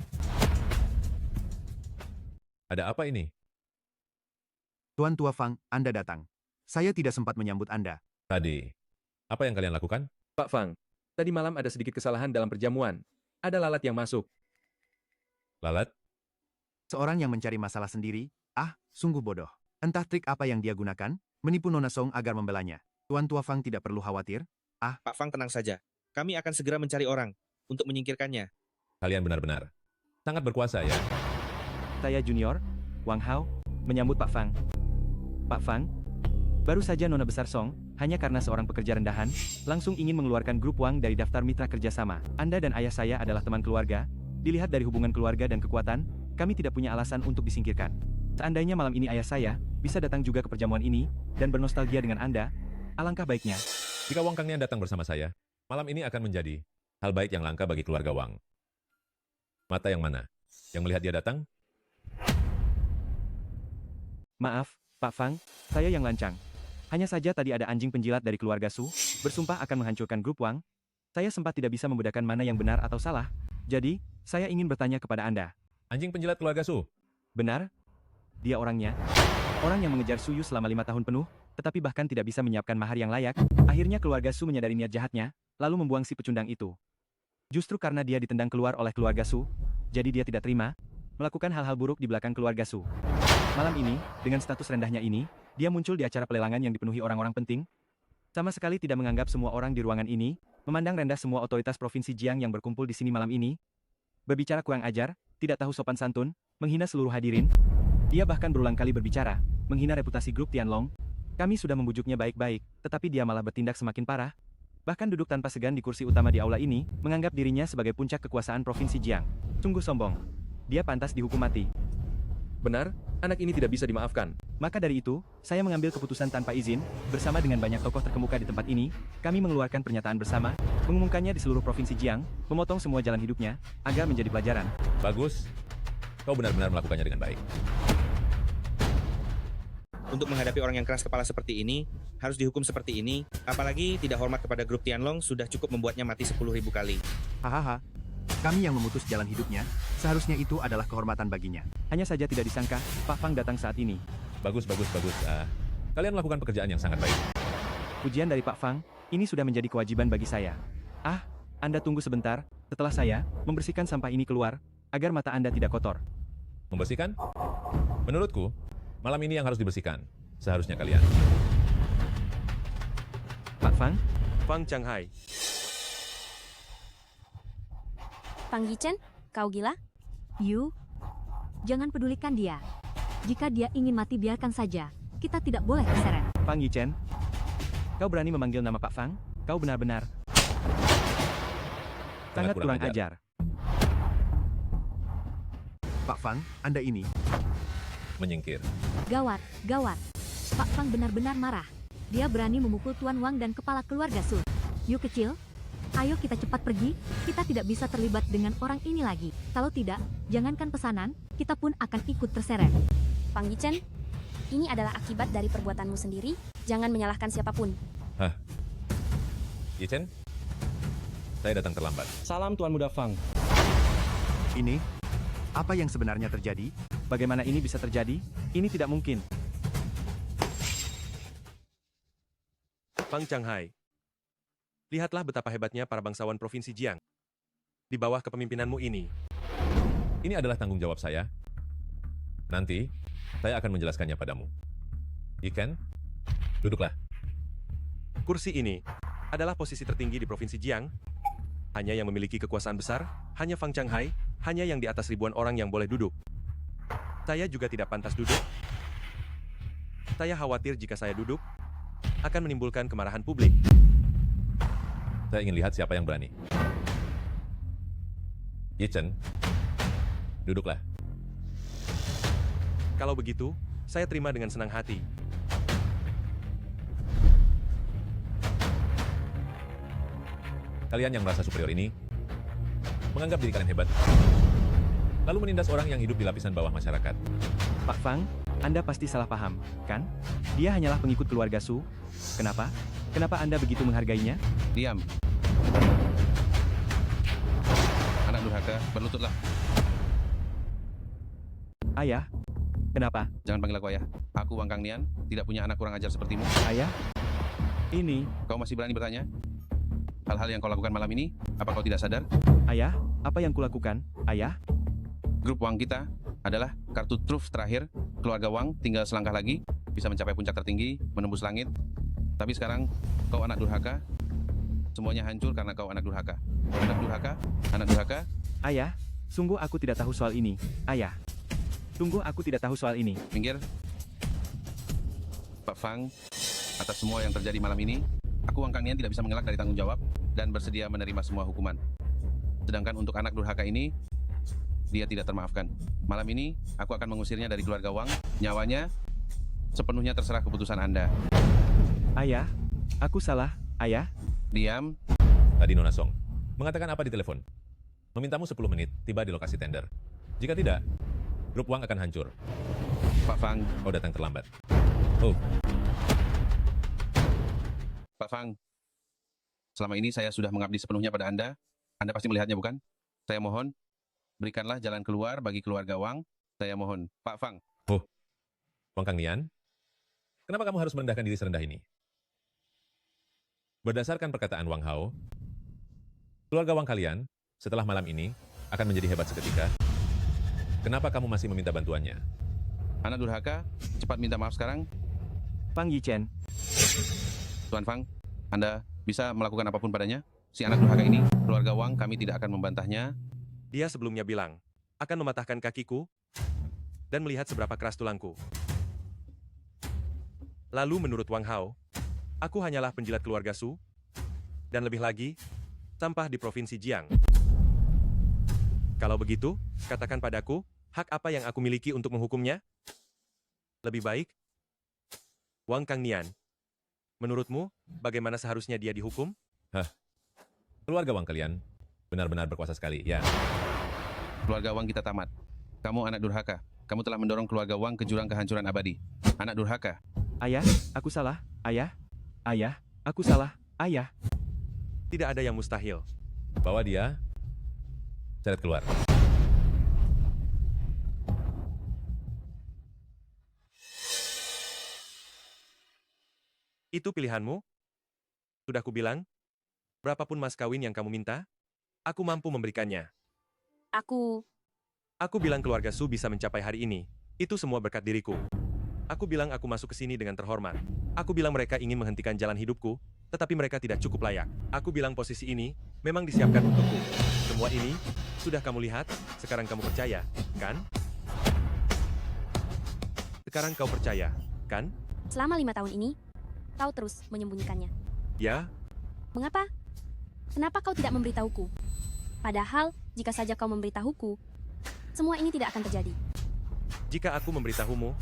Ada apa ini?
Tuan Tua Fang, Anda datang. Saya tidak sempat menyambut Anda.
Tadi, apa yang kalian lakukan?
Pak Fang, tadi malam ada sedikit kesalahan dalam perjamuan. Ada lalat yang masuk.
Lalat?
Seorang yang mencari masalah sendiri, sungguh bodoh. Entah trik apa yang dia gunakan, menipu Nona Song agar membelanya. Tuan Tua Fang tidak perlu khawatir.
Pak Fang tenang saja. Kami akan segera mencari orang untuk menyingkirkannya.
Kalian benar-benar sangat berkuasa ya.
Saya Junior, Wang Hao, menyambut Pak Fang. Pak Fang, baru saja Nona Besar Song, hanya karena seorang pekerja rendahan, langsung ingin mengeluarkan grup Wang dari daftar mitra kerjasama. Anda dan ayah saya adalah teman keluarga. Dilihat dari hubungan keluarga dan kekuatan, kami tidak punya alasan untuk disingkirkan. Seandainya malam ini ayah saya bisa datang juga ke perjamuan ini dan bernostalgia dengan Anda, alangkah baiknya.
Jika Wang Kangnian datang bersama saya, malam ini akan menjadi hal baik yang langka bagi keluarga Wang. Mata yang mana? Yang melihat dia datang?
Maaf, Pak Fang, saya yang lancang. Hanya saja tadi ada anjing penjilat dari keluarga Su, bersumpah akan menghancurkan grup Wang. Saya sempat tidak bisa membedakan mana yang benar atau salah. Jadi, saya ingin bertanya kepada Anda.
Anjing penjilat keluarga Su?
Benar? Dia orangnya. Orang yang mengejar Su Yu selama 5 tahun penuh, tetapi bahkan tidak bisa menyiapkan mahar yang layak. Akhirnya keluarga Su menyadari niat jahatnya, lalu membuang si pecundang itu. Justru karena dia ditendang keluar oleh keluarga Su, jadi dia tidak terima, melakukan hal-hal buruk di belakang keluarga Su. Malam ini, dengan status rendahnya ini, dia muncul di acara pelelangan yang dipenuhi orang-orang penting. Sama sekali tidak menganggap semua orang di ruangan ini, memandang rendah semua otoritas Provinsi Jiang yang berkumpul di sini malam ini. Berbicara kurang ajar, tidak tahu sopan santun, menghina seluruh hadirin. Dia bahkan berulang kali berbicara, menghina reputasi grup Tianlong. Kami sudah membujuknya baik-baik, tetapi dia malah bertindak semakin parah. Bahkan duduk tanpa segan di kursi utama di aula ini, menganggap dirinya sebagai puncak kekuasaan Provinsi Jiang. Sungguh sombong. Dia pantas dihukum mati.
Benar, anak ini tidak bisa dimaafkan.
Maka dari itu, saya mengambil keputusan tanpa izin, bersama dengan banyak tokoh terkemuka di tempat ini, kami mengeluarkan pernyataan bersama, mengumumkannya di seluruh Provinsi Jiang, memotong semua jalan hidupnya, agar menjadi pelajaran.
Bagus. Kau benar-benar melakukannya dengan baik.
Untuk menghadapi orang yang keras kepala seperti ini, harus dihukum seperti ini, apalagi tidak hormat kepada grup Tianlong sudah cukup membuatnya mati 10.000 kali.
Hahaha. Kami yang memutus jalan hidupnya, seharusnya itu adalah kehormatan baginya.
Hanya saja tidak disangka, Pak Fang datang saat ini.
Bagus. Kalian melakukan pekerjaan yang sangat baik.
Pujian dari Pak Fang, ini sudah menjadi kewajiban bagi saya. Anda tunggu sebentar, setelah saya membersihkan sampah ini keluar, agar mata Anda tidak kotor.
Membersihkan? Menurutku, malam ini yang harus dibersihkan. Seharusnya kalian.
Pak Fang?
Fang Changhai.
Fang Yichen, kau gila?
Yu, jangan pedulikan dia. Jika dia ingin mati biarkan saja. Kita tidak boleh terseret.
Fang Yichen, kau berani memanggil nama Pak Fang? Kau benar-benar sangat kurang ajar.
Pak Fang, Anda ini
Menyingkir.
Gawat. Pak Fang benar-benar marah. Dia berani memukul Tuan Wang dan kepala keluarga Su. Yu kecil, ayo kita cepat pergi, kita tidak bisa terlibat dengan orang ini lagi. Kalau tidak, jangankan pesanan, kita pun akan ikut terseret.
Fang Yichen, ini adalah akibat dari perbuatanmu sendiri, jangan menyalahkan siapapun.
Yichen, saya datang terlambat.
Salam Tuan Muda Fang.
ini, apa yang sebenarnya terjadi?
Bagaimana ini bisa terjadi? Ini tidak mungkin.
Fang Changhai. Lihatlah betapa hebatnya para bangsawan Provinsi Jiang. Di bawah kepemimpinanmu ini.
Ini adalah tanggung jawab saya. Nanti, saya akan menjelaskannya padamu. Yichen, duduklah.
Kursi ini adalah posisi tertinggi di Provinsi Jiang. Hanya yang memiliki kekuasaan besar, hanya Fang Changhai, hanya yang di atas ribuan orang yang boleh duduk. Saya juga tidak pantas duduk. Saya khawatir jika saya duduk, akan menimbulkan kemarahan publik.
Saya ingin lihat siapa yang berani. Yi Chen, duduklah.
Kalau begitu, saya terima dengan senang hati.
Kalian yang merasa superior ini, menganggap diri kalian hebat, lalu menindas orang yang hidup di lapisan bawah masyarakat.
Pak Fang, Anda pasti salah paham, kan? Dia hanyalah pengikut keluarga Su. Kenapa? Kenapa Anda begitu menghargainya?
Diam. Anak durhaka, berlututlah.
Ayah, kenapa?
Jangan panggil aku ayah. Aku Wang Kang Nian, tidak punya anak kurang ajar sepertimu.
Ayah? Ini.
Kau masih berani bertanya? Hal-hal yang kau lakukan malam ini, apa kau tidak sadar?
Ayah, apa yang kulakukan? Ayah?
Grup Wang kita adalah kartu truf terakhir. Keluarga Wang tinggal selangkah lagi, bisa mencapai puncak tertinggi, menembus langit. Tapi sekarang, kau anak durhaka. Semuanya hancur karena kau anak durhaka. Anak durhaka? Anak durhaka?
Ayah, sungguh aku tidak tahu soal ini. Ayah, sungguh aku tidak tahu soal ini.
Minggir. Pak Fang, atas semua yang terjadi malam ini, aku Wang Kang Nian tidak bisa mengelak dari tanggung jawab dan bersedia menerima semua hukuman. Sedangkan untuk anak durhaka ini, dia tidak termaafkan. Malam ini, aku akan mengusirnya dari keluarga Wang. Nyawanya sepenuhnya terserah keputusan Anda.
Ayah, aku salah. Ayah?
Diam.
Tadi Nona Song mengatakan apa di telepon? Memintamu 10 menit tiba di lokasi tender. Jika tidak, grup Wang akan hancur.
Pak Fang,
kau datang terlambat. Oh,
Pak Fang, selama ini saya sudah mengabdi sepenuhnya pada Anda. Anda pasti melihatnya, bukan? Saya mohon, berikanlah jalan keluar bagi keluarga Wang. Saya mohon, Pak Fang.
Oh, Wang Kang Nian, kenapa kamu harus merendahkan diri serendah ini? Berdasarkan perkataan Wang Hao, keluarga Wang kalian setelah malam ini akan menjadi hebat seketika. Kenapa kamu masih meminta bantuannya?
Anak durhaka, cepat minta maaf sekarang.
Fang Yi Chen.
Tuan Fang, Anda bisa melakukan apapun padanya? Si anak durhaka ini, keluarga Wang, kami tidak akan membantahnya.
Dia sebelumnya bilang, akan mematahkan kakiku dan melihat seberapa keras tulangku. Lalu menurut Wang Hao, aku hanyalah penjilat keluarga Su, dan lebih lagi, sampah di Provinsi Jiang. Kalau begitu, katakan padaku, hak apa yang aku miliki untuk menghukumnya? Lebih baik, Wang Kang Nian, menurutmu, bagaimana seharusnya dia dihukum?
Keluarga Wang kalian benar-benar berkuasa sekali, ya.
Keluarga Wang kita tamat. Kamu anak durhaka. Kamu telah mendorong keluarga Wang ke jurang kehancuran abadi. Anak durhaka.
Ayah, aku salah. Ayah? Ayah, aku salah. Ayah.
Tidak ada yang mustahil.
Bawa dia, seret keluar.
Itu pilihanmu? Sudah kubilang, berapapun mas kawin yang kamu minta, aku mampu memberikannya. Aku bilang keluarga Su bisa mencapai hari ini. Itu semua berkat diriku. Aku bilang aku masuk ke sini dengan terhormat. Aku bilang mereka ingin menghentikan jalan hidupku, tetapi mereka tidak cukup layak. Aku bilang posisi ini memang disiapkan untukku. Semua ini sudah kamu lihat, sekarang kamu percaya, kan? Sekarang kau percaya, kan?
Selama 5 tahun ini, kau terus menyembunyikannya.
Ya?
Mengapa? Kenapa kau tidak memberitahuku? Padahal, jika saja kau memberitahuku, semua ini tidak akan terjadi.
Jika aku memberitahumu,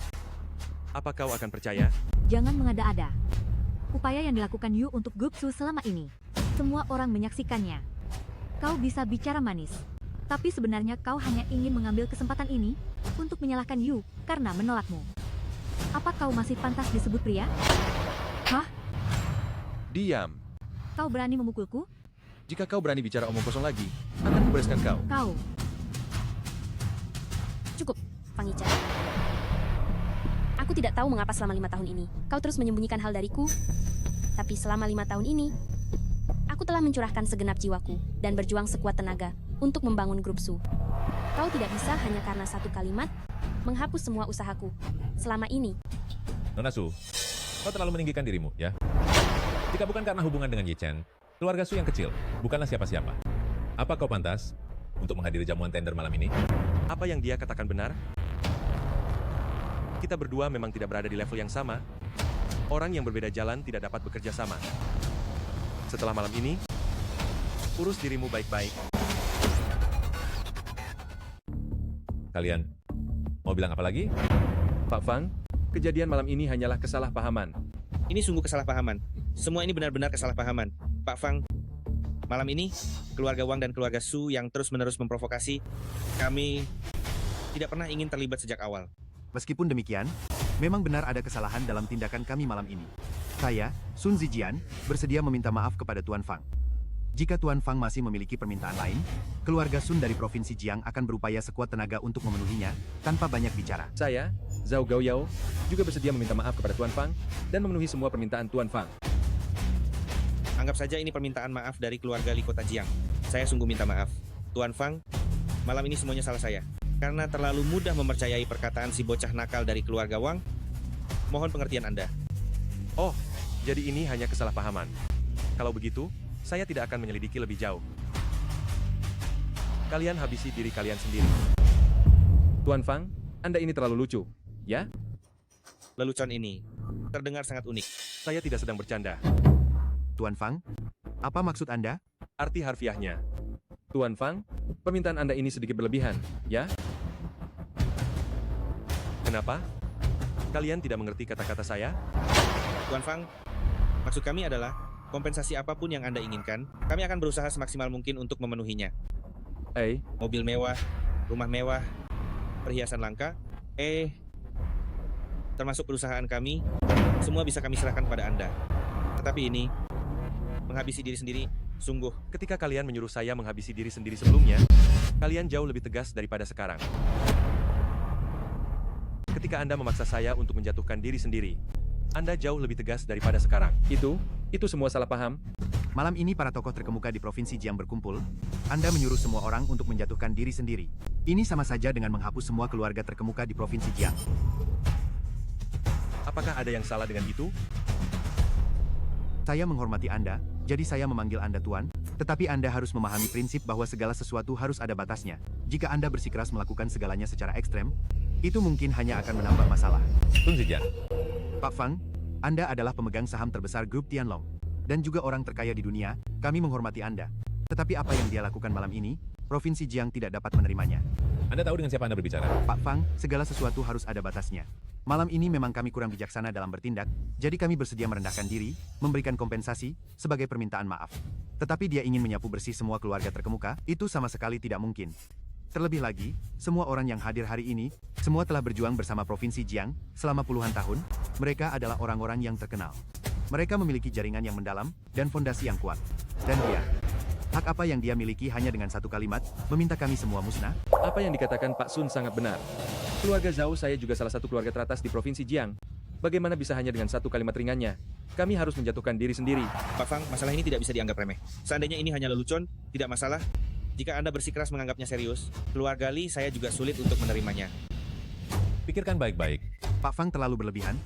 apa kau akan percaya?
Jangan mengada-ada. Upaya yang dilakukan Yu untuk grup Su selama ini, semua orang menyaksikannya. Kau bisa bicara manis, tapi sebenarnya kau hanya ingin mengambil kesempatan ini untuk menyalahkan Yu karena menolakmu. Apa kau masih pantas disebut pria? Hah?
Diam.
Kau berani memukulku?
Jika kau berani bicara omong kosong lagi, akan kubereskan kau.
Kau.
Cukup, Fang Yi Chen. Aku tidak tahu mengapa selama 5 tahun ini kau terus menyembunyikan hal dariku. Tapi selama 5 tahun ini, aku telah mencurahkan segenap jiwaku dan berjuang sekuat tenaga untuk membangun grup Su. Kau tidak bisa hanya karena satu kalimat menghapus semua usahaku selama ini.
Nona Su, kau terlalu meninggikan dirimu, ya? Jika bukan karena hubungan dengan Yi Chen, keluarga Su yang kecil bukanlah siapa-siapa. Apa kau pantas untuk menghadiri jamuan tender malam ini?
Apa yang dia katakan benar? Kita berdua memang tidak berada di level yang sama. Orang yang berbeda jalan tidak dapat bekerja sama. Setelah malam ini, urus dirimu baik-baik.
Kalian mau bilang apa lagi?
Pak Fang, kejadian malam ini hanyalah kesalahpahaman.
Ini sungguh kesalahpahaman. Semua ini benar-benar kesalahpahaman. Pak Fang, malam ini, keluarga Wang dan keluarga Su yang terus-menerus memprovokasi, kami tidak pernah ingin terlibat sejak awal.
Meskipun demikian, memang benar ada kesalahan dalam tindakan kami malam ini. Saya, Sun Zijian, bersedia meminta maaf kepada Tuan Fang. Jika Tuan Fang masih memiliki permintaan lain, keluarga Sun dari Provinsi Jiang akan berupaya sekuat tenaga untuk memenuhinya, tanpa banyak bicara.
Saya, Zhao Gaoyao, juga bersedia meminta maaf kepada Tuan Fang dan memenuhi semua permintaan Tuan Fang.
Anggap saja ini permintaan maaf dari keluarga Li Kota Jiang. Saya sungguh minta maaf. Tuan Fang, malam ini semuanya salah saya. Karena terlalu mudah mempercayai perkataan si bocah nakal dari keluarga Wang, mohon pengertian Anda.
Oh, jadi ini hanya kesalahpahaman. Kalau begitu, saya tidak akan menyelidiki lebih jauh. Kalian habisi diri kalian sendiri.
Tuan Fang, Anda ini terlalu lucu, ya?
Lelucon ini terdengar sangat unik.
Saya tidak sedang bercanda.
Tuan Fang, apa maksud Anda?
Arti harfiahnya.
Tuan Fang, permintaan Anda ini sedikit berlebihan, ya?
Kenapa? Kalian tidak mengerti kata-kata saya?
Tuan Fang, maksud kami adalah kompensasi apapun yang Anda inginkan, kami akan berusaha semaksimal mungkin untuk memenuhinya. Mobil mewah, rumah mewah, perhiasan langka, termasuk perusahaan kami, semua bisa kami serahkan pada Anda. Tetapi ini, menghabisi diri sendiri, sungguh.
Ketika kalian menyuruh saya menghabisi diri sendiri sebelumnya, kalian jauh lebih tegas daripada sekarang. Ketika Anda memaksa saya untuk menjatuhkan diri sendiri, Anda jauh lebih tegas daripada sekarang.
Itu semua salah paham.
Malam ini para tokoh terkemuka di Provinsi Jiang berkumpul. Anda menyuruh semua orang untuk menjatuhkan diri sendiri. Ini sama saja dengan menghapus semua keluarga terkemuka di Provinsi Jiang.
Apakah ada yang salah dengan itu?
Saya menghormati Anda, jadi saya memanggil Anda Tuan, tetapi Anda harus memahami prinsip bahwa segala sesuatu harus ada batasnya. Jika Anda bersikeras melakukan segalanya secara ekstrem, itu mungkin hanya akan menambah masalah.
Sun Zijian.
Pak Fang, Anda adalah pemegang saham terbesar grup Tianlong, dan juga orang terkaya di dunia, kami menghormati Anda. Tetapi apa yang dia lakukan malam ini, Provinsi Jiang tidak dapat menerimanya.
Anda tahu dengan siapa Anda berbicara?
Pak Fang, segala sesuatu harus ada batasnya. Malam ini memang kami kurang bijaksana dalam bertindak, jadi kami bersedia merendahkan diri, memberikan kompensasi, sebagai permintaan maaf. Tetapi dia ingin menyapu bersih semua keluarga terkemuka, itu sama sekali tidak mungkin. Terlebih lagi, semua orang yang hadir hari ini, semua telah berjuang bersama Provinsi Jiang selama puluhan tahun. Mereka adalah orang-orang yang terkenal. Mereka memiliki jaringan yang mendalam dan fondasi yang kuat. Dan dia, hak apa yang dia miliki hanya dengan satu kalimat, meminta kami semua musnah?
Apa yang dikatakan Pak Sun sangat benar. Keluarga Zhao saya juga salah satu keluarga teratas di Provinsi Jiang. Bagaimana bisa hanya dengan satu kalimat ringannya? Kami harus menjatuhkan diri sendiri.
Pak Fang, masalah ini tidak bisa dianggap remeh. Seandainya ini hanya lelucon, tidak masalah. Jika Anda bersikeras menganggapnya serius, keluarga Li saya juga sulit untuk menerimanya.
Pikirkan baik-baik.
Pak Fang terlalu berlebihan.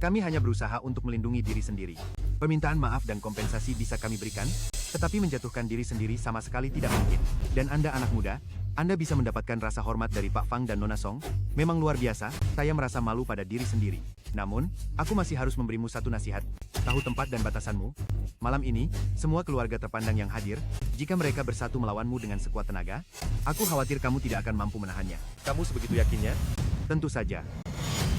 Kami hanya berusaha untuk melindungi diri sendiri. Permintaan maaf dan kompensasi bisa kami berikan, tetapi menjatuhkan diri sendiri sama sekali tidak mungkin. Dan Anda anak muda, Anda bisa mendapatkan rasa hormat dari Pak Fang dan Nona Song. Memang luar biasa, saya merasa malu pada diri sendiri. Namun, aku masih harus memberimu satu nasihat. Tahu tempat dan batasanmu. Malam ini, semua keluarga terpandang yang hadir, jika mereka bersatu melawanmu dengan sekuat tenaga, aku khawatir kamu tidak akan mampu menahannya.
Kamu sebegitu yakinnya?
Tentu saja.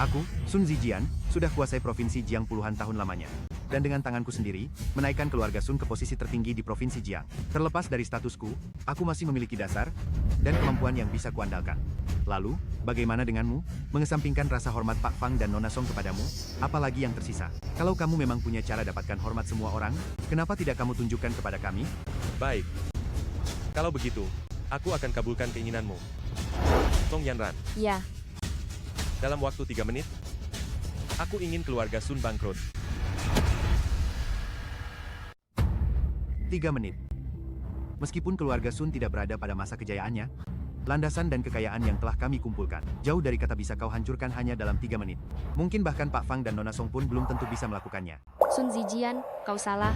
Aku, Sun Zijian, sudah kuasai Provinsi Jiang puluhan tahun lamanya. Dan dengan tanganku sendiri, menaikkan keluarga Sun ke posisi tertinggi di Provinsi Jiang. Terlepas dari statusku, aku masih memiliki dasar dan kemampuan yang bisa kuandalkan. Lalu, bagaimana denganmu? Mengesampingkan rasa hormat Pak Fang dan Nona Song kepadamu, apalagi yang tersisa? Kalau kamu memang punya cara dapatkan hormat semua orang, kenapa tidak kamu tunjukkan kepada kami?
Baik. Kalau begitu, aku akan kabulkan keinginanmu. Song Yanran.
Ya,
Dalam waktu 3 menit, aku ingin keluarga Sun bangkrut.
3 menit. Meskipun keluarga Sun tidak berada pada masa kejayaannya, landasan dan kekayaan yang telah kami kumpulkan, jauh dari kata bisa kau hancurkan hanya dalam 3 menit. Mungkin bahkan Pak Fang dan Nona Song pun belum tentu bisa melakukannya.
Sun Zijian, kau salah.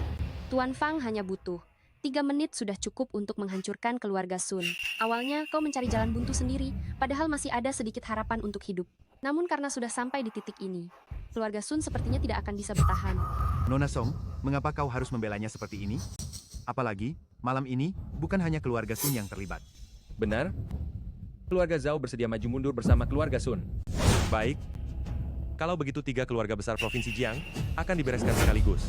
Tuan Fang hanya butuh 3 menit sudah cukup untuk menghancurkan keluarga Sun. Awalnya kau mencari jalan buntu sendiri, padahal masih ada sedikit harapan untuk hidup. Namun karena sudah sampai di titik ini, keluarga Sun sepertinya tidak akan bisa bertahan.
Nona Song, mengapa kau harus membelanya seperti ini? Apalagi, malam ini, bukan hanya keluarga Sun yang terlibat.
Benar? Keluarga Zhao bersedia maju mundur bersama keluarga Sun.
Baik. Kalau begitu 3 keluarga besar Provinsi Jiang akan dibereskan sekaligus.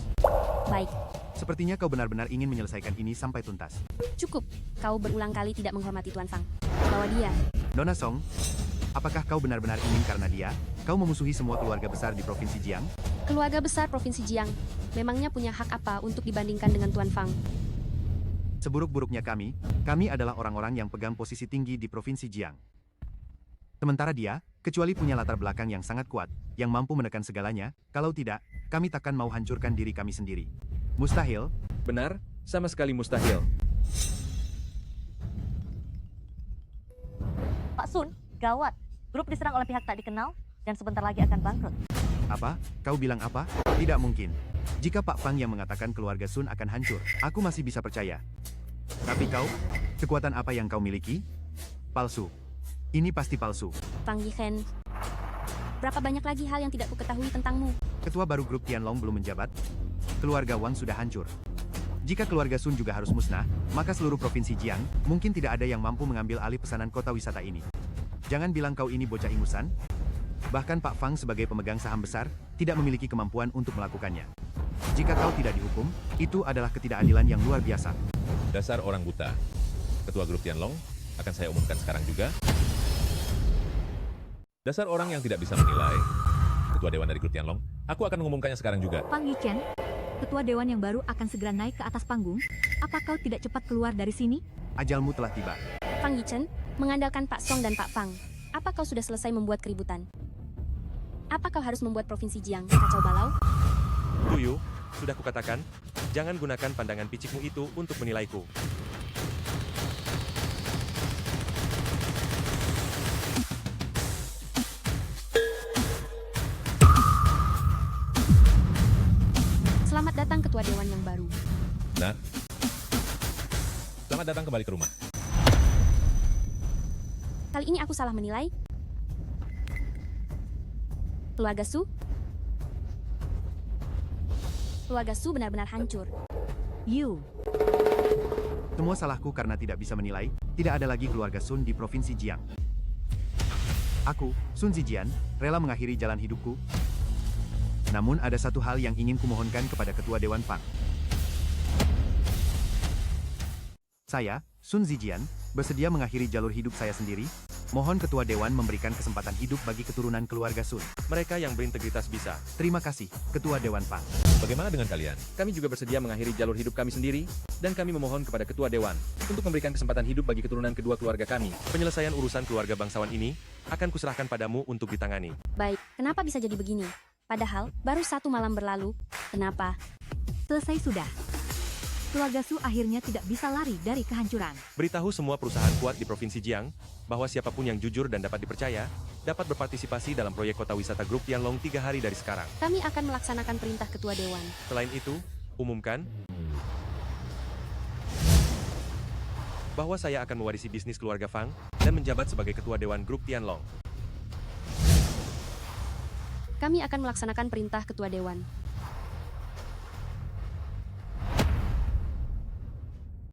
Baik,
Sepertinya kau benar-benar ingin menyelesaikan ini sampai tuntas.
cukup. Kau berulang kali tidak menghormati Tuan Fang. Bawa dia.
Nona Song, apakah kau benar-benar ingin karena dia, kau memusuhi semua keluarga besar di Provinsi Jiang?
Keluarga besar Provinsi Jiang, memangnya punya hak apa untuk dibandingkan dengan Tuan Fang?
Seburuk-buruknya kami adalah orang-orang yang pegang posisi tinggi di Provinsi Jiang. Sementara dia, kecuali punya latar belakang yang sangat kuat, yang mampu menekan segalanya, kalau tidak, kami takkan mau hancurkan diri kami sendiri. Mustahil.
Benar, sama sekali mustahil.
Pak Sun, gawat. Grup diserang oleh pihak tak dikenal dan sebentar lagi akan bangkrut.
Apa? Kau bilang apa? Tidak mungkin. Jika Pak Fang yang mengatakan keluarga Sun akan hancur, aku masih bisa percaya. Tapi kau, kekuatan apa yang kau miliki? Palsu. Ini pasti palsu.
Fang Yichen, berapa banyak lagi hal yang tidak kuketahui tentangmu?
Ketua baru grup Tianlong belum menjabat. Keluarga Wang sudah hancur. Jika keluarga Sun juga harus musnah, maka seluruh Provinsi Jiang mungkin tidak ada yang mampu mengambil alih pesanan kota wisata ini. Jangan bilang kau ini bocah ingusan. Bahkan Pak Fang sebagai pemegang saham besar tidak memiliki kemampuan untuk melakukannya. Jika kau tidak dihukum, itu adalah ketidakadilan yang luar biasa.
Dasar orang buta. Ketua grup Tianlong, akan saya umumkan sekarang juga. Dasar orang yang tidak bisa menilai. Ketua Dewan dari grup Tianlong, aku akan mengumumkannya sekarang juga.
Fang Yichen, Ketua Dewan yang baru akan segera naik ke atas panggung. Apa kau tidak cepat keluar dari sini?
Ajalmu telah tiba.
Fang Yichen, mengandalkan Pak Song dan Pak Fang, apa kau sudah selesai membuat keributan? Apa kau harus membuat Provinsi Jiang kacau balau?
Tuyu, sudah kukatakan, jangan gunakan pandangan picikmu itu untuk menilaiku.
Selamat datang Ketua Dewan yang baru.
Nah, selamat datang kembali ke rumah.
Kali ini aku salah menilai. Keluarga Su? Keluarga Su benar-benar hancur.
You.
Semua salahku karena tidak bisa menilai, tidak ada lagi keluarga Sun di Provinsi Jiang. Aku, Sun Zijian, rela mengakhiri jalan hidupku. Namun ada satu hal yang ingin kumohonkan kepada Ketua Dewan Fang. Saya, Sun Zijian, bersedia mengakhiri jalur hidup saya sendiri. Mohon Ketua Dewan memberikan kesempatan hidup bagi keturunan keluarga Sun.
Mereka yang berintegritas bisa.
Terima kasih, Ketua Dewan Fang.
Bagaimana dengan kalian?
Kami juga bersedia mengakhiri jalur hidup kami sendiri, dan kami memohon kepada Ketua Dewan untuk memberikan kesempatan hidup bagi keturunan kedua keluarga kami.
Penyelesaian urusan keluarga bangsawan ini akan kuserahkan padamu untuk ditangani.
Baik, kenapa bisa jadi begini? Padahal, baru 1 malam berlalu. Kenapa?
Selesai sudah. Keluarga Su akhirnya tidak bisa lari dari kehancuran.
Beritahu semua perusahaan kuat di Provinsi Jiang bahwa siapapun yang jujur dan dapat dipercaya dapat berpartisipasi dalam proyek kota wisata grup Tianlong 3 hari dari sekarang.
Kami akan melaksanakan perintah Ketua Dewan.
Selain itu, umumkan bahwa saya akan mewarisi bisnis keluarga Fang dan menjabat sebagai Ketua Dewan grup Tianlong.
Kami akan melaksanakan perintah Ketua Dewan.